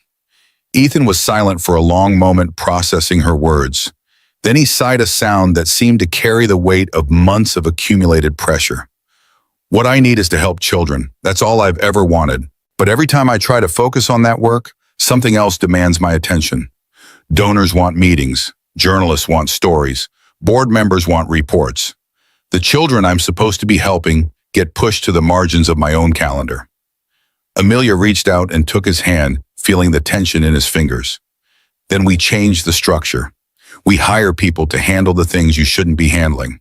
Ethan was silent for a long moment, processing her words. Then he sighed, a sound that seemed to carry the weight of months of accumulated pressure. "What I need is to help children. That's all I've ever wanted. But every time I try to focus on that work, something else demands my attention. Donors want meetings. Journalists want stories. Board members want reports. The children I'm supposed to be helping get pushed to the margins of my own calendar." Amelia reached out and took his hand, feeling the tension in his fingers. "Then we change the structure. We hire people to handle the things you shouldn't be handling.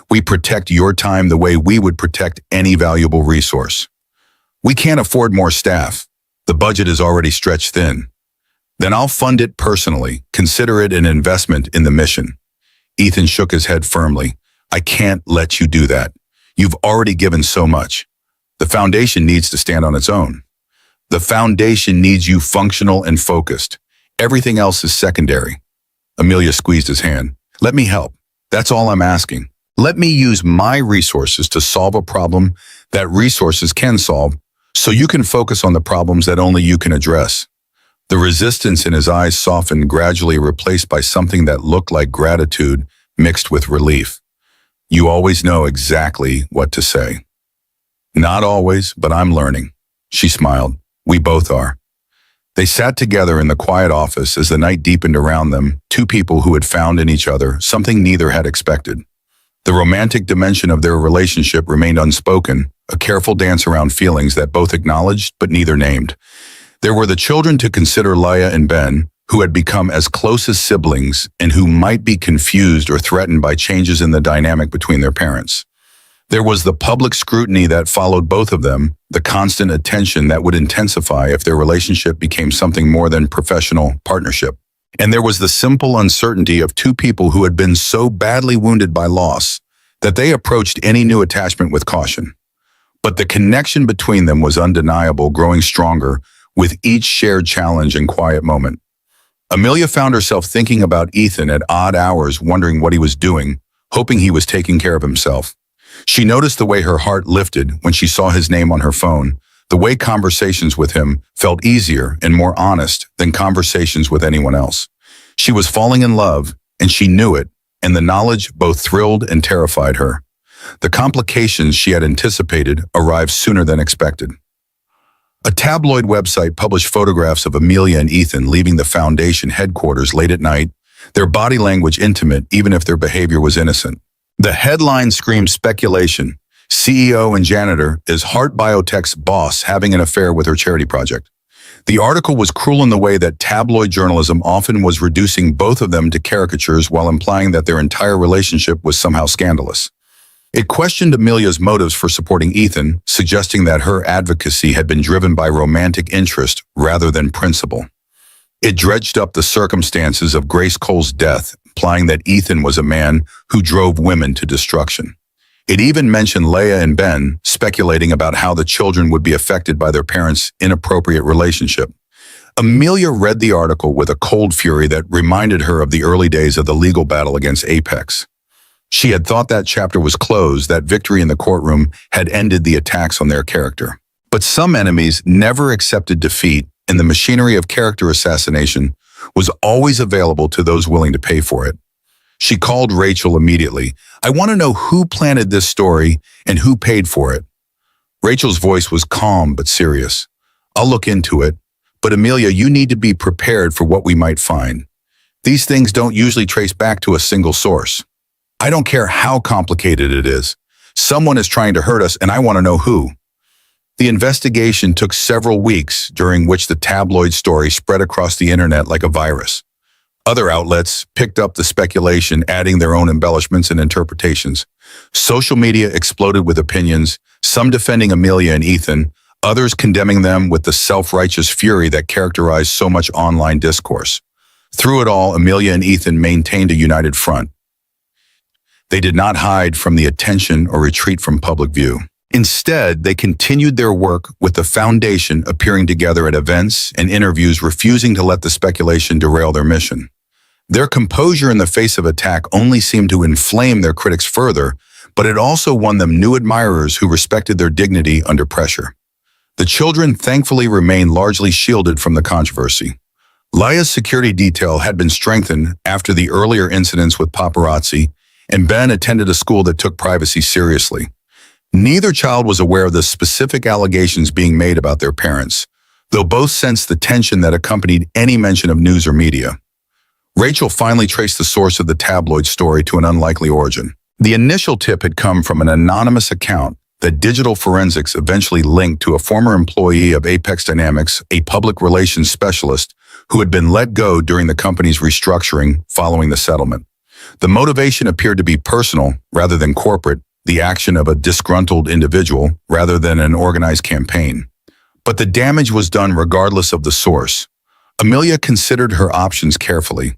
We protect your time the way we would protect any valuable resource. We can't afford more staff. The budget is already stretched thin. Then I'll fund it personally. Consider it an investment in the mission. Ethan shook his head firmly. I can't let you do that. You've already given so much. The foundation needs to stand on its own. The foundation needs you functional and focused. Everything else is secondary. Amelia squeezed his hand. Let me help. That's all I'm asking. Let me use my resources to solve a problem that resources can solve, so you can focus on the problems that only you can address. The resistance in his eyes softened, gradually replaced by something that looked like gratitude mixed with relief. You always know exactly what to say. Not always, but I'm learning. She smiled. We both are. They sat together in the quiet office as the night deepened around them, two people who had found in each other something neither had expected. The romantic dimension of their relationship remained unspoken, a careful dance around feelings that both acknowledged but neither named. There were the children to consider, Leia and Ben, who had become as close as siblings and who might be confused or threatened by changes in the dynamic between their parents. There was the public scrutiny that followed both of them, the constant attention that would intensify if their relationship became something more than professional partnership. And there was the simple uncertainty of two people who had been so badly wounded by loss that they approached any new attachment with caution. But the connection between them was undeniable, growing stronger with each shared challenge and quiet moment. Amelia found herself thinking about Ethan at odd hours, wondering what he was doing, hoping he was taking care of himself. She noticed the way her heart lifted when she saw his name on her phone, the way conversations with him felt easier and more honest than conversations with anyone else. She was falling in love, and she knew it, and the knowledge both thrilled and terrified her. The complications she had anticipated arrived sooner than expected. A tabloid website published photographs of Amelia and Ethan leaving the foundation headquarters late at night, their body language intimate even if their behavior was innocent. The headline screamed speculation. CEO and janitor is Heart Biotech's boss having an affair with her charity project. The article was cruel in the way that tabloid journalism often was, reducing both of them to caricatures while implying that their entire relationship was somehow scandalous. It questioned Amelia's motives for supporting Ethan, suggesting that her advocacy had been driven by romantic interest rather than principle. It dredged up the circumstances of Grace Cole's death, implying that Ethan was a man who drove women to destruction. It even mentioned Leia and Ben, speculating about how the children would be affected by their parents' inappropriate relationship. Amelia read the article with a cold fury that reminded her of the early days of the legal battle against Apex. She had thought that chapter was closed, that victory in the courtroom had ended the attacks on their character. But some enemies never accepted defeat, and the machinery of character assassination was always available to those willing to pay for it. She called Rachel immediately. I want to know who planted this story and who paid for it. Rachel's voice was calm but serious. I'll look into it, but Amelia, you need to be prepared for what we might find. These things don't usually trace back to a single source. I don't care how complicated it is. Someone is trying to hurt us, and I want to know who. The investigation took several weeks, during which the tabloid story spread across the internet like a virus. Other outlets picked up the speculation, adding their own embellishments and interpretations. Social media exploded with opinions, some defending Amelia and Ethan, others condemning them with the self-righteous fury that characterized so much online discourse. Through it all, Amelia and Ethan maintained a united front. They did not hide from the attention or retreat from public view. Instead, they continued their work, with the foundation appearing together at events and interviews, refusing to let the speculation derail their mission. Their composure in the face of attack only seemed to inflame their critics further, but it also won them new admirers who respected their dignity under pressure. The children thankfully remained largely shielded from the controversy. Leia's security detail had been strengthened after the earlier incidents with paparazzi, and Ben attended a school that took privacy seriously. Neither child was aware of the specific allegations being made about their parents, though both sensed the tension that accompanied any mention of news or media. Rachel finally traced the source of the tabloid story to an unlikely origin. The initial tip had come from an anonymous account that digital forensics eventually linked to a former employee of Apex Dynamics, a public relations specialist who had been let go during the company's restructuring following the settlement. The motivation appeared to be personal rather than corporate, the action of a disgruntled individual rather than an organized campaign. But the damage was done regardless of the source. Amelia considered her options carefully.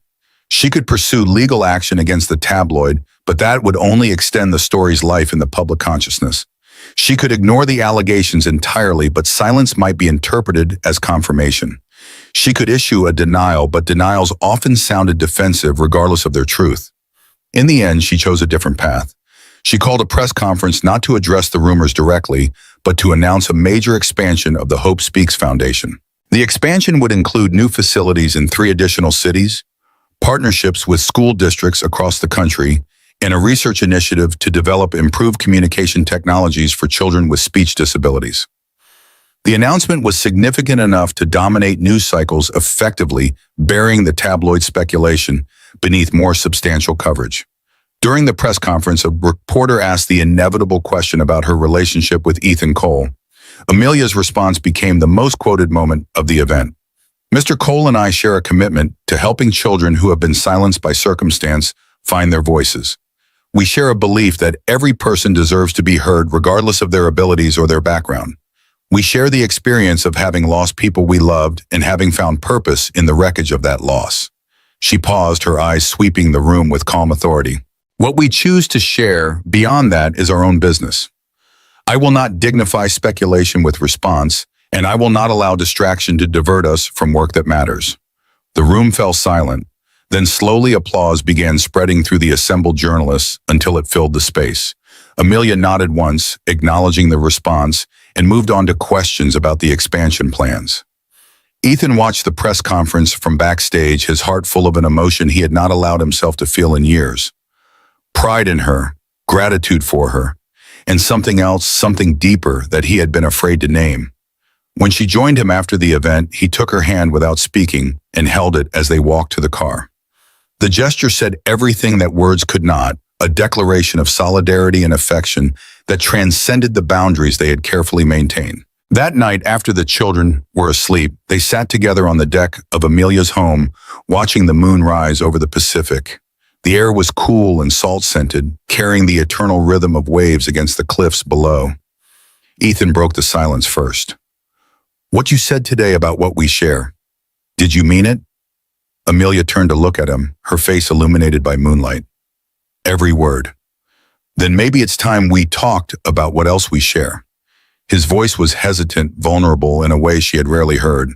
She could pursue legal action against the tabloid, but that would only extend the story's life in the public consciousness. She could ignore the allegations entirely, but silence might be interpreted as confirmation. She could issue a denial, but denials often sounded defensive regardless of their truth. In the end, she chose a different path. She called a press conference not to address the rumors directly, but to announce a major expansion of the Hope Speaks Foundation. The expansion would include new facilities in 3 additional cities, partnerships with school districts across the country, and a research initiative to develop improved communication technologies for children with speech disabilities. The announcement was significant enough to dominate news cycles, effectively burying the tabloid speculation beneath more substantial coverage. During the press conference, a reporter asked the inevitable question about her relationship with Ethan Cole. Amelia's response became the most quoted moment of the event. "Mr. Cole and I share a commitment to helping children who have been silenced by circumstance find their voices. We share a belief that every person deserves to be heard regardless of their abilities or their background. We share the experience of having lost people we loved and having found purpose in the wreckage of that loss." She paused, her eyes sweeping the room with calm authority. "What we choose to share beyond that is our own business. I will not dignify speculation with response, and I will not allow distraction to divert us from work that matters." The room fell silent. Then slowly applause began spreading through the assembled journalists until it filled the space. Amelia nodded once, acknowledging the response, and moved on to questions about the expansion plans. Ethan watched the press conference from backstage, his heart full of an emotion he had not allowed himself to feel in years. Pride in her, gratitude for her, and something else, something deeper that he had been afraid to name. When she joined him after the event, he took her hand without speaking and held it as they walked to the car. The gesture said everything that words could not, a declaration of solidarity and affection that transcended the boundaries they had carefully maintained. That night, after the children were asleep, they sat together on the deck of Amelia's home, watching the moon rise over the Pacific. The air was cool and salt-scented, carrying the eternal rhythm of waves against the cliffs below. Ethan broke the silence first. "What you said today about what we share, did you mean it?" Amelia turned to look at him, her face illuminated by moonlight. "Every word." "Then maybe it's time we talked about what else we share." His voice was hesitant, vulnerable in a way she had rarely heard.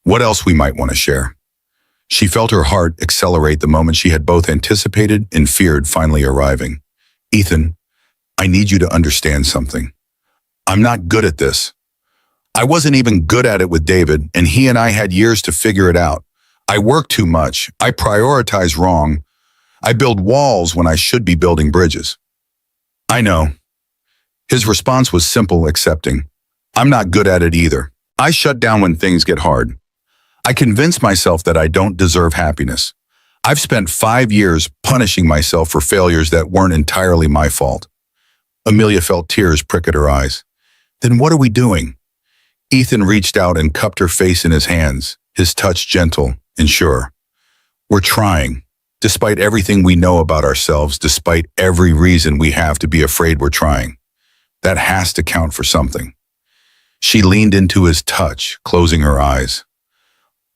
"What else we might want to share?" She felt her heart accelerate the moment she had both anticipated and feared finally arriving. "Ethan, I need you to understand something. I'm not good at this. I wasn't even good at it with David, and he and I had years to figure it out. I work too much. I prioritize wrong. I build walls when I should be building bridges." "I know." His response was simple, accepting. "I'm not good at it either. I shut down when things get hard. I convince myself that I don't deserve happiness. I've spent 5 years punishing myself for failures that weren't entirely my fault." Amelia felt tears prick at her eyes. "Then what are we doing?" Ethan reached out and cupped her face in his hands, his touch gentle and sure. "We're trying, despite everything we know about ourselves, despite every reason we have to be afraid we're trying. That has to count for something." She leaned into his touch, closing her eyes.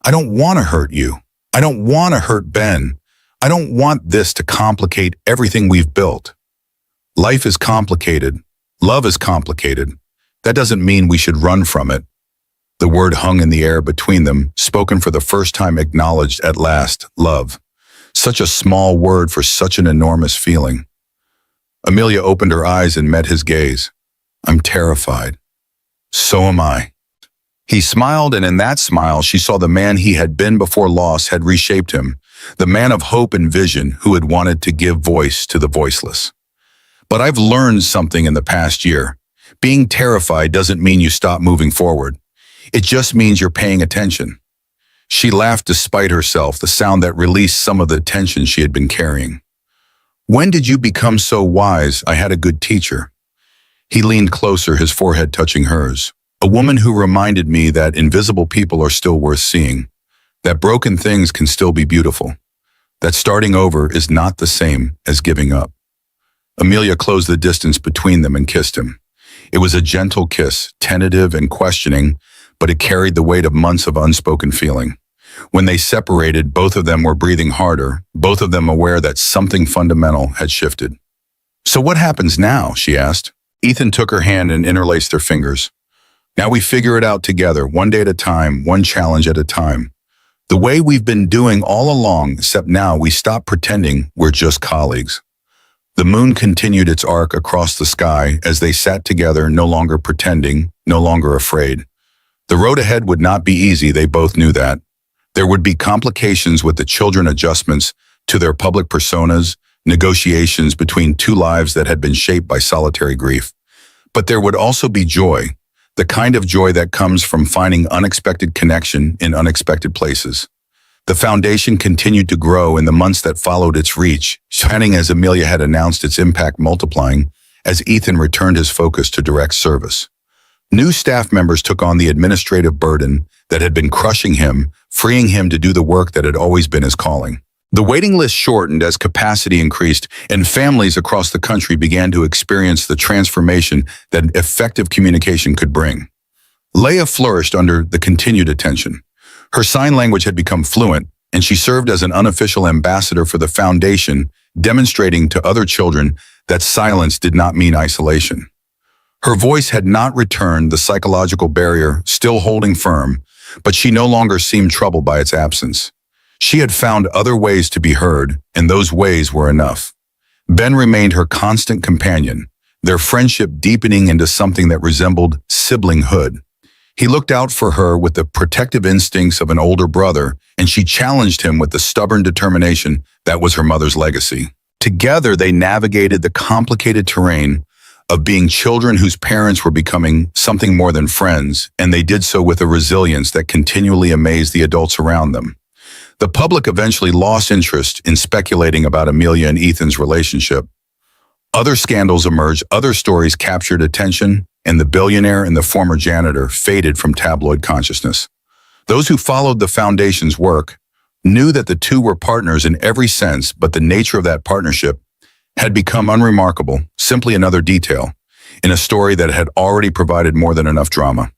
"I don't want to hurt you. I don't want to hurt Ben. I don't want this to complicate everything we've built. Life is complicated. Love is complicated. That doesn't mean we should run from it." The word hung in the air between them, spoken for the first time, acknowledged at last, love. Such a small word for such an enormous feeling. Amelia opened her eyes and met his gaze. "I'm terrified." "So am I." He smiled, and in that smile she saw the man he had been before loss had reshaped him, the man of hope and vision who had wanted to give voice to the voiceless. "But I've learned something in the past year. Being terrified doesn't mean you stop moving forward. It just means you're paying attention." She laughed despite herself, the sound that released some of the tension she had been carrying. "When did you become so wise? I had a good teacher." He leaned closer, his forehead touching hers. "A woman who reminded me that invisible people are still worth seeing, that broken things can still be beautiful, that starting over is not the same as giving up." Amelia closed the distance between them and kissed him. It was a gentle kiss, tentative and questioning, but it carried the weight of months of unspoken feeling. When they separated, both of them were breathing harder, both of them aware that something fundamental had shifted. "So what happens now?" she asked. Ethan took her hand and interlaced their fingers. "Now we figure it out together, one day at a time, one challenge at a time. The way we've been doing all along, except now we stop pretending we're just colleagues." The moon continued its arc across the sky as they sat together, no longer pretending, no longer afraid. The road ahead would not be easy, they both knew that. There would be complications with the children, adjustments to their public personas, negotiations between two lives that had been shaped by solitary grief. But there would also be joy, the kind of joy that comes from finding unexpected connection in unexpected places. The foundation continued to grow in the months that followed its reach, shining as Amelia had announced, its impact multiplying as Ethan returned his focus to direct service. New staff members took on the administrative burden that had been crushing him, freeing him to do the work that had always been his calling. The waiting list shortened as capacity increased, and families across the country began to experience the transformation that effective communication could bring. Leia flourished under the continued attention. Her sign language had become fluent, and she served as an unofficial ambassador for the foundation, demonstrating to other children that silence did not mean isolation. Her voice had not returned, the psychological barrier still holding firm, but she no longer seemed troubled by its absence. She had found other ways to be heard, and those ways were enough. Ben remained her constant companion, their friendship deepening into something that resembled siblinghood. He looked out for her with the protective instincts of an older brother, and she challenged him with the stubborn determination that was her mother's legacy. Together, they navigated the complicated terrain of being children whose parents were becoming something more than friends, and they did so with a resilience that continually amazed the adults around them. The public eventually lost interest in speculating about Amelia and Ethan's relationship. Other scandals emerged, other stories captured attention, and the billionaire and the former janitor faded from tabloid consciousness. Those who followed the foundation's work knew that the two were partners in every sense, but the nature of that partnership had become unremarkable, simply another detail, in a story that had already provided more than enough drama.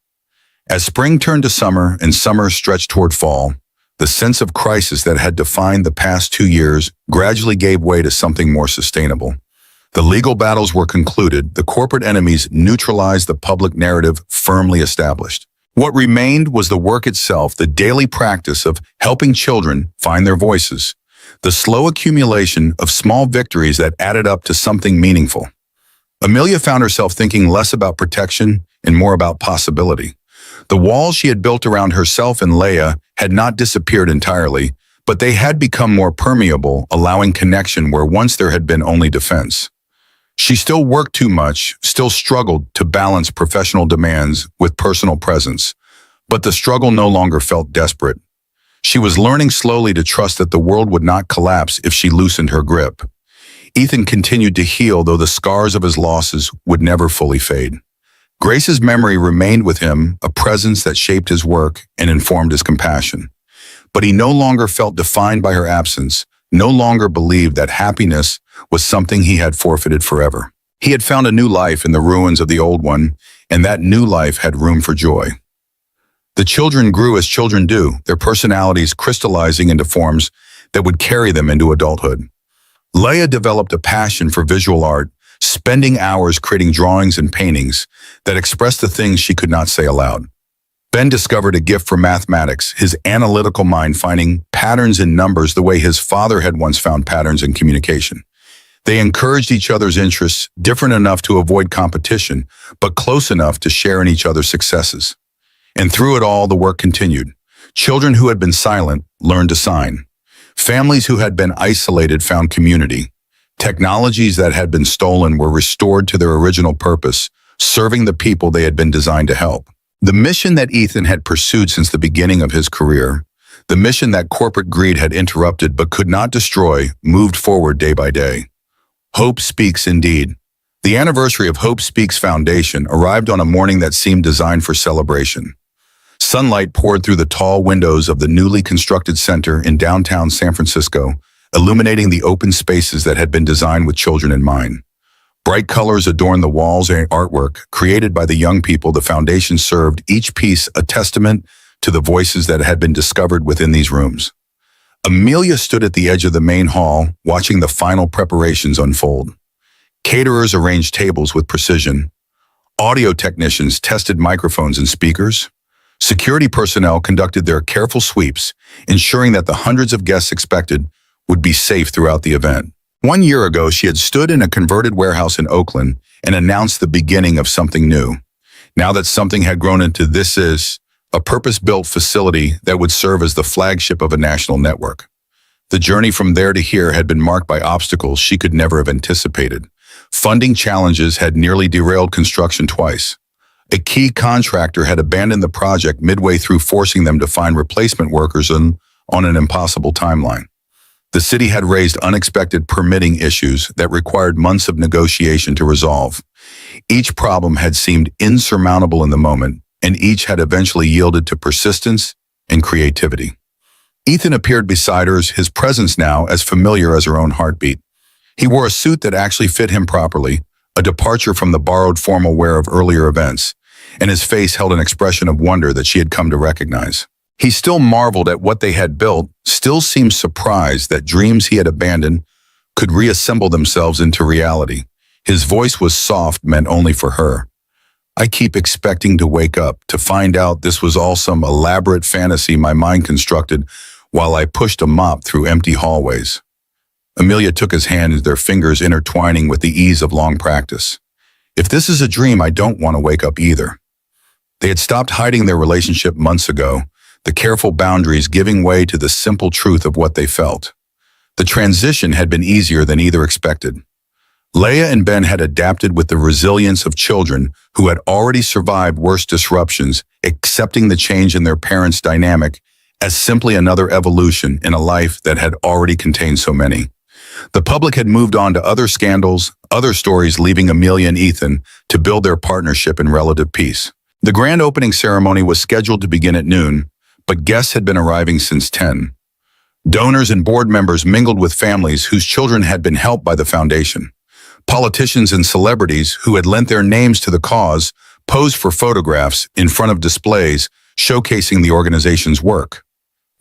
As spring turned to summer and summer stretched toward fall, the sense of crisis that had defined the past 2 years gradually gave way to something more sustainable. The legal battles were concluded, the corporate enemies neutralized, the public narrative firmly established. What remained was the work itself, the daily practice of helping children find their voices, the slow accumulation of small victories that added up to something meaningful. Amelia found herself thinking less about protection and more about possibility. The walls she had built around herself and Leia had not disappeared entirely, but they had become more permeable, allowing connection where once there had been only defense. She still worked too much, still struggled to balance professional demands with personal presence, but the struggle no longer felt desperate. She was learning slowly to trust that the world would not collapse if she loosened her grip. Ethan continued to heal, though the scars of his losses would never fully fade. Grace's memory remained with him, a presence that shaped his work and informed his compassion. But he no longer felt defined by her absence, no longer believed that happiness was something he had forfeited forever. He had found a new life in the ruins of the old one, and that new life had room for joy. The children grew as children do, their personalities crystallizing into forms that would carry them into adulthood. Leia developed a passion for visual art, spending hours creating drawings and paintings that expressed the things she could not say aloud. Ben discovered a gift for mathematics, his analytical mind finding patterns in numbers the way his father had once found patterns in communication. They encouraged each other's interests, different enough to avoid competition, but close enough to share in each other's successes. And through it all, the work continued. Children who had been silent learned to sign. Families who had been isolated found community. Technologies that had been stolen were restored to their original purpose, serving the people they had been designed to help. The mission that Ethan had pursued since the beginning of his career, the mission that corporate greed had interrupted but could not destroy, moved forward day by day. Hope Speaks indeed. The anniversary of Hope Speaks Foundation arrived on a morning that seemed designed for celebration. Sunlight poured through the tall windows of the newly constructed center in downtown San Francisco, illuminating the open spaces that had been designed with children in mind. Bright colors adorned the walls and artwork created by the young people. The foundation served each piece a testament to the voices that had been discovered within these rooms. Amelia stood at the edge of the main hall, watching the final preparations unfold. Caterers arranged tables with precision. Audio technicians tested microphones and speakers. Security personnel conducted their careful sweeps, ensuring that the hundreds of guests expected would be safe throughout the event. 1 year ago, she had stood in a converted warehouse in Oakland and announced the beginning of something new. Now that something had grown into this is a purpose-built facility that would serve as the flagship of a national network. The journey from there to here had been marked by obstacles she could never have anticipated. Funding challenges had nearly derailed construction twice. A key contractor had abandoned the project midway through, forcing them to find replacement workers on an impossible timeline. The city had raised unexpected permitting issues that required months of negotiation to resolve. Each problem had seemed insurmountable in the moment, and each had eventually yielded to persistence and creativity. Ethan appeared beside her, his presence now as familiar as her own heartbeat. He wore a suit that actually fit him properly, a departure from the borrowed formal wear of earlier events, and his face held an expression of wonder that she had come to recognize. He still marveled at what they had built, still seemed surprised that dreams he had abandoned could reassemble themselves into reality. His voice was soft, meant only for her. I keep expecting to wake up, to find out this was all some elaborate fantasy my mind constructed while I pushed a mop through empty hallways. Amelia took his hand, their fingers intertwining with the ease of long practice. If this is a dream, I don't want to wake up either. They had stopped hiding their relationship months ago, the careful boundaries giving way to the simple truth of what they felt. The transition had been easier than either expected. Leia and Ben had adapted with the resilience of children who had already survived worse disruptions, accepting the change in their parents' dynamic as simply another evolution in a life that had already contained so many. The public had moved on to other scandals, other stories, leaving Amelia and Ethan to build their partnership in relative peace. The grand opening ceremony was scheduled to begin at noon, but guests had been arriving since 10. Donors and board members mingled with families whose children had been helped by the foundation. Politicians and celebrities who had lent their names to the cause posed for photographs in front of displays showcasing the organization's work.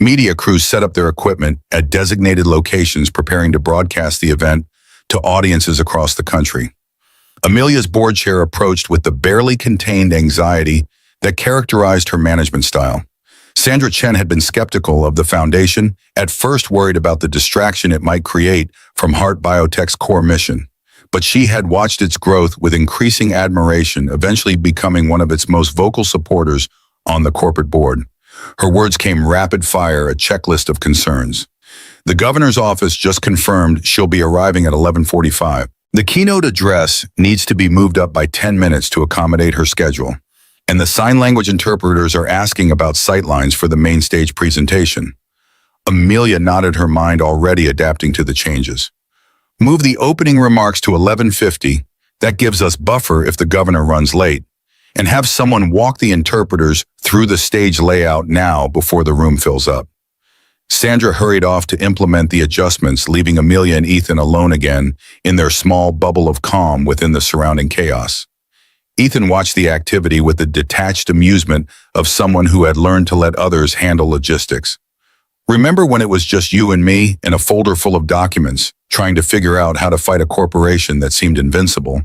Media crews set up their equipment at designated locations, preparing to broadcast the event to audiences across the country. Amelia's board chair approached with the barely contained anxiety that characterized her management style. Sandra Chen had been skeptical of the foundation, at first worried about the distraction it might create from Heart Biotech's core mission. But she had watched its growth with increasing admiration, eventually becoming one of its most vocal supporters on the corporate board. Her words came rapid fire, a checklist of concerns. The governor's office just confirmed she'll be arriving at 11:45. The keynote address needs to be moved up by 10 minutes to accommodate her schedule, and the sign language interpreters are asking about sightlines for the main stage presentation. Amelia nodded, her mind already adapting to the changes. Move the opening remarks to 11:50, that gives us buffer if the governor runs late, and have someone walk the interpreters through the stage layout now before the room fills up. Sandra hurried off to implement the adjustments, leaving Amelia and Ethan alone again in their small bubble of calm within the surrounding chaos. Ethan watched the activity with the detached amusement of someone who had learned to let others handle logistics. Remember when it was just you and me in a folder full of documents, trying to figure out how to fight a corporation that seemed invincible?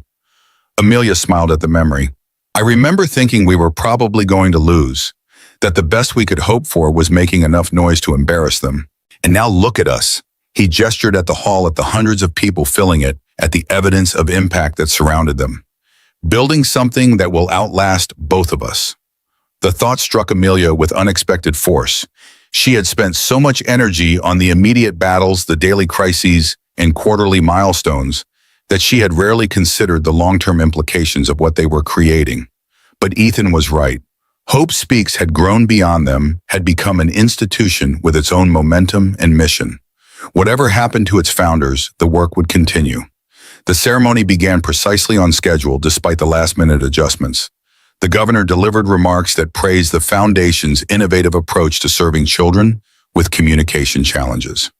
Amelia smiled at the memory. I remember thinking we were probably going to lose, that the best we could hope for was making enough noise to embarrass them. And now look at us. He gestured at the hall, at the hundreds of people filling it, at the evidence of impact that surrounded them. Building something that will outlast both of us. The thought struck Amelia with unexpected force. She had spent so much energy on the immediate battles, the daily crises, and quarterly milestones, that she had rarely considered the long-term implications of what they were creating. But Ethan was right. Hope Speaks had grown beyond them, had become an institution with its own momentum and mission. Whatever happened to its founders, the work would continue. The ceremony began precisely on schedule despite the last-minute adjustments. The governor delivered remarks that praised the foundation's innovative approach to serving children with communication challenges.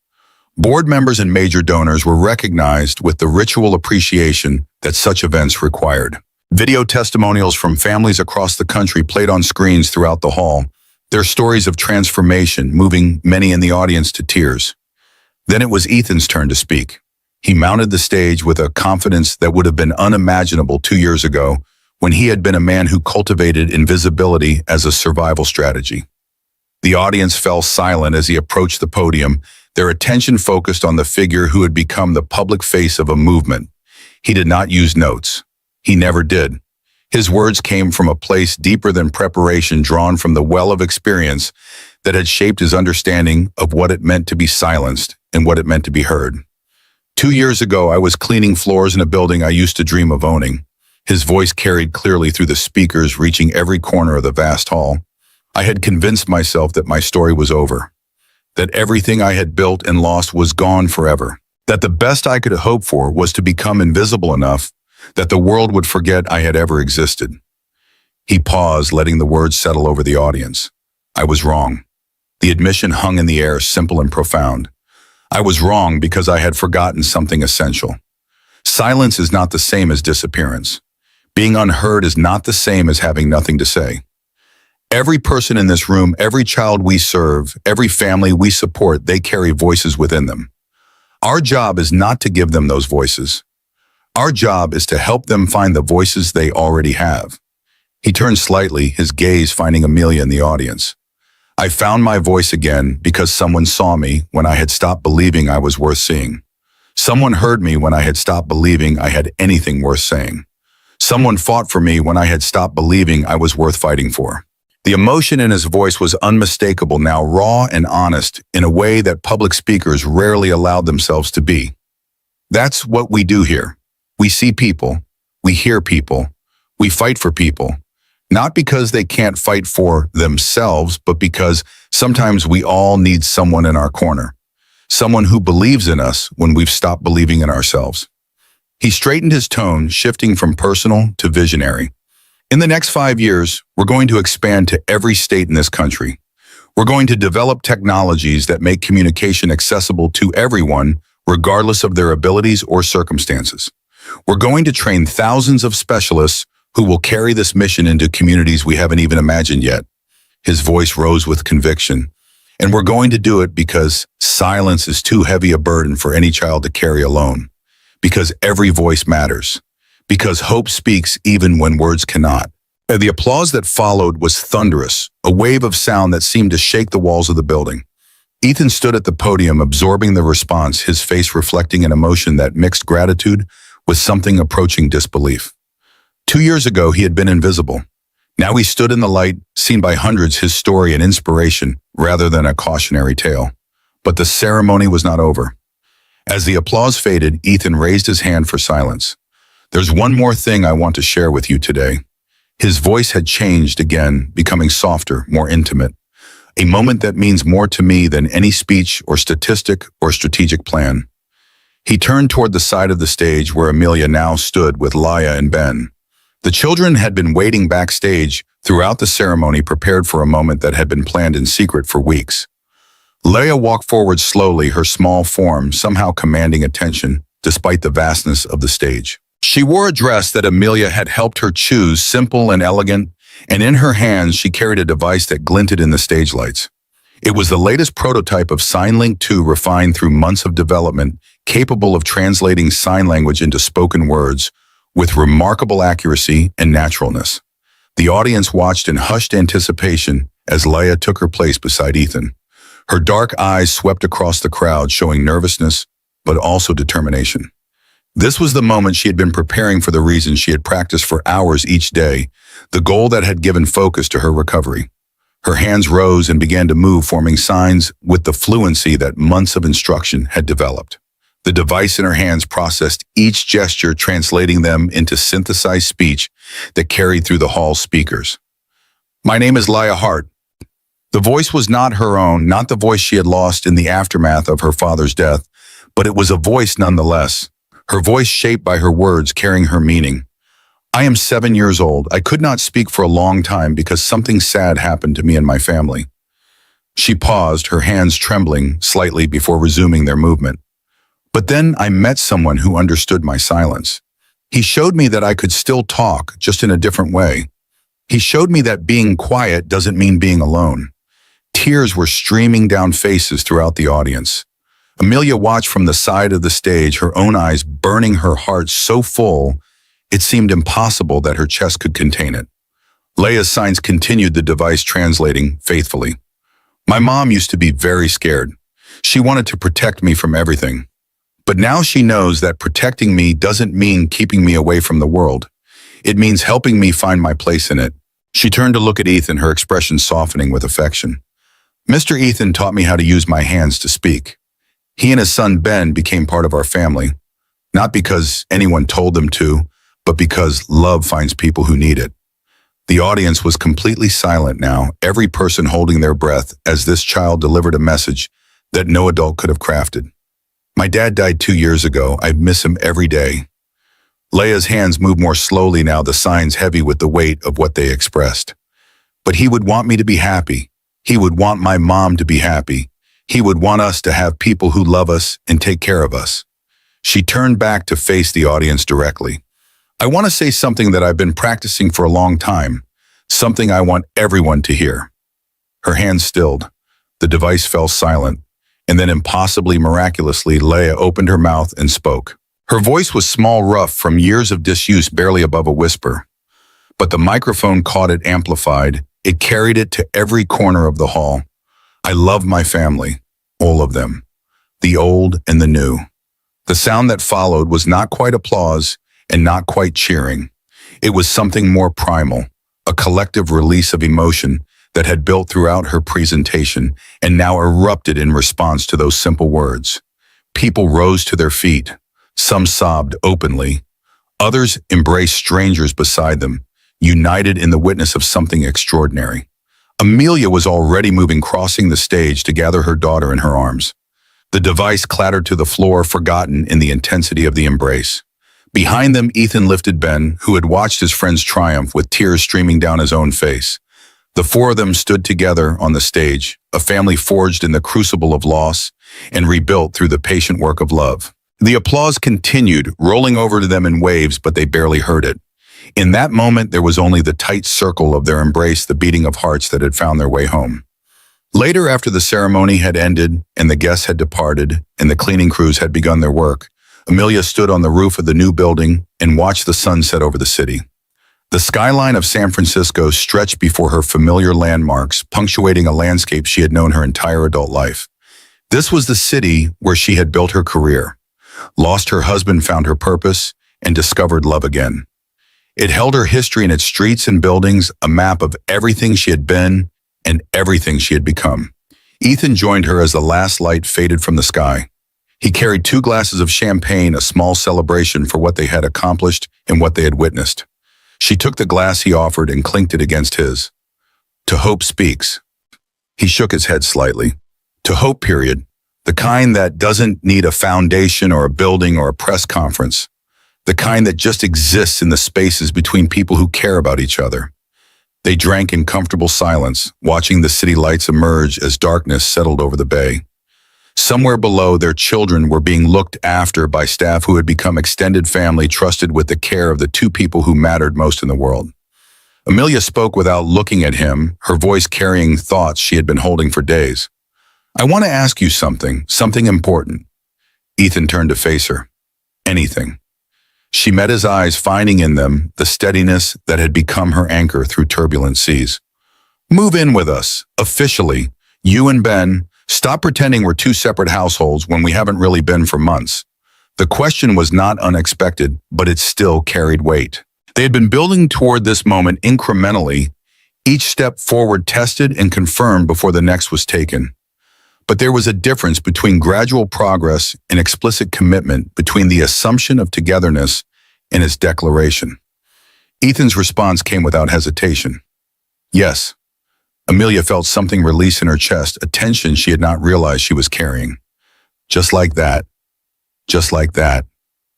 Board members and major donors were recognized with the ritual appreciation that such events required. Video testimonials from families across the country played on screens throughout the hall, their stories of transformation moving many in the audience to tears. Then it was Ethan's turn to speak. He mounted the stage with a confidence that would have been unimaginable 2 years ago, when he had been a man who cultivated invisibility as a survival strategy. The audience fell silent as he approached the podium, their attention focused on the figure who had become the public face of a movement. He did not use notes. He never did. His words came from a place deeper than preparation, drawn from the well of experience that had shaped his understanding of what it meant to be silenced and what it meant to be heard. 2 years ago, I was cleaning floors in a building I used to dream of owning. His voice carried clearly through the speakers, reaching every corner of the vast hall. I had convinced myself that my story was over, that everything I had built and lost was gone forever, that the best I could hope for was to become invisible enough that the world would forget I had ever existed. He paused, letting the words settle over the audience. I was wrong. The admission hung in the air, simple and profound. I was wrong because I had forgotten something essential. Silence is not the same as disappearance. Being unheard is not the same as having nothing to say. Every person in this room, every child we serve, every family we support, they carry voices within them. Our job is not to give them those voices. Our job is to help them find the voices they already have. He turned slightly, his gaze finding Amelia in the audience. I found my voice again because someone saw me when I had stopped believing I was worth seeing. Someone heard me when I had stopped believing I had anything worth saying. Someone fought for me when I had stopped believing I was worth fighting for. The emotion in his voice was unmistakable now, raw and honest, in a way that public speakers rarely allowed themselves to be. That's what we do here. We see people, we hear people, we fight for people, not because they can't fight for themselves, but because sometimes we all need someone in our corner, someone who believes in us when we've stopped believing in ourselves. He straightened his tone, shifting from personal to visionary. In the next 5 years, we're going to expand to every state in this country. We're going to develop technologies that make communication accessible to everyone, regardless of their abilities or circumstances. We're going to train thousands of specialists who will carry this mission into communities we haven't even imagined yet. His voice rose with conviction. And we're going to do it because silence is too heavy a burden for any child to carry alone. Because every voice matters. Because hope speaks even when words cannot. And the applause that followed was thunderous, a wave of sound that seemed to shake the walls of the building. Ethan stood at the podium, absorbing the response, his face reflecting an emotion that mixed gratitude with something approaching disbelief. 2 years ago, he had been invisible. Now he stood in the light, seen by hundreds, his story an inspiration rather than a cautionary tale. But the ceremony was not over. As the applause faded, Ethan raised his hand for silence. There's one more thing I want to share with you today. His voice had changed again, becoming softer, more intimate. A moment that means more to me than any speech or statistic or strategic plan. He turned toward the side of the stage where Amelia now stood with Laya and Ben. The children had been waiting backstage throughout the ceremony, prepared for a moment that had been planned in secret for weeks. Leia walked forward slowly, her small form somehow commanding attention despite the vastness of the stage. She wore a dress that Amelia had helped her choose, simple and elegant, and in her hands she carried a device that glinted in the stage lights. It was the latest prototype of SignLink 2 refined through months of development, capable of translating sign language into spoken words with remarkable accuracy and naturalness. The audience watched in hushed anticipation as Leia took her place beside Ethan. Her dark eyes swept across the crowd, showing nervousness, but also determination. This was the moment she had been preparing for, the reason she had practiced for hours each day, the goal that had given focus to her recovery. Her hands rose and began to move, forming signs with the fluency that months of instruction had developed. The device in her hands processed each gesture, translating them into synthesized speech that carried through the hall's speakers. My name is Laya Hart. The voice was not her own, not the voice she had lost in the aftermath of her father's death, but it was a voice nonetheless, her voice shaped by her words, carrying her meaning. I am 7 years old. I could not speak for a long time because something sad happened to me and my family. She paused, her hands trembling slightly before resuming their movement. But then I met someone who understood my silence. He showed me that I could still talk, just in a different way. He showed me that being quiet doesn't mean being alone. Tears were streaming down faces throughout the audience. Amelia watched from the side of the stage, her own eyes burning, her heart so full it seemed impossible that her chest could contain it. Leia's signs continued, the device translating faithfully. My mom used to be very scared. She wanted to protect me from everything. But now she knows that protecting me doesn't mean keeping me away from the world. It means helping me find my place in it. She turned to look at Ethan, her expression softening with affection. Mr. Ethan taught me how to use my hands to speak. He and his son Ben became part of our family, not because anyone told them to, but because love finds people who need it. The audience was completely silent now, every person holding their breath as this child delivered a message that no adult could have crafted. My dad died 2 years ago. I miss him every day. Leia's hands moved more slowly now, the signs heavy with the weight of what they expressed. But he would want me to be happy. He would want my mom to be happy. He would want us to have people who love us and take care of us. She turned back to face the audience directly. I want to say something that I've been practicing for a long time, something I want everyone to hear. Her hands stilled. The device fell silent, and then impossibly miraculously, Leia opened her mouth and spoke. Her voice was small, rough, from years of disuse, barely above a whisper. But the microphone caught it, amplified. It carried it to every corner of the hall. I love my family, all of them, the old and the new. The sound that followed was not quite applause and not quite cheering. It was something more primal, a collective release of emotion that had built throughout her presentation and now erupted in response to those simple words. People rose to their feet. Some sobbed openly. Others embraced strangers beside them, united in the witness of something extraordinary. Amelia was already moving, crossing the stage to gather her daughter in her arms. The device clattered to the floor, forgotten in the intensity of the embrace. Behind them, Ethan lifted Ben, who had watched his friend's triumph with tears streaming down his own face. The four of them stood together on the stage, a family forged in the crucible of loss and rebuilt through the patient work of love. The applause continued, rolling over to them in waves, but they barely heard it. In that moment, there was only the tight circle of their embrace, the beating of hearts that had found their way home. Later, after the ceremony had ended and the guests had departed and the cleaning crews had begun their work, Amelia stood on the roof of the new building and watched the sun set over the city. The skyline of San Francisco stretched before her, familiar landmarks, punctuating a landscape she had known her entire adult life. This was the city where she had built her career, lost her husband, found her purpose, and discovered love again. It held her history in its streets and buildings, a map of everything she had been and everything she had become. Ethan joined her as the last light faded from the sky. He carried 2 glasses of champagne, a small celebration for what they had accomplished and what they had witnessed. She took the glass he offered and clinked it against his. To hope speaks. He shook his head slightly. To hope, period. The kind that doesn't need a foundation or a building or a press conference. The kind that just exists in the spaces between people who care about each other. They drank in comfortable silence, watching the city lights emerge as darkness settled over the bay. Somewhere below, their children were being looked after by staff who had become extended family, trusted with the care of the 2 people who mattered most in the world. Amelia spoke without looking at him, her voice carrying thoughts she had been holding for days. I want to ask you something important. Ethan turned to face her. Anything. She met his eyes, finding in them the steadiness that had become her anchor through turbulent seas. Move in with us, officially. You and Ben, stop pretending we're 2 separate households when we haven't really been for months. The question was not unexpected, but it still carried weight. They had been building toward this moment incrementally, each step forward tested and confirmed before the next was taken. But there was a difference between gradual progress and explicit commitment, between the assumption of togetherness and its declaration. Ethan's response came without hesitation. Yes. Amelia felt something release in her chest, a tension she had not realized she was carrying. Just like that. Just like that.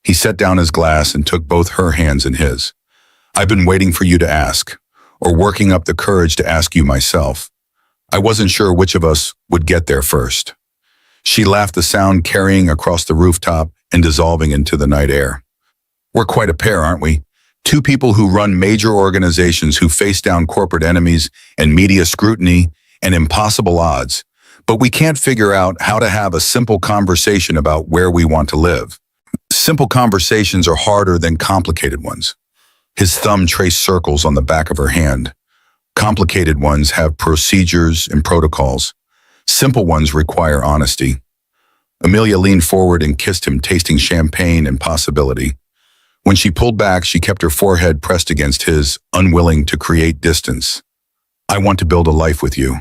He set down his glass and took both her hands in his. I've been waiting for you to ask, or working up the courage to ask you myself. I wasn't sure which of us would get there first. She laughed, the sound carrying across the rooftop and dissolving into the night air. We're quite a pair, aren't we? Two people who run major organizations, who face down corporate enemies and media scrutiny and impossible odds. But we can't figure out how to have a simple conversation about where we want to live. Simple conversations are harder than complicated ones. His thumb traced circles on the back of her hand. Complicated ones have procedures and protocols. Simple ones require honesty. Amelia leaned forward and kissed him, tasting champagne and possibility. When she pulled back, she kept her forehead pressed against his, unwilling to create distance. I want to build a life with you.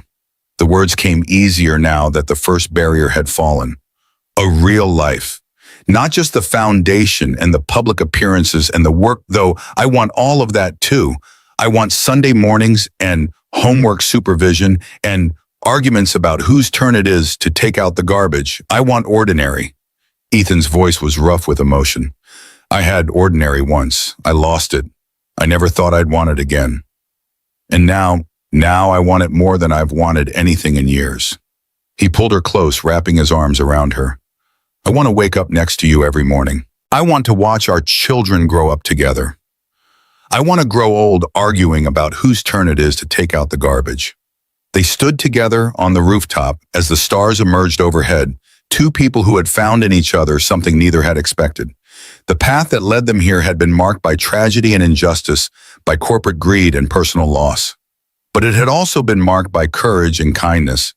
The words came easier now that the first barrier had fallen. A real life. Not just the foundation and the public appearances and the work, though I want all of that too. I want Sunday mornings and homework supervision and arguments about whose turn it is to take out the garbage. I want ordinary. Ethan's voice was rough with emotion. I had ordinary once. I lost it. I never thought I'd want it again. And now I want it more than I've wanted anything in years. He pulled her close, wrapping his arms around her. I want to wake up next to you every morning. I want to watch our children grow up together. I want to grow old arguing about whose turn it is to take out the garbage. They stood together on the rooftop as the stars emerged overhead, two people who had found in each other something neither had expected. The path that led them here had been marked by tragedy and injustice, by corporate greed and personal loss. But it had also been marked by courage and kindness,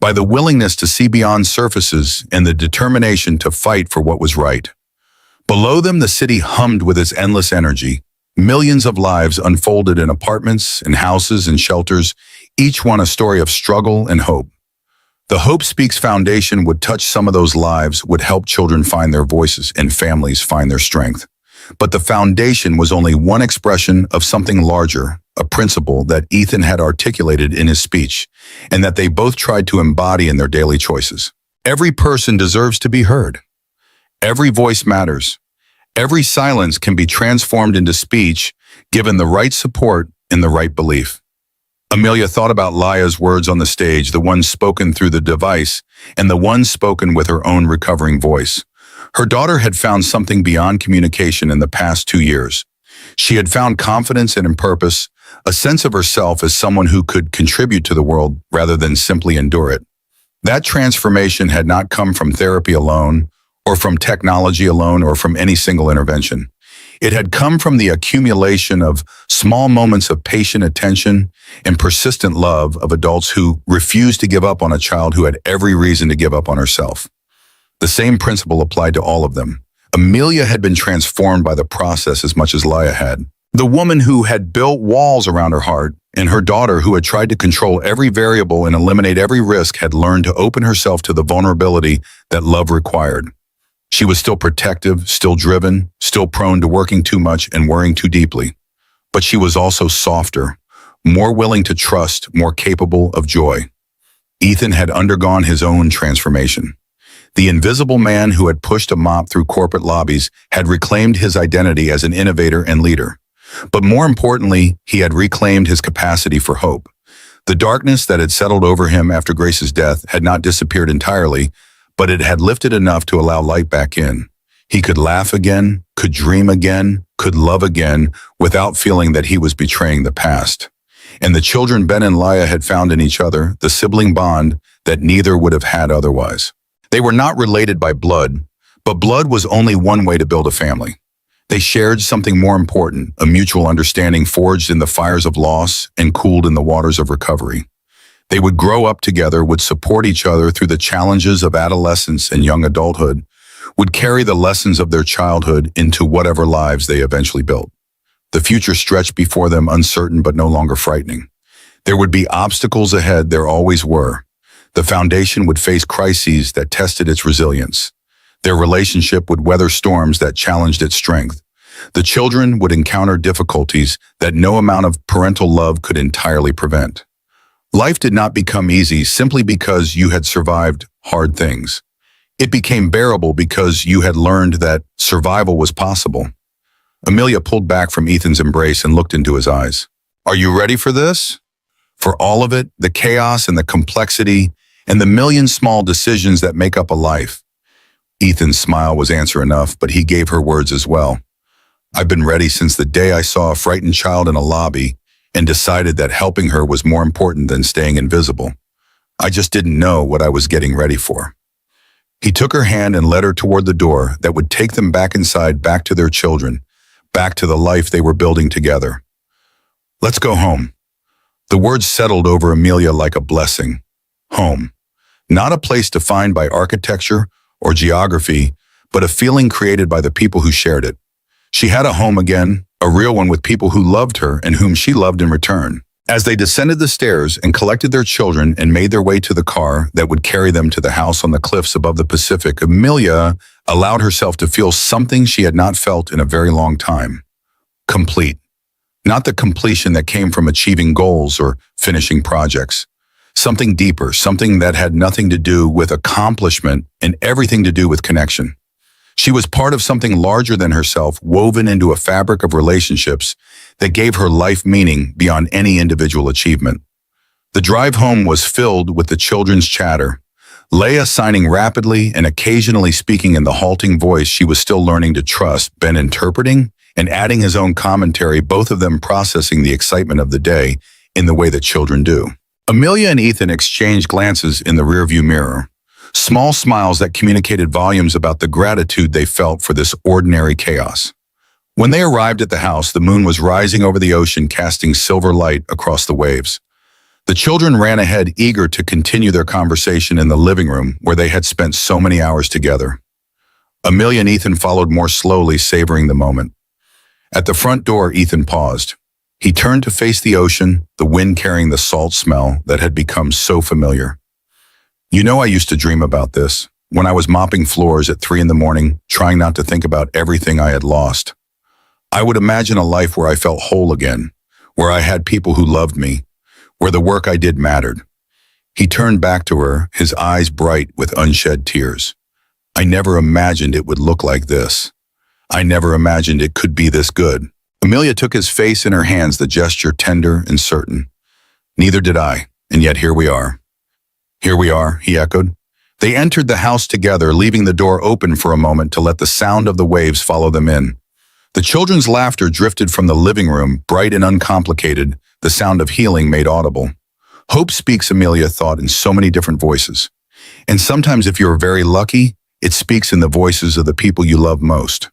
by the willingness to see beyond surfaces and the determination to fight for what was right. Below them, the city hummed with its endless energy. Millions of lives unfolded in apartments and houses and shelters, each one a story of struggle and hope. The Hope Speaks Foundation would touch some of those lives, would help children find their voices and families find their strength. But the foundation was only one expression of something larger, a principle that Ethan had articulated in his speech, and that they both tried to embody in their daily choices. Every person deserves to be heard. Every voice matters. Every silence can be transformed into speech, given the right support and the right belief. Amelia thought about Laya's words on the stage, the ones spoken through the device, and the ones spoken with her own recovering voice. Her daughter had found something beyond communication in the past 2 years. She had found confidence and purpose, a sense of herself as someone who could contribute to the world rather than simply endure it. That transformation had not come from therapy alone, or from technology alone, or from any single intervention. It had come from the accumulation of small moments of patient attention and persistent love of adults who refused to give up on a child who had every reason to give up on herself. The same principle applied to all of them. Amelia had been transformed by the process as much as Laya had. The woman who had built walls around her heart, and her daughter who had tried to control every variable and eliminate every risk, had learned to open herself to the vulnerability that love required. She was still protective, still driven, still prone to working too much and worrying too deeply. But she was also softer, more willing to trust, more capable of joy. Ethan had undergone his own transformation. The invisible man who had pushed a mop through corporate lobbies had reclaimed his identity as an innovator and leader. But more importantly, he had reclaimed his capacity for hope. The darkness that had settled over him after Grace's death had not disappeared entirely, but it had lifted enough to allow light back in. He could laugh again, could dream again, could love again, without feeling that he was betraying the past. And the children Ben and Laya had found in each other the sibling bond that neither would have had otherwise. They were not related by blood, but blood was only one way to build a family. They shared something more important, a mutual understanding forged in the fires of loss and cooled in the waters of recovery. They would grow up together, would support each other through the challenges of adolescence and young adulthood, would carry the lessons of their childhood into whatever lives they eventually built. The future stretched before them, uncertain but no longer frightening. There would be obstacles ahead, there always were. The foundation would face crises that tested its resilience. Their relationship would weather storms that challenged its strength. The children would encounter difficulties that no amount of parental love could entirely prevent. Life did not become easy simply because you had survived hard things. It became bearable because you had learned that survival was possible. Amelia pulled back from Ethan's embrace and looked into his eyes. "Are you ready for this?" For all of it, the chaos and the complexity, and the million small decisions that make up a life. Ethan's smile was answer enough, but he gave her words as well. I've been ready since the day I saw a frightened child in a lobby and decided that helping her was more important than staying invisible. I just didn't know what I was getting ready for. He took her hand and led her toward the door that would take them back inside, back to their children, back to the life they were building together. Let's go home. The words settled over Amelia like a blessing. Home. Not a place defined by architecture or geography, but a feeling created by the people who shared it. She had a home again, a real one with people who loved her and whom she loved in return. As they descended the stairs and collected their children and made their way to the car that would carry them to the house on the cliffs above the Pacific, Amelia allowed herself to feel something she had not felt in a very long time. Complete. Not the completion that came from achieving goals or finishing projects. Something deeper, something that had nothing to do with accomplishment and everything to do with connection. She was part of something larger than herself, woven into a fabric of relationships that gave her life meaning beyond any individual achievement. The drive home was filled with the children's chatter, Leia signing rapidly and occasionally speaking in the halting voice she was still learning to trust, Ben interpreting and adding his own commentary, both of them processing the excitement of the day in the way that children do. Amelia and Ethan exchanged glances in the rearview mirror. Small smiles that communicated volumes about the gratitude they felt for this ordinary chaos. When they arrived at the house, the moon was rising over the ocean, casting silver light across the waves. The children ran ahead, eager to continue their conversation in the living room where they had spent so many hours together. Amelia and Ethan followed more slowly, savoring the moment. At the front door, Ethan paused. He turned to face the ocean, the wind carrying the salt smell that had become so familiar. You know, I used to dream about this, when I was mopping floors at 3 a.m, trying not to think about everything I had lost. I would imagine a life where I felt whole again, where I had people who loved me, where the work I did mattered. He turned back to her, his eyes bright with unshed tears. I never imagined it would look like this. I never imagined it could be this good. Amelia took his face in her hands, the gesture tender and certain. Neither did I, and yet here we are. Here we are, he echoed. They entered the house together, leaving the door open for a moment to let the sound of the waves follow them in. The children's laughter drifted from the living room, bright and uncomplicated, the sound of healing made audible. Hope speaks, Amelia thought, in so many different voices. And sometimes if you're very lucky, it speaks in the voices of the people you love most.